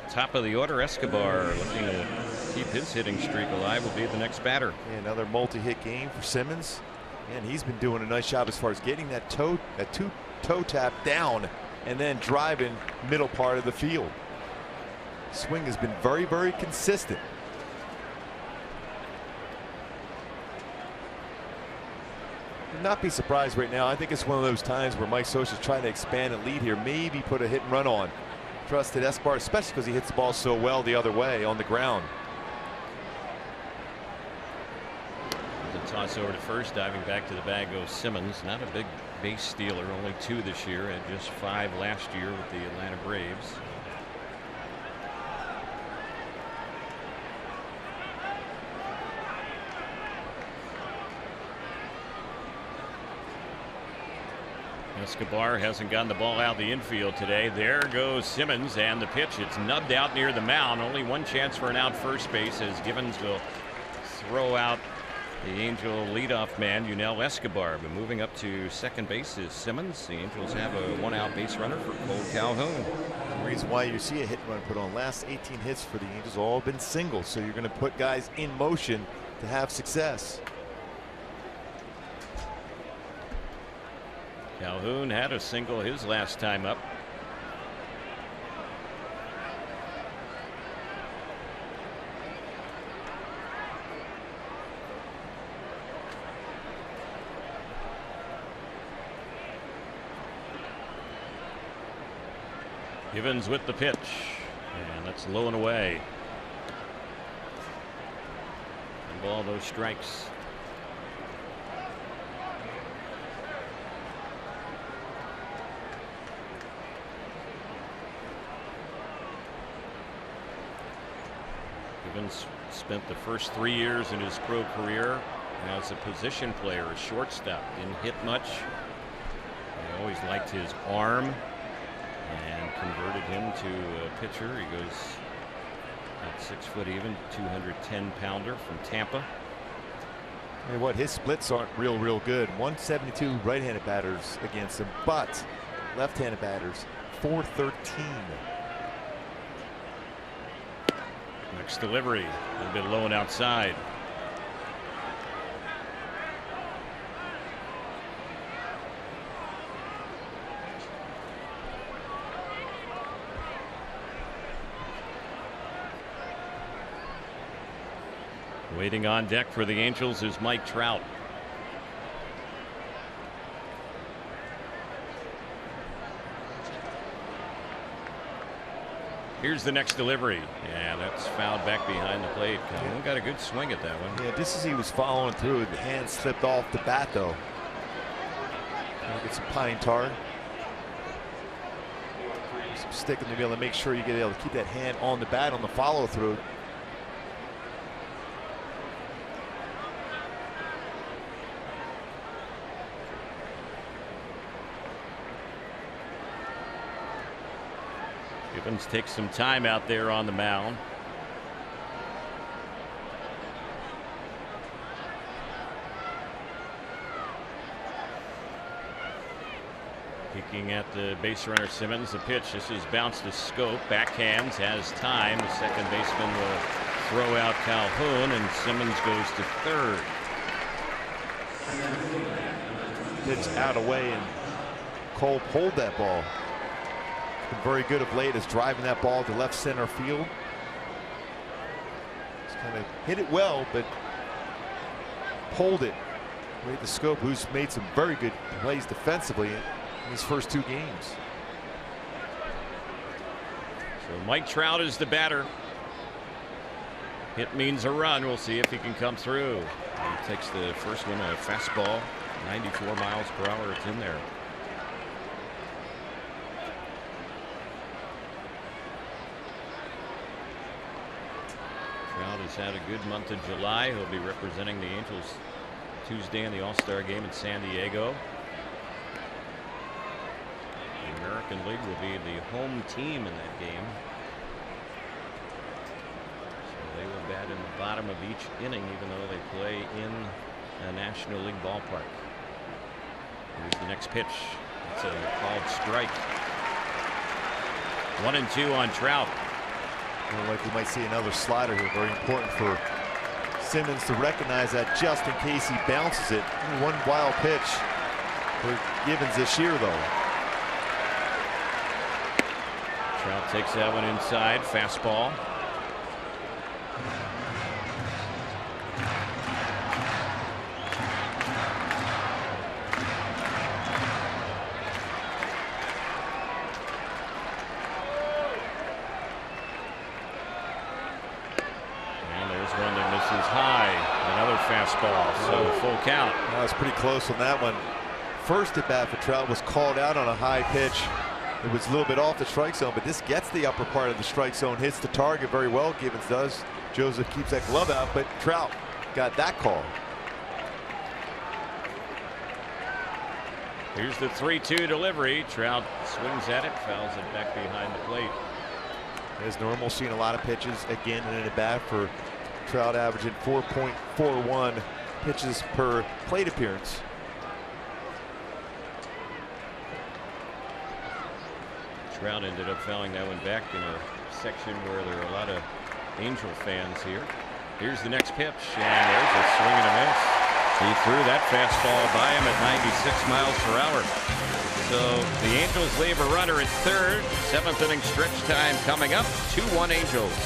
top of the order, Escobar looking to keep his hitting streak alive will be the next batter. Yeah, another multi-hit game for Simmons. And he's been doing a nice job as far as getting that toe tap down and then driving middle part of the field. Swing has been very, very consistent. Would not be surprised right now. I think it's one of those times where Mike Scioscia's trying to expand and lead here, maybe put a hit and run on. Trusted Escobar, especially because he hits the ball so well the other way on the ground. The toss over to first, diving back to the bag goes Simmons. Not a big base stealer, only 2 this year, and just 5 last year with the Atlanta Braves. Escobar hasn't gotten the ball out the infield today. There goes Simmons, and the pitch, it's nubbed out near the mound. Only one chance for an out first base as Givens will throw out the Angel leadoff man, Yunel Escobar. But moving up to second base is Simmons. The Angels have a 1-out base runner for Cole Calhoun. The reason why you see a hit and run put on. Last 18 hits for the Angels all been singles, so you're going to put guys in motion to have success. Calhoun had a single his last time up. Givens with the pitch, and that's low and away. And ball, those strikes. Givens spent the first 3 years in his pro career as a position player, a shortstop. Didn't hit much. He always liked his arm and converted him to a pitcher. He goes at 6 foot even, 210 pounder from Tampa. And what, his splits aren't real good. 172 right-handed batters against him, but left-handed batters 413. Next delivery, a little bit low and outside. Waiting on deck for the Angels is Mike Trout. Here's the next delivery. Yeah, that's fouled back behind the plate. Calhoun got a good swing at that one. Yeah, just as he was following through, the hand slipped off the bat, though. Get some pine tar. Some sticking to be able to make sure you get able to keep that hand on the bat on the follow through. Givens takes some time out there on the mound. Peeking at the base runner Simmons. The pitch. This is bounced to Schoop. Backhands. Has time. The second baseman will throw out Calhoun, and Simmons goes to third. Pitch out away, and Cole pulled that ball. Been very good of late as driving that ball to left center field. Just kind of hit it well, but pulled it. Wade to Schoop, who's made some very good plays defensively in his first 2 games. So Mike Trout is the batter. Hit means a run. We'll see if he can come through. He takes the first one, a fastball, 94 miles per hour. It's in there. Trout has had a good month of July. He'll be representing the Angels Tuesday in the All-Star game in San Diego. The American League will be the home team in that game. So they will bat in the bottom of each inning, even though they play in a National League ballpark. Here's the next pitch. It's a called strike. 1-2 on Trout. Looks like we might see another slider here. Very important for Simmons to recognize that just in case he bounces it. One wild pitch for Givens this year, though. Trout takes that one inside. Fastball. One that misses high. Another fastball. So full count. That was pretty close on that one. First at bat for Trout was called out on a high pitch. It was a little bit off the strike zone, but this gets the upper part of the strike zone, hits the target very well. Givens does. Joseph keeps that glove out, but Trout got that call. Here's the 3-2 delivery. Trout swings at it, fouls it back behind the plate. As normal, seeing a lot of pitches again in at bat for Trout, averaging 4.41 pitches per plate appearance. Trout ended up fouling that one back in a section where there are a lot of Angel fans here. Here's the next pitch, and there's a swing and a miss. He threw that fastball by him at 96 miles per hour. So the Angels leave a runner at third. 7th inning stretch time coming up. 2-1 Angels.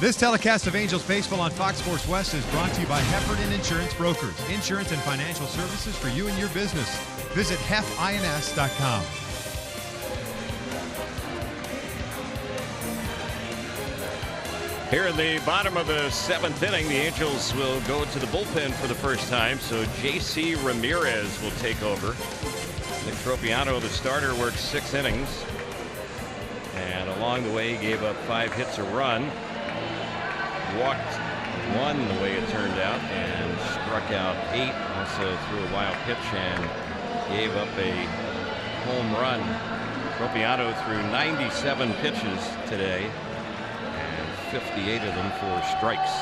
This telecast of Angels baseball on Fox Sports West is brought to you by Heffernan Insurance Brokers. Insurance and financial services for you and your business. Visit hefins.com. Here in the bottom of the 7th inning, the Angels will go to the bullpen for the first time, so J.C. Ramirez will take over. Nick Tropiano, the starter, worked 6 innings, and along the way he gave up 5 hits, a run, walked 1 the way it turned out, and struck out 8. Also threw a wild pitch and gave up a home run. Tropiano threw 97 pitches today, 58 of them for strikes.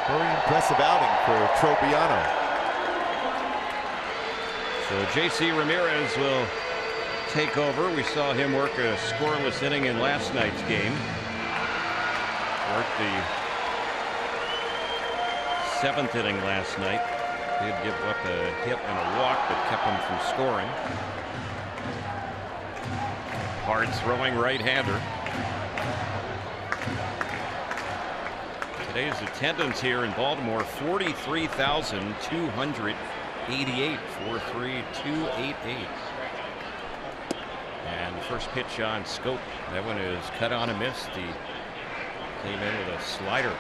Very impressive outing for Tropiano. So J.C. Ramirez will take over. We saw him work a scoreless inning in last night's game. Worked the 7th inning last night. Did give up a hit and a walk that kept him from scoring. Hard throwing right-hander. Today's attendance here in Baltimore, 43,288, 43,288. And the first pitch on Schoop. That one is cut on and missed. He came in with a slider.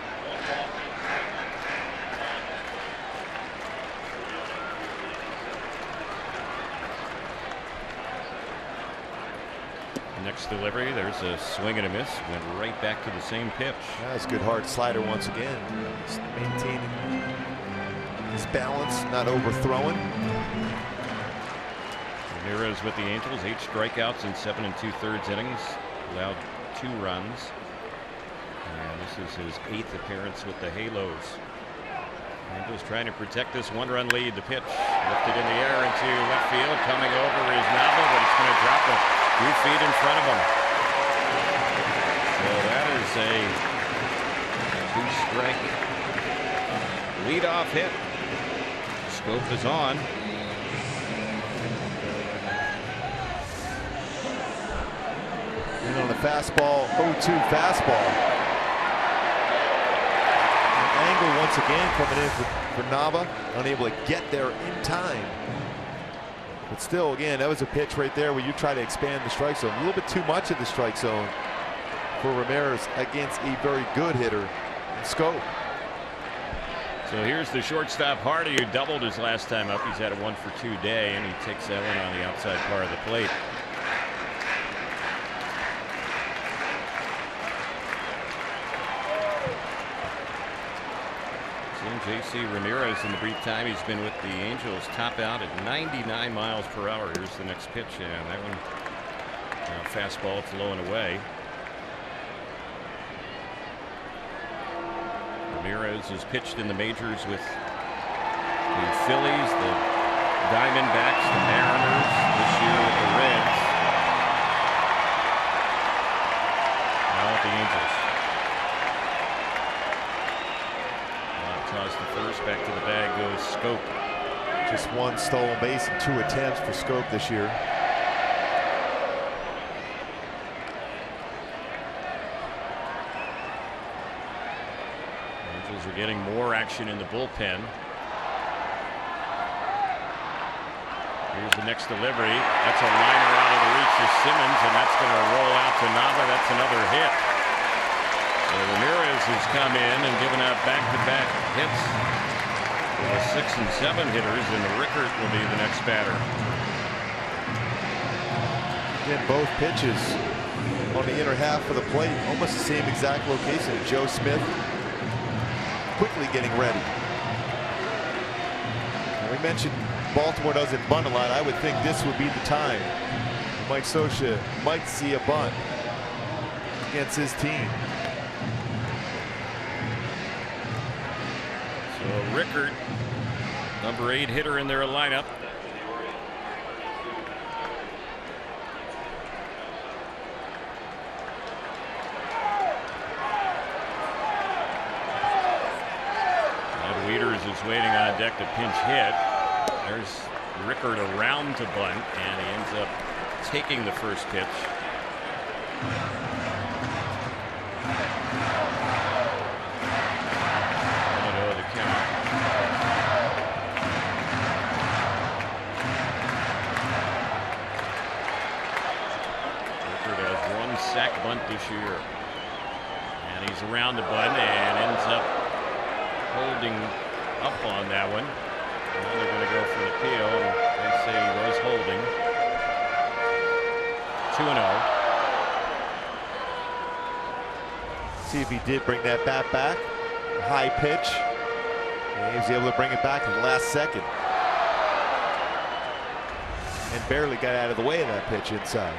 Next delivery, there's a swing and a miss. Went right back to the same pitch. That's a good hard slider once again. Just maintaining his balance, not overthrowing. Ramirez with the Angels, 8 strikeouts in 7 2/3 innings. Allowed 2 runs. And this is his 8th appearance with the Halos. Angels trying to protect this 1-run lead. The pitch lifted in the air into left field. Coming over is Nava, but it's going to drop a few feet in front of him. So that is a 2-strike leadoff hit. Schoop is on. And on the fastball, 0-2 fastball. Angle once again coming in for Nava, unable to get there in time. But still, again, that was a pitch right there where you try to expand the strike zone. A little bit too much of the strike zone for Ramirez against a very good hitter, Schoop. So here's the shortstop Hardy, who doubled his last time up. He's had a 1-for-2 day, and he takes that one on the outside part of the plate. J.C. Ramirez, in the brief time he's been with the Angels, top out at 99 miles per hour. Here's the next pitch, and that one fastball, it's low and away. Ramirez has pitched in the majors with the Phillies, the Diamondbacks, the Mariners, this year with the Reds. Now with the Angels. Toss to first, back to the bag goes Schoop. Just 1 stolen base and 2 attempts for Schoop this year. Angels are getting more action in the bullpen. Here's the next delivery. That's a liner out of the reach of Simmons, and that's going to roll out to Nava. That's another hit. So Ramirez has come in and given out back-to-back hits for the 6 and 7 hitters, and Rickert will be the next batter. Again, both pitches on the inner half of the plate, almost the same exact location. Joe Smith quickly getting ready. And we mentioned Baltimore doesn't bunt a lot. I would think this would be the time Mike Scioscia might see a bunt against his team. So Rickert, number 8 hitter in their lineup. Ed Wieters is waiting on deck to pinch hit. There's Rickert around to bunt, and he ends up taking the first pitch. sack bunt this year. And he's around the bunt and ends up holding up on that one. Now they're going to go for the peel. They say he was holding. 2-0. See if he did bring that bat back. High pitch. And he was able to bring it back in the last second. And barely got out of the way of that pitch inside.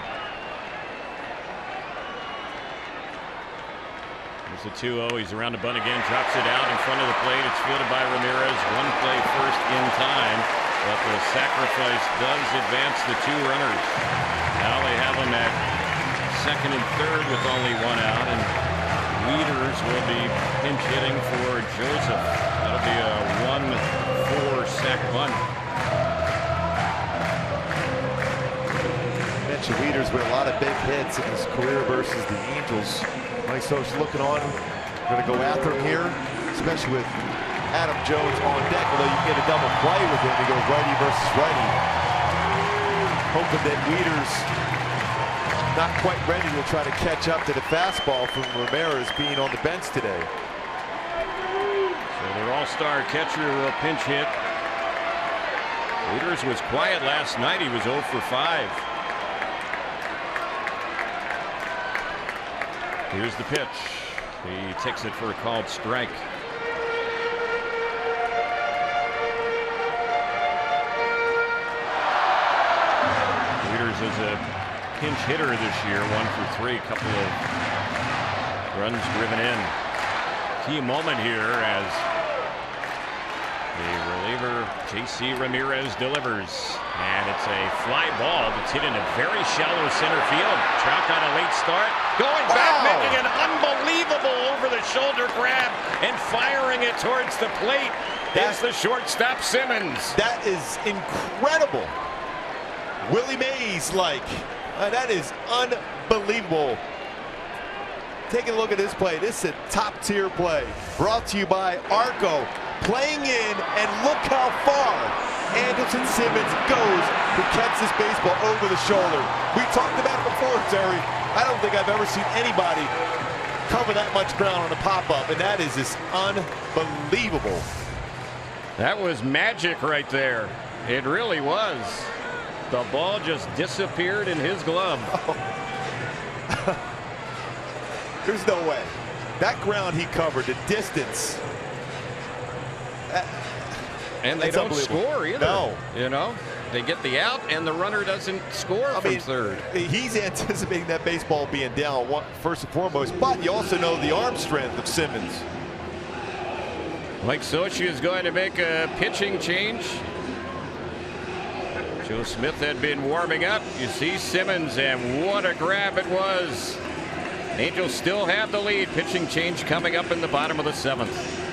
There's the 2-0. He's around the bunt again. Drops it out in front of the plate. It's fielded by Ramirez. One play first in time. But the sacrifice does advance the two runners. Now they have them at second and third with only one out. And Wieters will be pinch hitting for Joseph. That'll be a 1-4 sack bunt. Mentioned Wieters with a lot of big hits in his career versus the Angels. Mike Soch looking on. Going to go after him here, especially with Adam Jones on deck. Although you get a double play with him, he goes righty versus righty. Hoping that Wieters not quite ready to try to catch up to the fastball from Ramirez being on the bench today. So their all-star catcher will pinch hit. Wieters was quiet last night. He was 0 for 5. Here's the pitch. He takes it for a called strike. Wieters is a pinch hitter this year, 1 for 3, couple of runs driven in. Key moment here as the reliever J.C. Ramirez delivers, and it's a fly ball that's hit in a very shallow center field. Trout got a late start, going back, making an unbelievable over-the-shoulder grab and firing it towards the plate. That's the shortstop Simmons. That is incredible. Willie Mays-like. That is unbelievable. Taking a look at this play. This is a top-tier play. Brought to you by Arco. Playing in, and look how far Andrelton Simmons goes to catch this baseball over the shoulder. We talked about it before, Terry. I don't think I've ever seen anybody cover that much ground on a pop-up, and that is just unbelievable. That was magic right there. It really was. The ball just disappeared in his glove. There's no way. That ground he covered, the distance. And they don't score either. No. You know, they get the out and the runner doesn't score from third. He's anticipating that baseball being down first and foremost, but you also know the arm strength of Simmons. Mike Soch is going to make a pitching change. Joe Smith had been warming up. You see Simmons, and what a grab it was. Angels still have the lead. Pitching change coming up in the bottom of the 7th.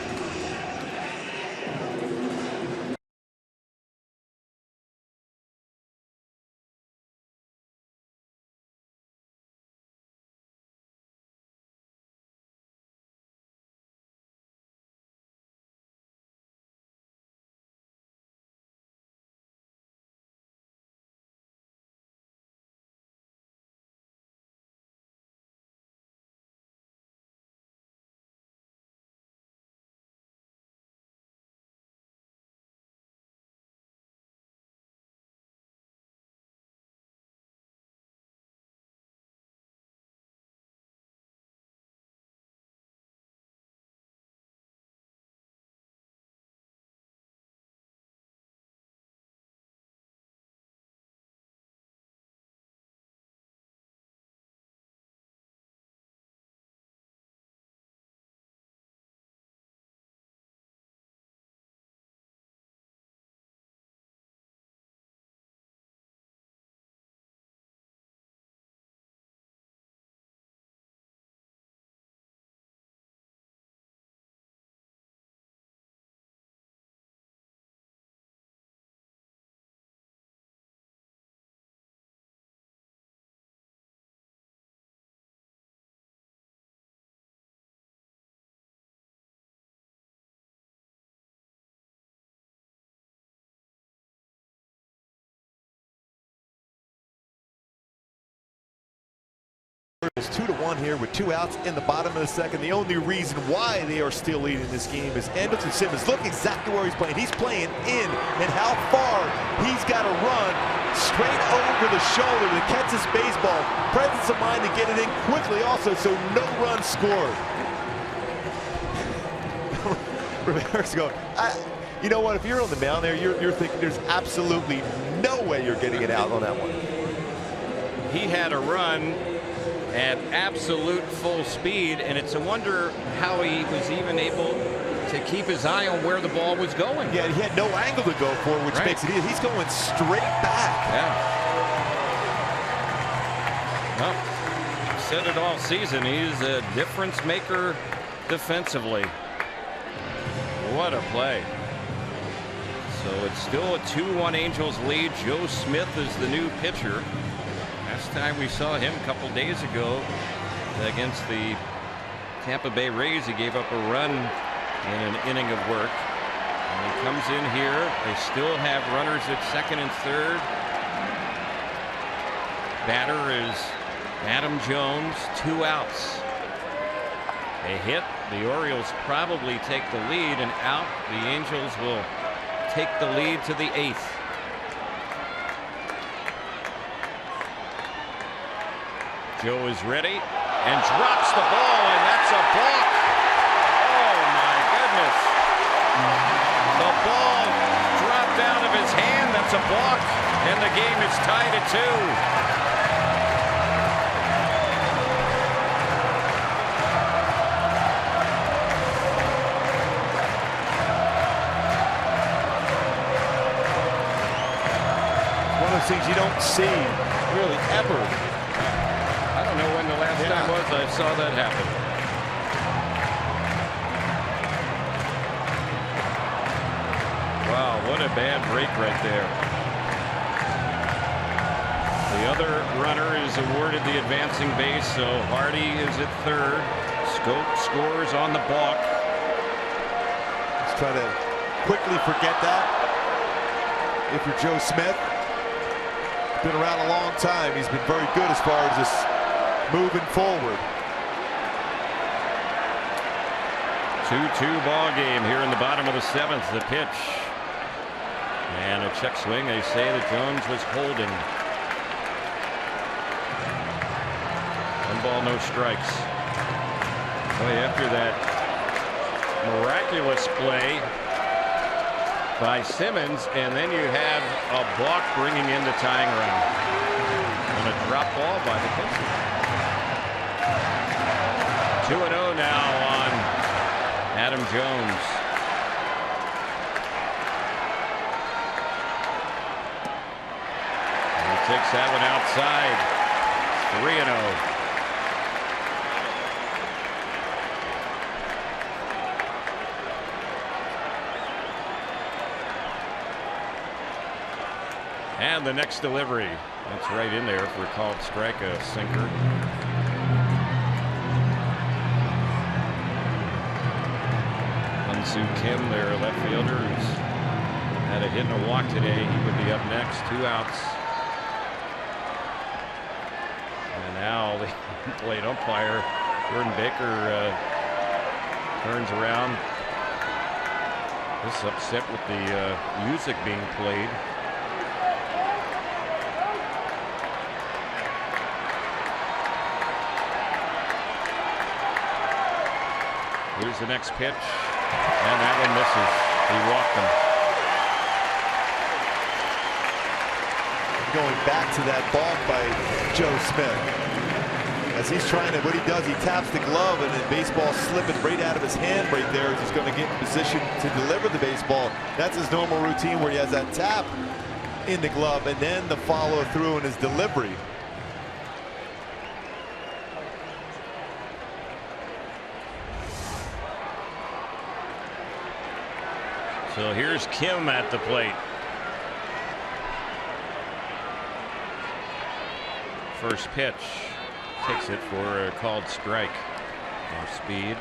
is 2-1 here with 2 outs in the bottom of the second. The only reason why they are still leading this game is Andrelton Simmons. Look exactly where he's playing. He's playing in, and how far he's got to run straight over the shoulder to catch this baseball. Presence of mind to get it in quickly also, so no run scored. Rivera's going, you know what, if you're on the mound there, you're thinking there's absolutely no way you're getting it out on that one. He had a run at absolute full speed, and it's a wonder how he was even able to keep his eye on where the ball was going. Yeah, he had no angle to go for, which makes it easy. He's going straight back. Yeah. Well, I've said it all season. He's a difference maker defensively. What a play. So it's still a 2-1 Angels lead. Joe Smith is the new pitcher. Last time we saw him a couple days ago against the Tampa Bay Rays, he gave up a run in an inning of work. And he comes in here. They still have runners at second and third. Batter is Adam Jones, 2 outs. A hit. The Orioles probably take the lead, and out. The Angels will take the lead to the 8th. Joe is ready and drops the ball, and that's a balk. Oh my goodness. The ball dropped out of his hand. That's a balk, and the game is tied at 2. Things you don't see really ever. I don't know when the last time was I saw that happen. Wow, what a bad break right there. The other runner is awarded the advancing base, so Hardy is at third. Scope scores on the balk. Let's try to quickly forget that. If you're Joe Smith, been around a long time. He's been very good as far as just moving forward. 2-2 ball game here in the bottom of the 7th. The pitch and a check swing. They say that Jones was holding. 1 ball, no strikes. Boy, after that miraculous play by Simmons, and then you have a balk bringing in the tying run. And a drop ball by the pitcher. 2-0 now on Adam Jones. And he takes that one outside. 3-0. And the next delivery. That's right in there for a called strike, a sinker. Hyun-Soo Kim, their left fielder, who's had a hit and a walk today. He would be up next. 2 outs. And now the plate umpire, Jordan Baker, turns around. This is upset with the music being played. Here's the next pitch, and that one misses. He walked him. Going back to that balk by Joe Smith. As he's trying to, what he does, he taps the glove, and then baseball slipping right out of his hand right there as he's going to get in position to deliver the baseball. That's his normal routine, where he has that tap in the glove and then the follow through in his delivery. So here's Kim at the plate. First pitch, takes it for a called strike. More speed.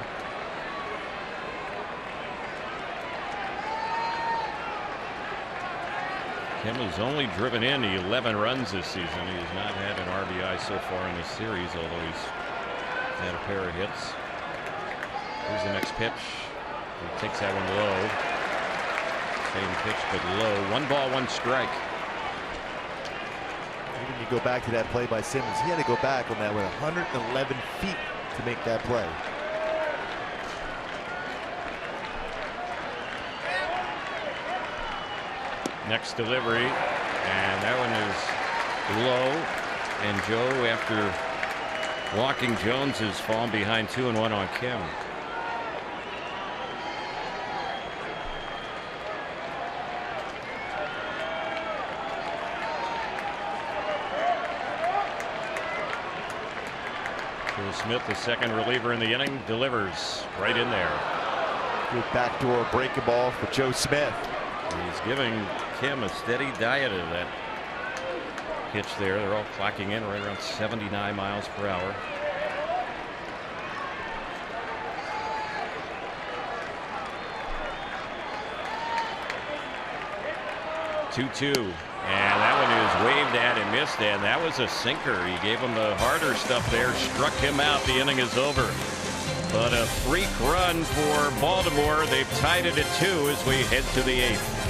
Kim has only driven in 11 runs this season. He has not had an RBI so far in this series, although he's Had a pair of hits. Here's the next pitch. He takes that one low. Same pitch, but low. 1 ball, 1 strike. Even you go back to that play by Simmons, he had to go back on that with 111 feet to make that play. Next delivery, and that one is low. And Joe, after walking Jones, has fallen behind 2-1 on Kim. Joe Smith, the second reliever in the inning, delivers right in there. Good backdoor breaking ball for Joe Smith. He's giving Kim a steady diet of that pitch there. They're all clocking in right around 79 miles per hour. Two-two, and that one is waved at and missed, and that was a sinker. He gave him the harder stuff there, struck him out. The inning is over. But a freak run for Baltimore. They've tied it at 2 as we head to the 8th.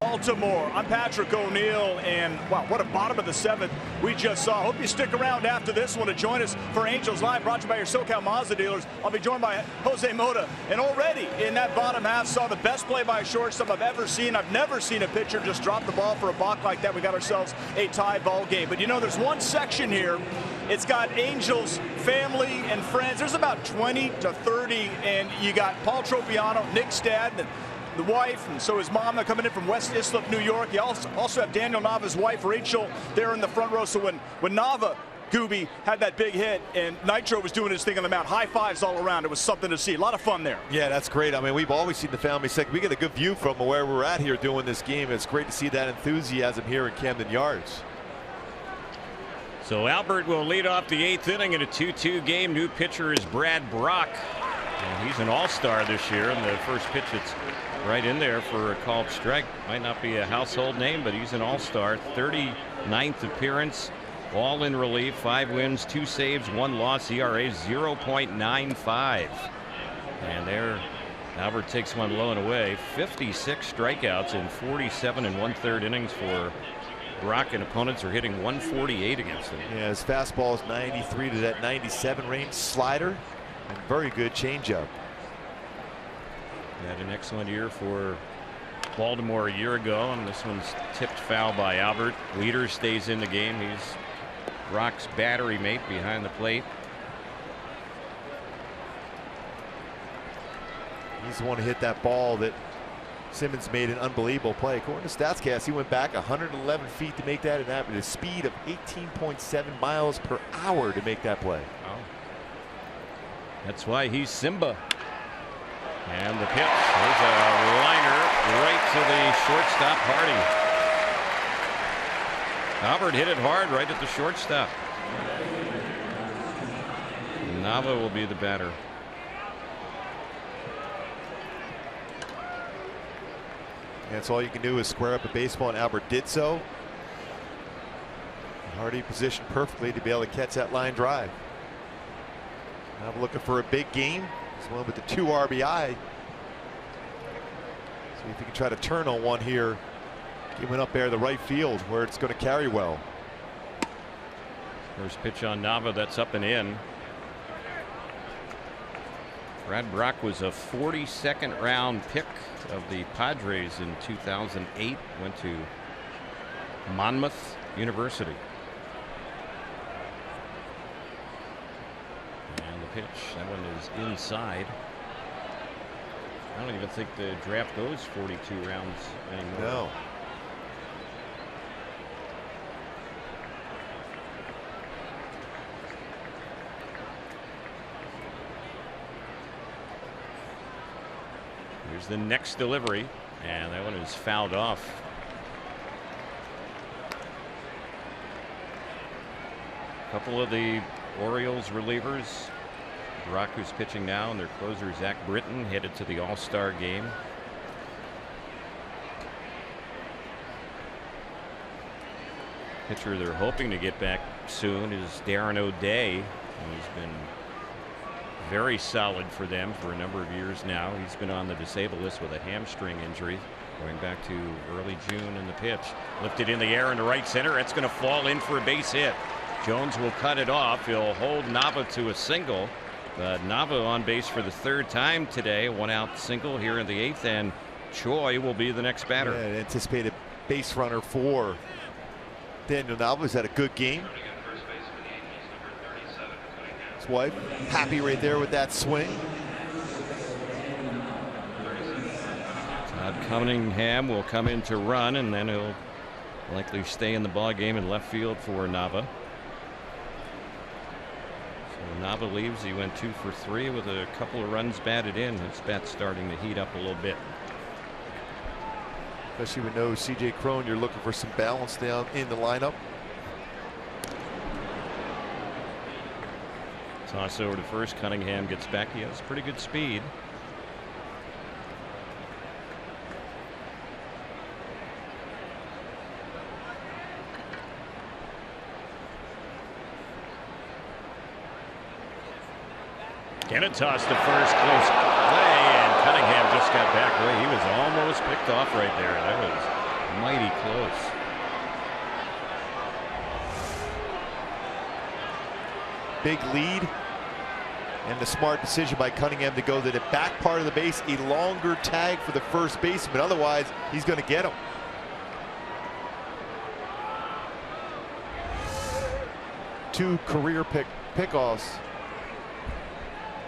Baltimore. I'm Patrick O'Neill, and wow, what a bottom of the 7th we just saw. Hope you stick around after this one to join us for Angels Live, brought to you by your SoCal Mazda dealers. I'll be joined by Jose Mota, and already in that bottom half saw the best play by a shortstop I've ever seen. I've never seen a pitcher just drop the ball for a balk like that. We got ourselves a tie ball game. But you know, there's one section here. It's got Angels family and friends. There's about 20 to 30, and you got Paul Tropiano, Nick Stadden, the wife, and so his mom. They're coming in from West Islip, New York. You also have Daniel Nava's wife, Rachel, there in the front row. So when Nava, Gooby, had that big hit and Nitro was doing his thing on the mound, high fives all around. It was something to see. A lot of fun there. Yeah, that's great. I mean, we've always seen the family second. We get a good view from where we're at here doing this game. It's great to see that enthusiasm here in Camden Yards. So Albert will lead off the 8th inning in a 2-2 game. New pitcher is Brad Brock. And he's an all-star this year. And the first pitch, it's right in there for a called strike. Might not be a household name, but he's an all-star. 39th appearance, all in relief. 5 wins, 2 saves, 1 loss. ERA 0.95. And there, Albert takes one low and away. 56 strikeouts in 47 1/3 innings for Brock, and opponents are hitting 148 against him. Yeah, his fastball is 93 to that 97 range. Slider and very good changeup. Had an excellent year for Baltimore a year ago, and this one's tipped foul by Albert. Leader stays in the game. He's Brock's battery mate behind the plate. He's the one who hit that ball that Simmons made an unbelievable play. According to StatsCast, he went back 111 feet to make that, and that with a speed of 18.7 miles per hour to make that play. Oh. That's why he's Simba. And the pitch, there's a liner right to the shortstop, Hardy. Albert hit it hard right at the shortstop. Nava will be the batter. That's all you can do is square up a baseball, and Albert did so. Hardy positioned perfectly to be able to catch that line drive. Now we're looking for a big game. This one with the 2 RBI. See if he can try to turn on one here. Giving up there the right field where it's going to carry well. First pitch on Nava, that's up and in. Brad Brach was a 42nd round pick of the Padres in 2008. Went to Monmouth University. And the pitch, that one is inside. I don't even think the draft goes 42 rounds anymore. No. Here's the next delivery, and that one is fouled off. A couple of the Orioles relievers. Brock, who's pitching now, and their closer Zach Britton headed to the All-Star game. Pitcher they're hoping to get back soon is Darren O'Day, who's been very solid for them for a number of years now. He's been on the disabled list with a hamstring injury going back to early June in the pitch. Lifted in the air into right center. That's going to fall in for a base hit. Jones will cut it off. He'll hold Nava to a single. But Nava on base for the 3rd time today. 1 out single here in the 8th, and Choi will be the next batter. Yeah, an anticipated base runner for Daniel Nava. He's had a good game. His wife happy right there with that swing. Todd Cunningham will come in to run, and then he'll likely stay in the ball game in left field for Nava. So Nava leaves. He went 2 for 3 with a couple of runs batted in. His bat's starting to heat up a little bit. Especially with no CJ Cron, you're looking for some balance down in the lineup. Toss over to first. Cunningham gets back. He has pretty good speed. Again a toss to first, close play, and Cunningham just got back away. He was almost picked off right there. That was mighty close. Big lead, and the smart decision by Cunningham to go to the back part of the base, a longer tag for the first baseman. Otherwise, he's going to get him. Two career pickoffs.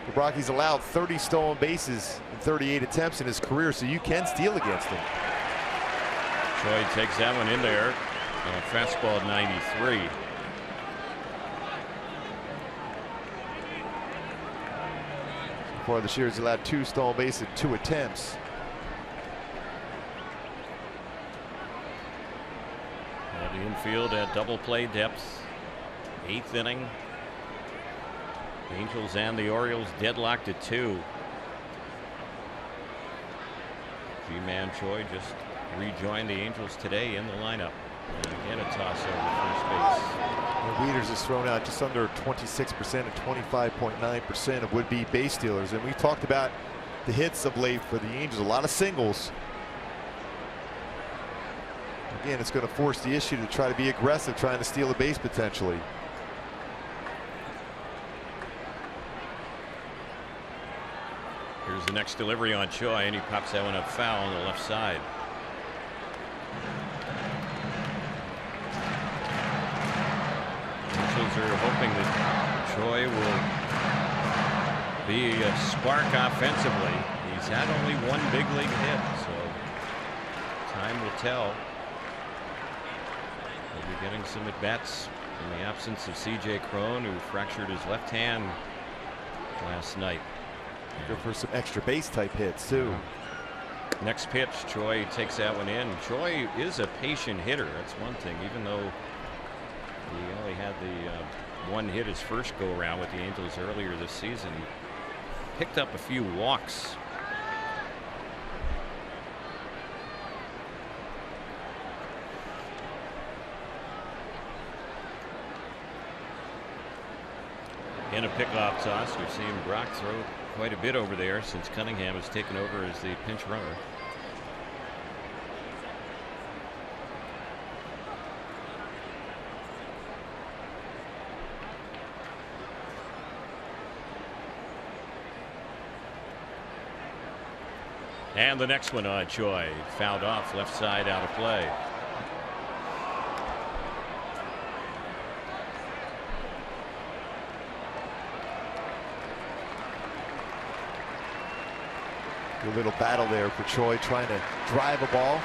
The Rockies allowed 30 stolen bases in 38 attempts in his career, so you can steal against him. Choi takes that one in there. Fastball 93. So far this year, he's allowed 2 stolen bases in 2 attempts. The infield at double play depth. 8th inning. The Angels and the Orioles deadlocked at 2. G-Man Choi just rejoined the Angels today in the lineup. And again, a toss over first base. Wieters has thrown out just under 26% and 25.9% of would-be base stealers. And we talked about the hits of late for the Angels. A lot of singles. Again, it's going to force the issue to try to be aggressive, trying to steal a base potentially. Here's the next delivery on Choi, and he pops that one up foul on the left side. Angels are hoping that Choi will be a spark offensively. He's had only 1 big league hit, so time will tell. He'll be getting some at-bats in the absence of CJ Cron, who fractured his left hand last night. Go for some extra base type hits too. Next pitch, Choi takes that one in. Choi is a patient hitter. That's one thing. Even though He only had the one hit his first go around with the Angels earlier this season. Picked up a few walks. And a pickoff toss. We've seen Brock throw quite a bit over there since Cunningham has taken over as the pinch runner. And the next one on Choi. Fouled off, left side, out of play. A little battle there for Choi, trying to drive a ball.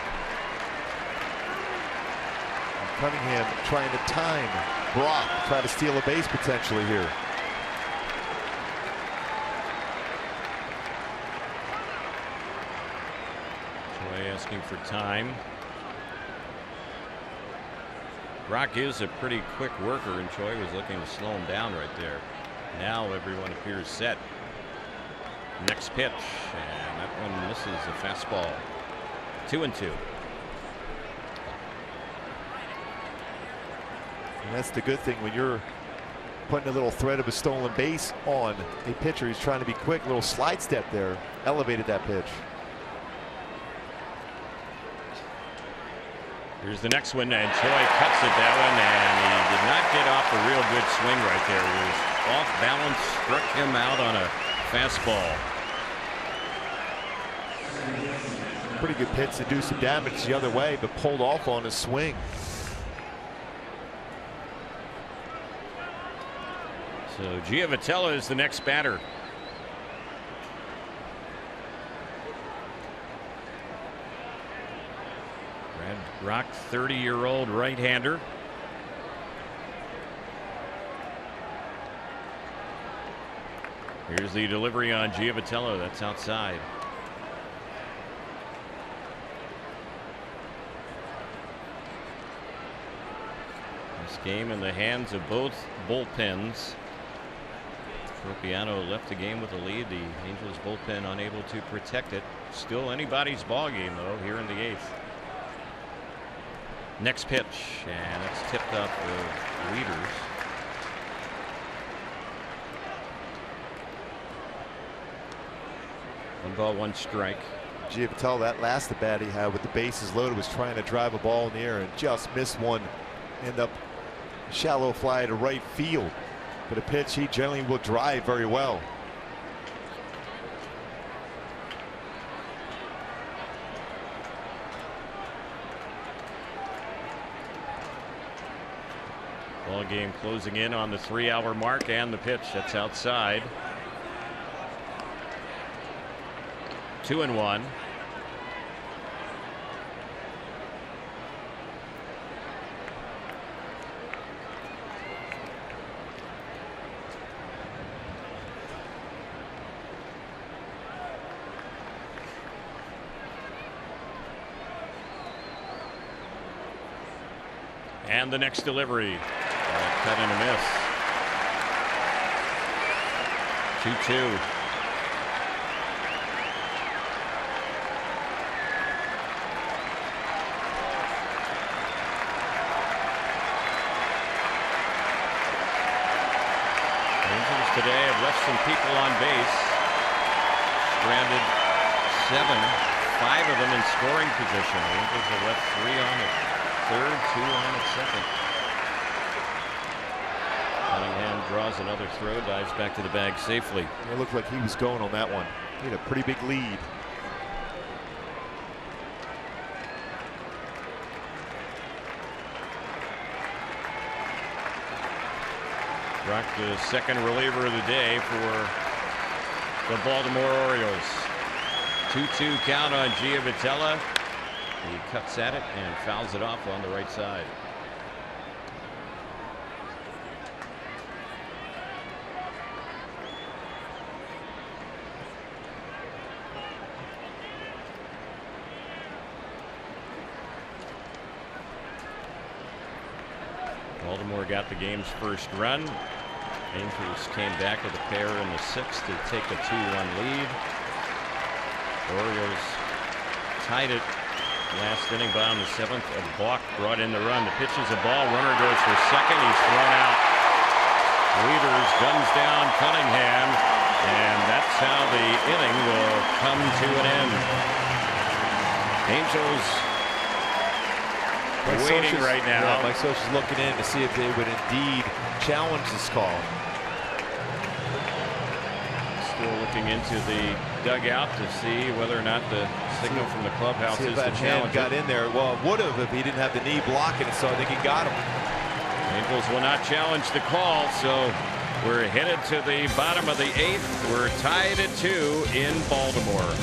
And Cunningham trying to time Brock, try to steal a base potentially here. Choi asking for time. Brock is a pretty quick worker, and Choi was looking to slow him down right there. Now everyone appears set. Next pitch, and that one misses a fastball. 2-2. And that's the good thing when you're putting a little threat of a stolen base on a pitcher. He's trying to be quick, little slide step there, elevated that pitch. Here's the next one, and Choi cuts it that one, and he did not get off a real good swing right there. He was off balance, struck him out on a fastball. Pretty good pitch to do some damage the other way, but pulled off on his swing. So Giovitella is the next batter. Brad Brock, 30-year-old right-hander. Here's the delivery on Giovitella. That's outside. This game in the hands of both bullpens. Tropiano left the game with a lead. The Angels bullpen unable to protect it. Still anybody's ball game though here in the 8th. Next pitch, and it's tipped up with leaders. One ball, one strike. Giovitella, that last at bat he had with the bases loaded, was trying to drive a ball in the air and just missed one. End up shallow fly to right field. But a pitch he generally will drive very well. Ball game closing in on the 3-hour mark, and the pitch that's outside. 2-1. And the next delivery. Cut and a miss. 2-2. Angels today have left some people on base. Stranded 7. 5 of them in scoring position. The Angels have left 3 on it. Third, 2 on at second. Cunningham draws another throw, dives back to the bag safely. It looked like he was going on that one. He had a pretty big lead. Brock, the second reliever of the day for the Baltimore Orioles. 2-2 count on Giovitella. He cuts at it and fouls it off on the right side. Baltimore got the game's first run. Angels came back with a pair in the 6th to take a 2-1 lead. Orioles tied it last inning, bottom of the 7th. A balk brought in the run. The pitch is a ball. Runner goes for second. He's thrown out. Wieters guns down Cunningham, and that's how the inning will come to an end. Angels waiting right now. Yeah, Mike Scioscia's looking in to see if they would indeed challenge this call. Still looking into the dugout to see whether or not the signal from the clubhouse is the challenge. Got in there. Well, it would have if he didn't have the knee blocking it, so I think he got him. Angels will not challenge the call, so we're headed to the bottom of the 8th. We're tied at 2 in Baltimore.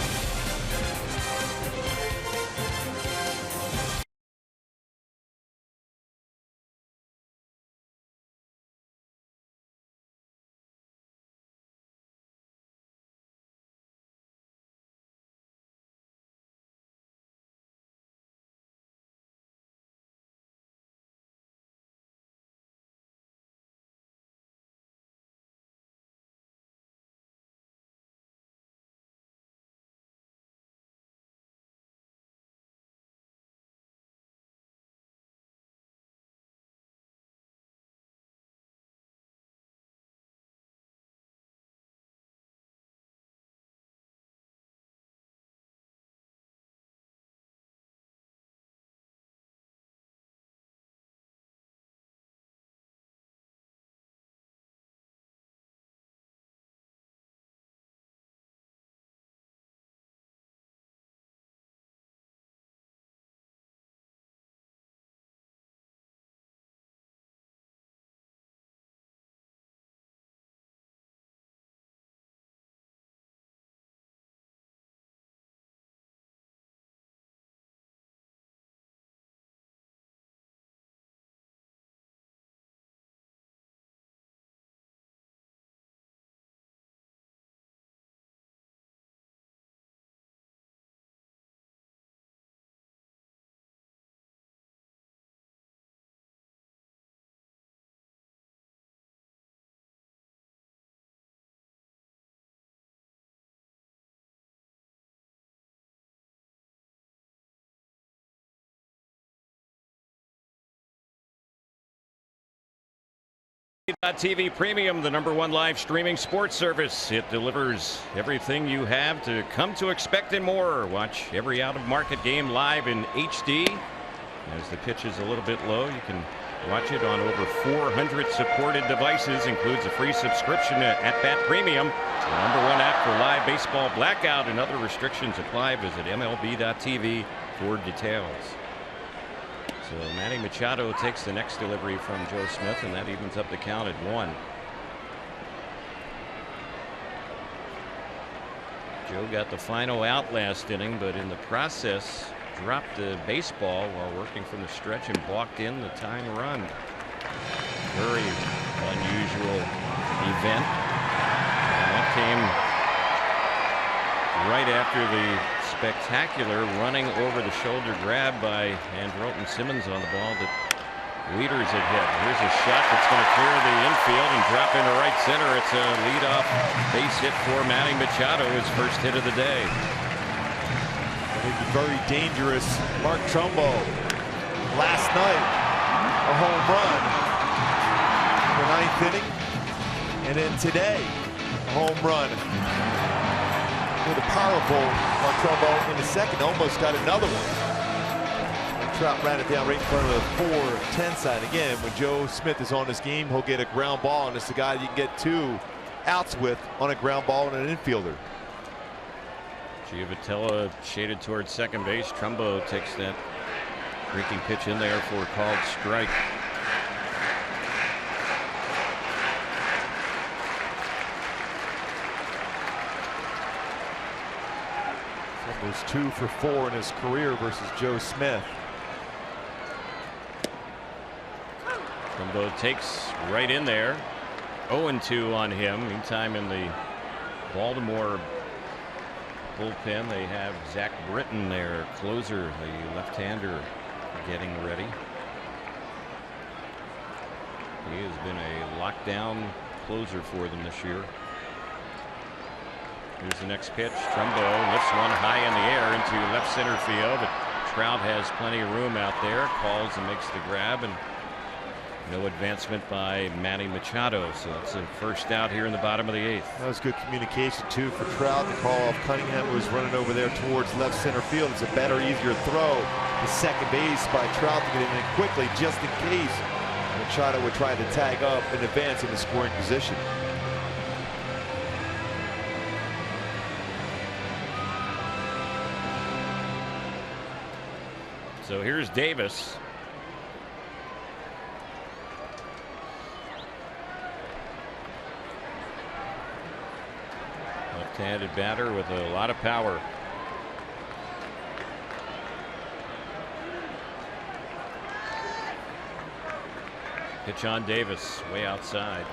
TV Premium, the #1 live streaming sports service. It delivers everything you have to come to expect and more. Watch every out-of-market game live in HD. As the pitch is a little bit low, you can watch it on over 400 supported devices. Includes a free subscription to At Bat Premium, the #1 app for live baseball blackout, and other restrictions apply. Visit MLB.tv for details. So Manny Machado takes the next delivery from Joe Smith, and that evens up the count at 1. Joe got the final out last inning, but in the process dropped the baseball while working from the stretch and balked in the tying run. Very unusual event. And that came right after the spectacular running over the shoulder grab by Andrelton Simmons on the ball that Wieters had hit. Here's a shot that's going to clear the infield and drop into right center. It's a leadoff base hit for Manny Machado, his first hit of the day. Very dangerous. Mark Trumbo last night, a home run in the 9th inning, and then today a home run with a powerful Mark Trumbo in the 2nd, almost got another one. And Trout ran it down right in front of the 4-10 sign. Again, when Joe Smith is on this game, he'll get a ground ball, and it's the guy you can get 2 outs with on a ground ball and an infielder. Giovitella shaded towards second base. Trumbo takes that breaking pitch in there for a called strike. Trumbo's 2 for 4 in his career versus Joe Smith. Trumbo takes right in there. 0-2 on him. Meantime, in the Baltimore bullpen, they have Zach Britton, their closer, the left-hander, getting ready. He has been a lockdown closer for them this year. Here's the next pitch. Trumbo lifts one high in the air into left center field. But Trout has plenty of room out there. Calls and makes the grab, and no advancement by Manny Machado. So it's a first out here in the bottom of the 8th. That was good communication too for Trout. The call off Cunningham, who was running over there towards left center field. It's a better, easier throw to second base by Trout to get him in quickly, just in case Machado would try to tag up in advance in the scoring position. So here's Davis. Left-handed batter with a lot of power. Pitch on Davis, way outside.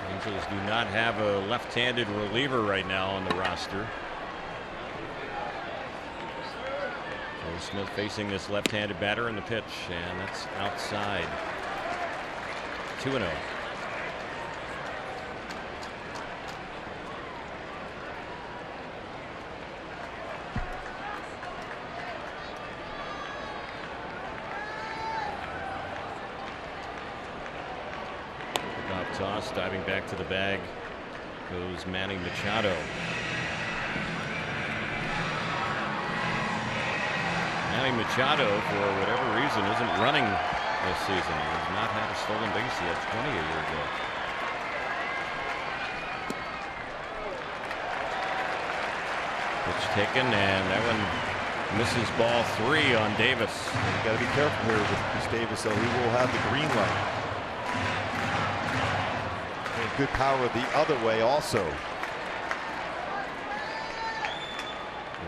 Angels do not have a left-handed reliever right now on the roster. Joe Smith facing this left-handed batter in the pitch, and that's outside. 2-0. Toss, diving back to the bag goes Manny Machado. Manny Machado, for whatever reason, isn't running this season. He has not had a stolen base. He had 20 a year ago. Pitch taken, and that one misses ball 3 on Davis. You got to be careful here with Chris Davis, though. He will have the green light. Good power the other way also.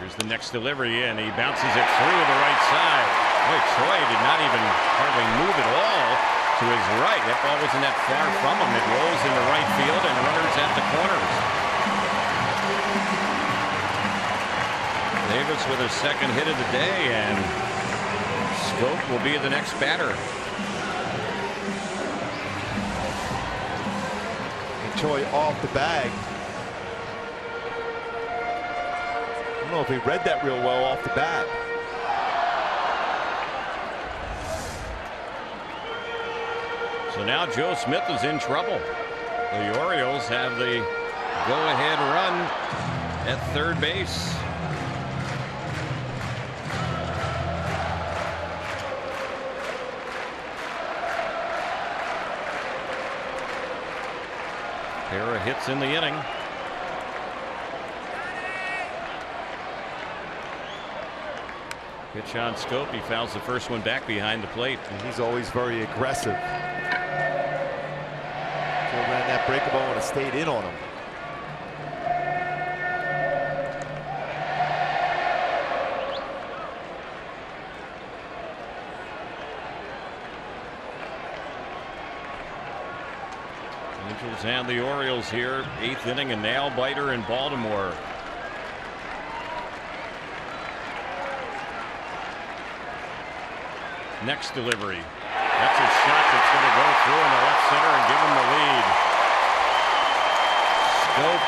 Here's the next delivery, and he bounces it through the right side. Boy, Troy did not even hardly move at all to his right. That ball wasn't that far from him. It rolls into right field, and runners at the corners. Davis with his second hit of the day, and Schoop will be the next batter. Choi off the bag. I don't know if he read that real well off the bat. So now Joe Smith is in trouble. The Orioles have the go-ahead run at third base. Pair of hits in the inning. Pitch on Schoop. He fouls the first one back behind the plate. And he's always very aggressive. So ran that breaking ball and it stayed in on him. Angels and the Orioles here, 8th inning, a nail biter in Baltimore. Next delivery. That's a shot that's going to go through in the left center and give him the lead. Schoop.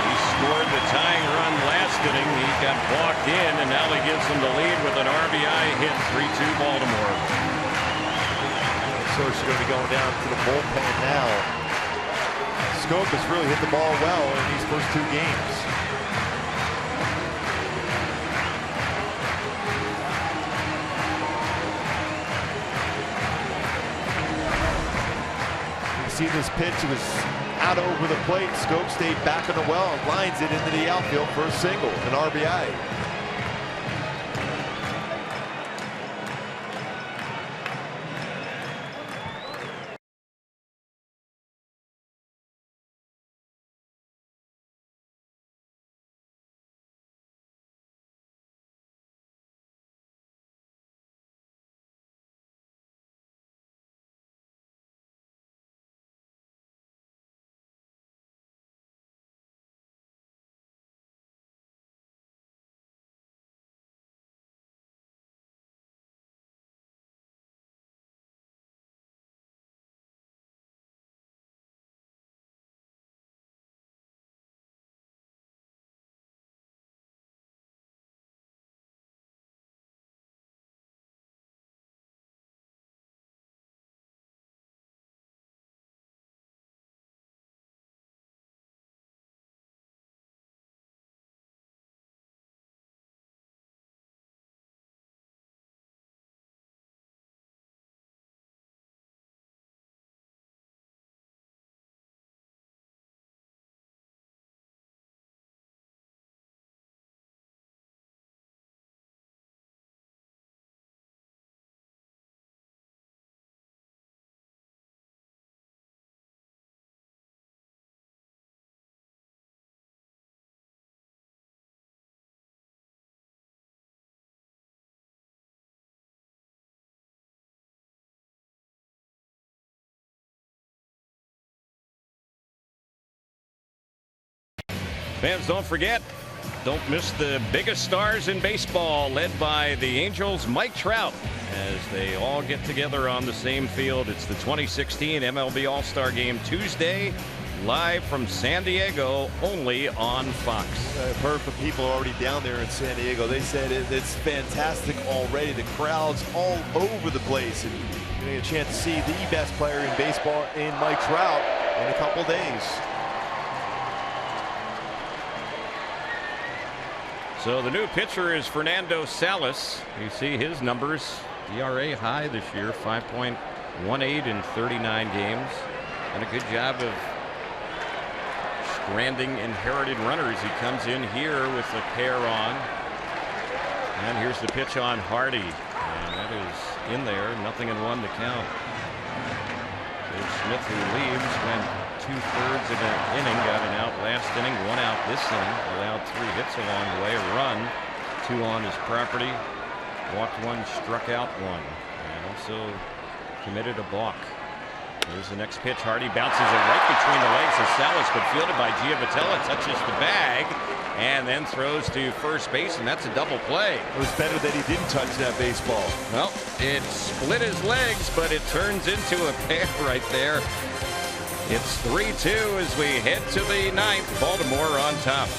He scored the tying run last inning. He got walked in, and now he gives them the lead with an RBI hit. 3-2 Baltimore. So she's going to be going down to the bullpen now. Schoop has really hit the ball well in these first 2 games. You see this pitch, it was out over the plate. Schoop stayed back on the well and lines it into the outfield for a single, an RBI. Fans, don't forget, don't miss the biggest stars in baseball, led by the Angels' Mike Trout, as they all get together on the same field. It's the 2016 MLB All-Star Game Tuesday, live from San Diego, only on Fox. I've heard from people already down there in San Diego. They said it's fantastic already. The crowd's all over the place, and you're going to get a chance to see the best player in baseball in Mike Trout in a couple days. So the new pitcher is Fernando Salas. You see his numbers. ERA high this year, 5.18 in 39 games. And a good job of stranding inherited runners. He comes in here with a pair on. And here's the pitch on Hardy. And that is in there. 0-1 to count. Dave Smith, who leaves, went 2/3 of an inning, got an out last inning, 1 out this inning, allowed 3 hits along the way, a run, 2 on his property, walked 1, struck out 1, and also committed a balk. Here's the next pitch. Hardy bounces it right between the legs of Salas, but fielded by Giavotella, touches the bag, and then throws to first base, and that's a double play. It was better that he didn't touch that baseball. Well, it split his legs, but it turns into a pair right there. It's 3-2 as we head to the 9th. Baltimore on top.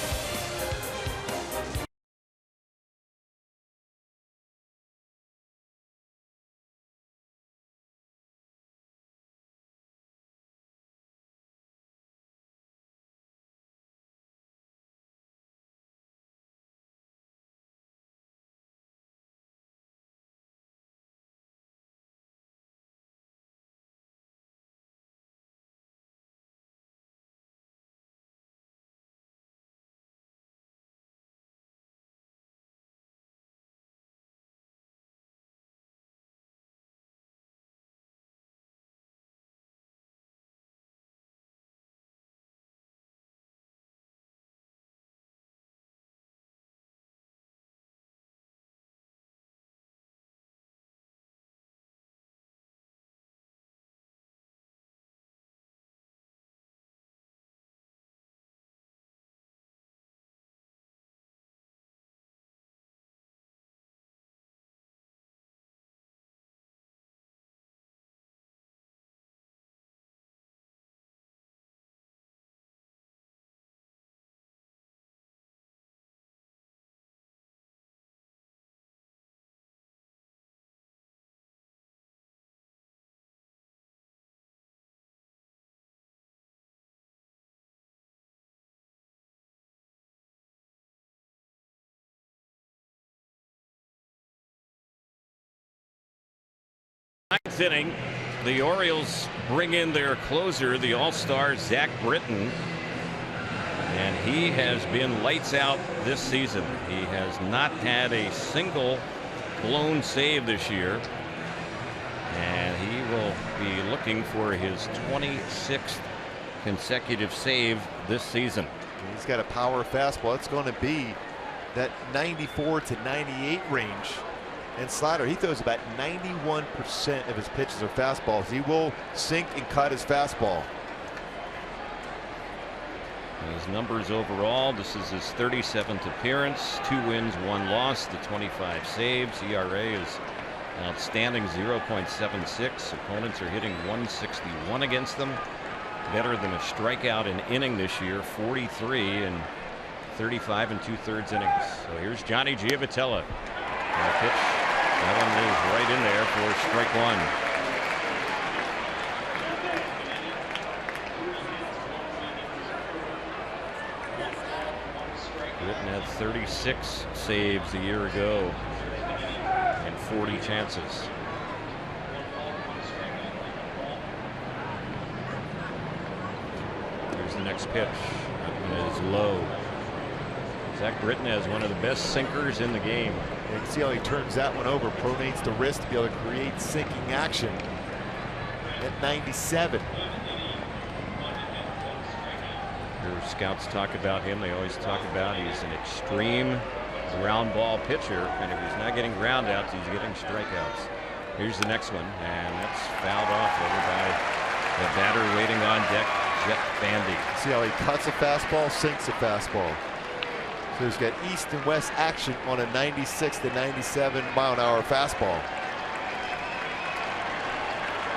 Ninth inning, the Orioles bring in their closer, the all-star Zach Britton, and he has been lights out this season. He has not had a single blown save this year, and he will be looking for his 26th consecutive save this season. He's got a power fastball. It's going to be that 94 to 98 range. And slider, he throws about 91% of his pitches are fastballs. He will sink and cut his fastball. His numbers overall, this is his 37th appearance, 2 wins, 1 loss, the 25 saves. ERA is outstanding, 0.76. Opponents are hitting 161 against them. Better than a strikeout an inning this year, 43 in 35 2/3 innings. So here's Johnny Giavotella. And a pitch. That one is right in there for strike 1. Britton had 36 saves a year ago and 40 chances. Here's the next pitch. That one is low. Zach Britton has one of the best sinkers in the game. You can see how he turns that one over, pronates the wrist to be able to create sinking action at 97. Your scouts talk about him. They always talk about he's an extreme ground ball pitcher, and if he's not getting ground outs, he's getting strikeouts. Here's the next one, and that's fouled off over by the batter waiting on deck, Jeff Bandy. See how he cuts a fastball, sinks a fastball. So he's got east and west action on a 96 to 97 mile-an-hour fastball.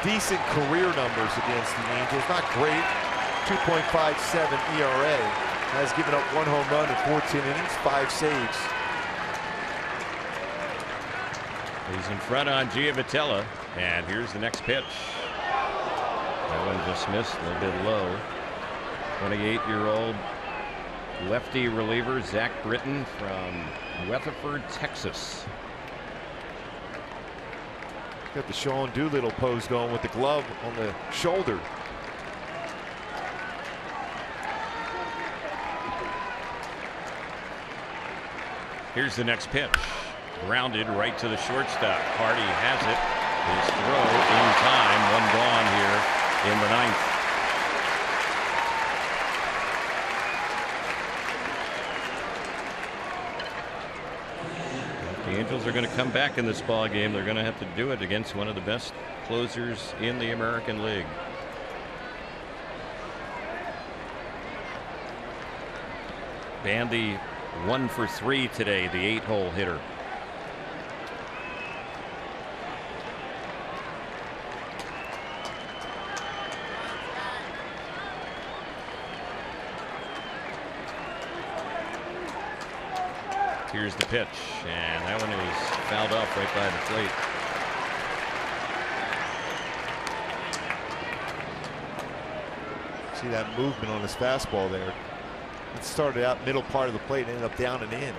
Decent career numbers against the Angels. Not great. 2.57 ERA. Has given up 1 home run in 14 innings, 5 saves. He's in front on Giavotella, and here's the next pitch. That one just missed, a little bit low. 28-year-old lefty reliever Zach Britton from Weatherford, Texas. Got the Sean Doolittle pose going with the glove on the shoulder. Here's the next pitch. Grounded right to the shortstop. Hardy has it. His throw in time. 1 gone here in the 9th. If the Angels are going to come back in this ball game, they're going to have to do it against one of the best closers in the American League. Bandy 1 for 3 today, the 8-hole hitter. Here's the pitch, and that one is fouled off right by the plate. See that movement on his fastball there. It started out middle part of the plate and ended up down and in.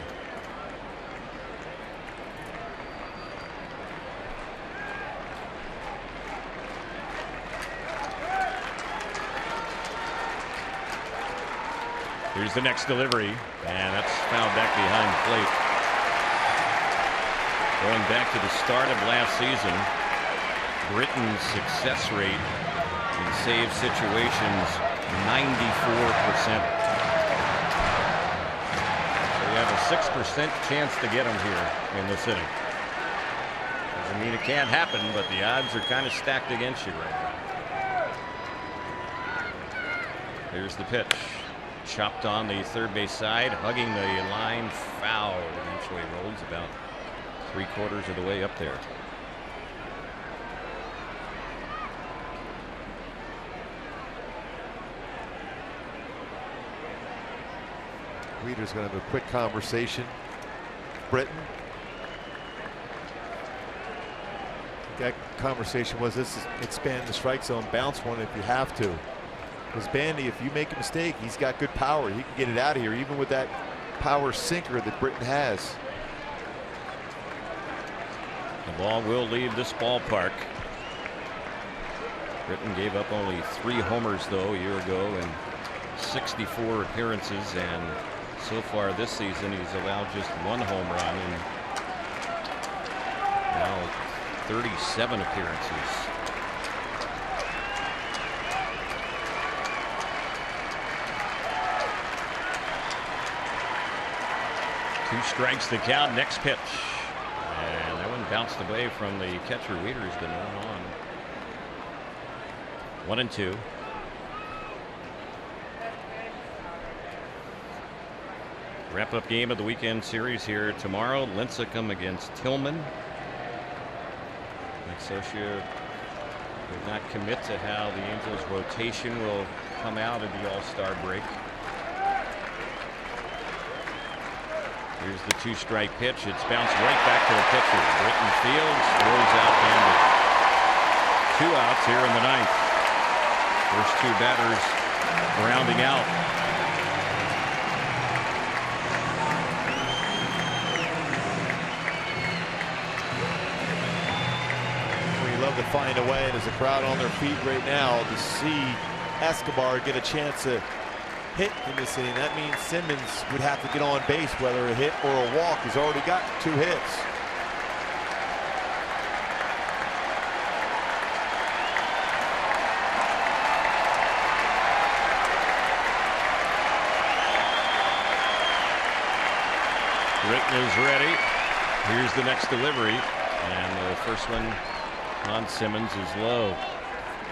Here's the next delivery, and that's fouled back behind the plate. Going back to the start of last season, Britton's success rate in save situations 94%. So you have a 6% chance to get him here in this inning. Doesn't mean it can't happen, but the odds are kind of stacked against you right now. Here's the pitch. Chopped on the third base side, hugging the line, fouled. Eventually rolls about 3/4 of the way up there. Reader's going to have a quick conversation. Britton. That conversation was, this is expand the strike zone, bounce one if you have to. Because Bandy, if you make a mistake, he's got good power. He can get it out of here, even with that power sinker that Britton has. The ball will leave this ballpark. Britton gave up only 3 homers, though, a year ago in 64 appearances, and so far this season he's allowed just 1 home run in now 37 appearances. Two strikes to count. Next pitch, and that one bounced away from the catcher. Weeder's been on. 1-2. Wrap-up game of the weekend series here tomorrow. Lincecum against Tillman. Exocia did not commit to how the Angels' rotation will come out of the All-Star break. Here's the 2-strike pitch. It's bounced right back to the pitcher. Britton fields, throws out Bandy. 2 outs here in the 9th. First 2 batters rounding out. We love to find a way. There's a crowd on their feet right now to see Escobar get a chance to hit in this inning. That means Simmons would have to get on base, whether a hit or a walk. He's already got 2 hits. Britton is ready. Here's the next delivery, and the first one on Simmons is low.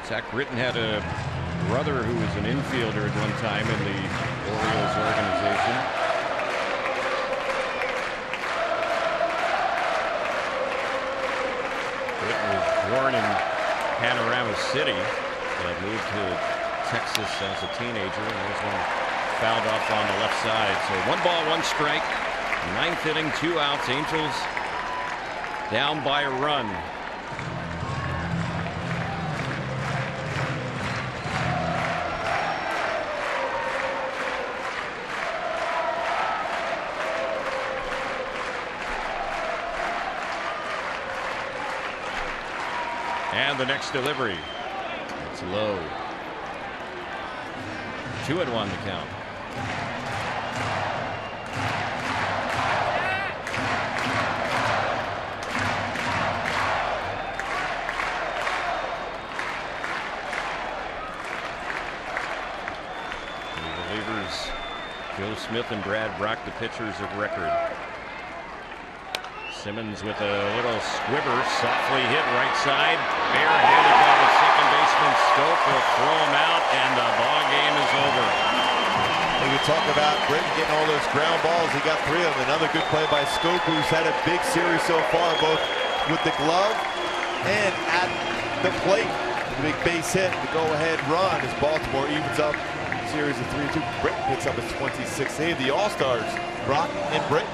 Zach Britton had a brother, who was an infielder at one time in the Orioles organization. Britt was born in Panorama City, but moved to Texas as a teenager, and this one fouled off on the left side. So 1 ball, 1 strike. 9th inning, 2 outs. Angels down by a run. And the next delivery. It's low. 2-1 the count. Joe Smith and Brad Brock, the pitchers of record. Simmons with a little squibber, softly hit right side. Barehanded by the second baseman. Stoke will throw him out, and the ball game is over. You talk about Britton getting all those ground balls. He got 3 of them. Another good play by Stoke, who's had a big series so far, both with the glove and at the plate. The big base hit, the go-ahead run as Baltimore evens up series of 3-2. Britton picks up his 26th save. The All-Stars, Brock and Britton.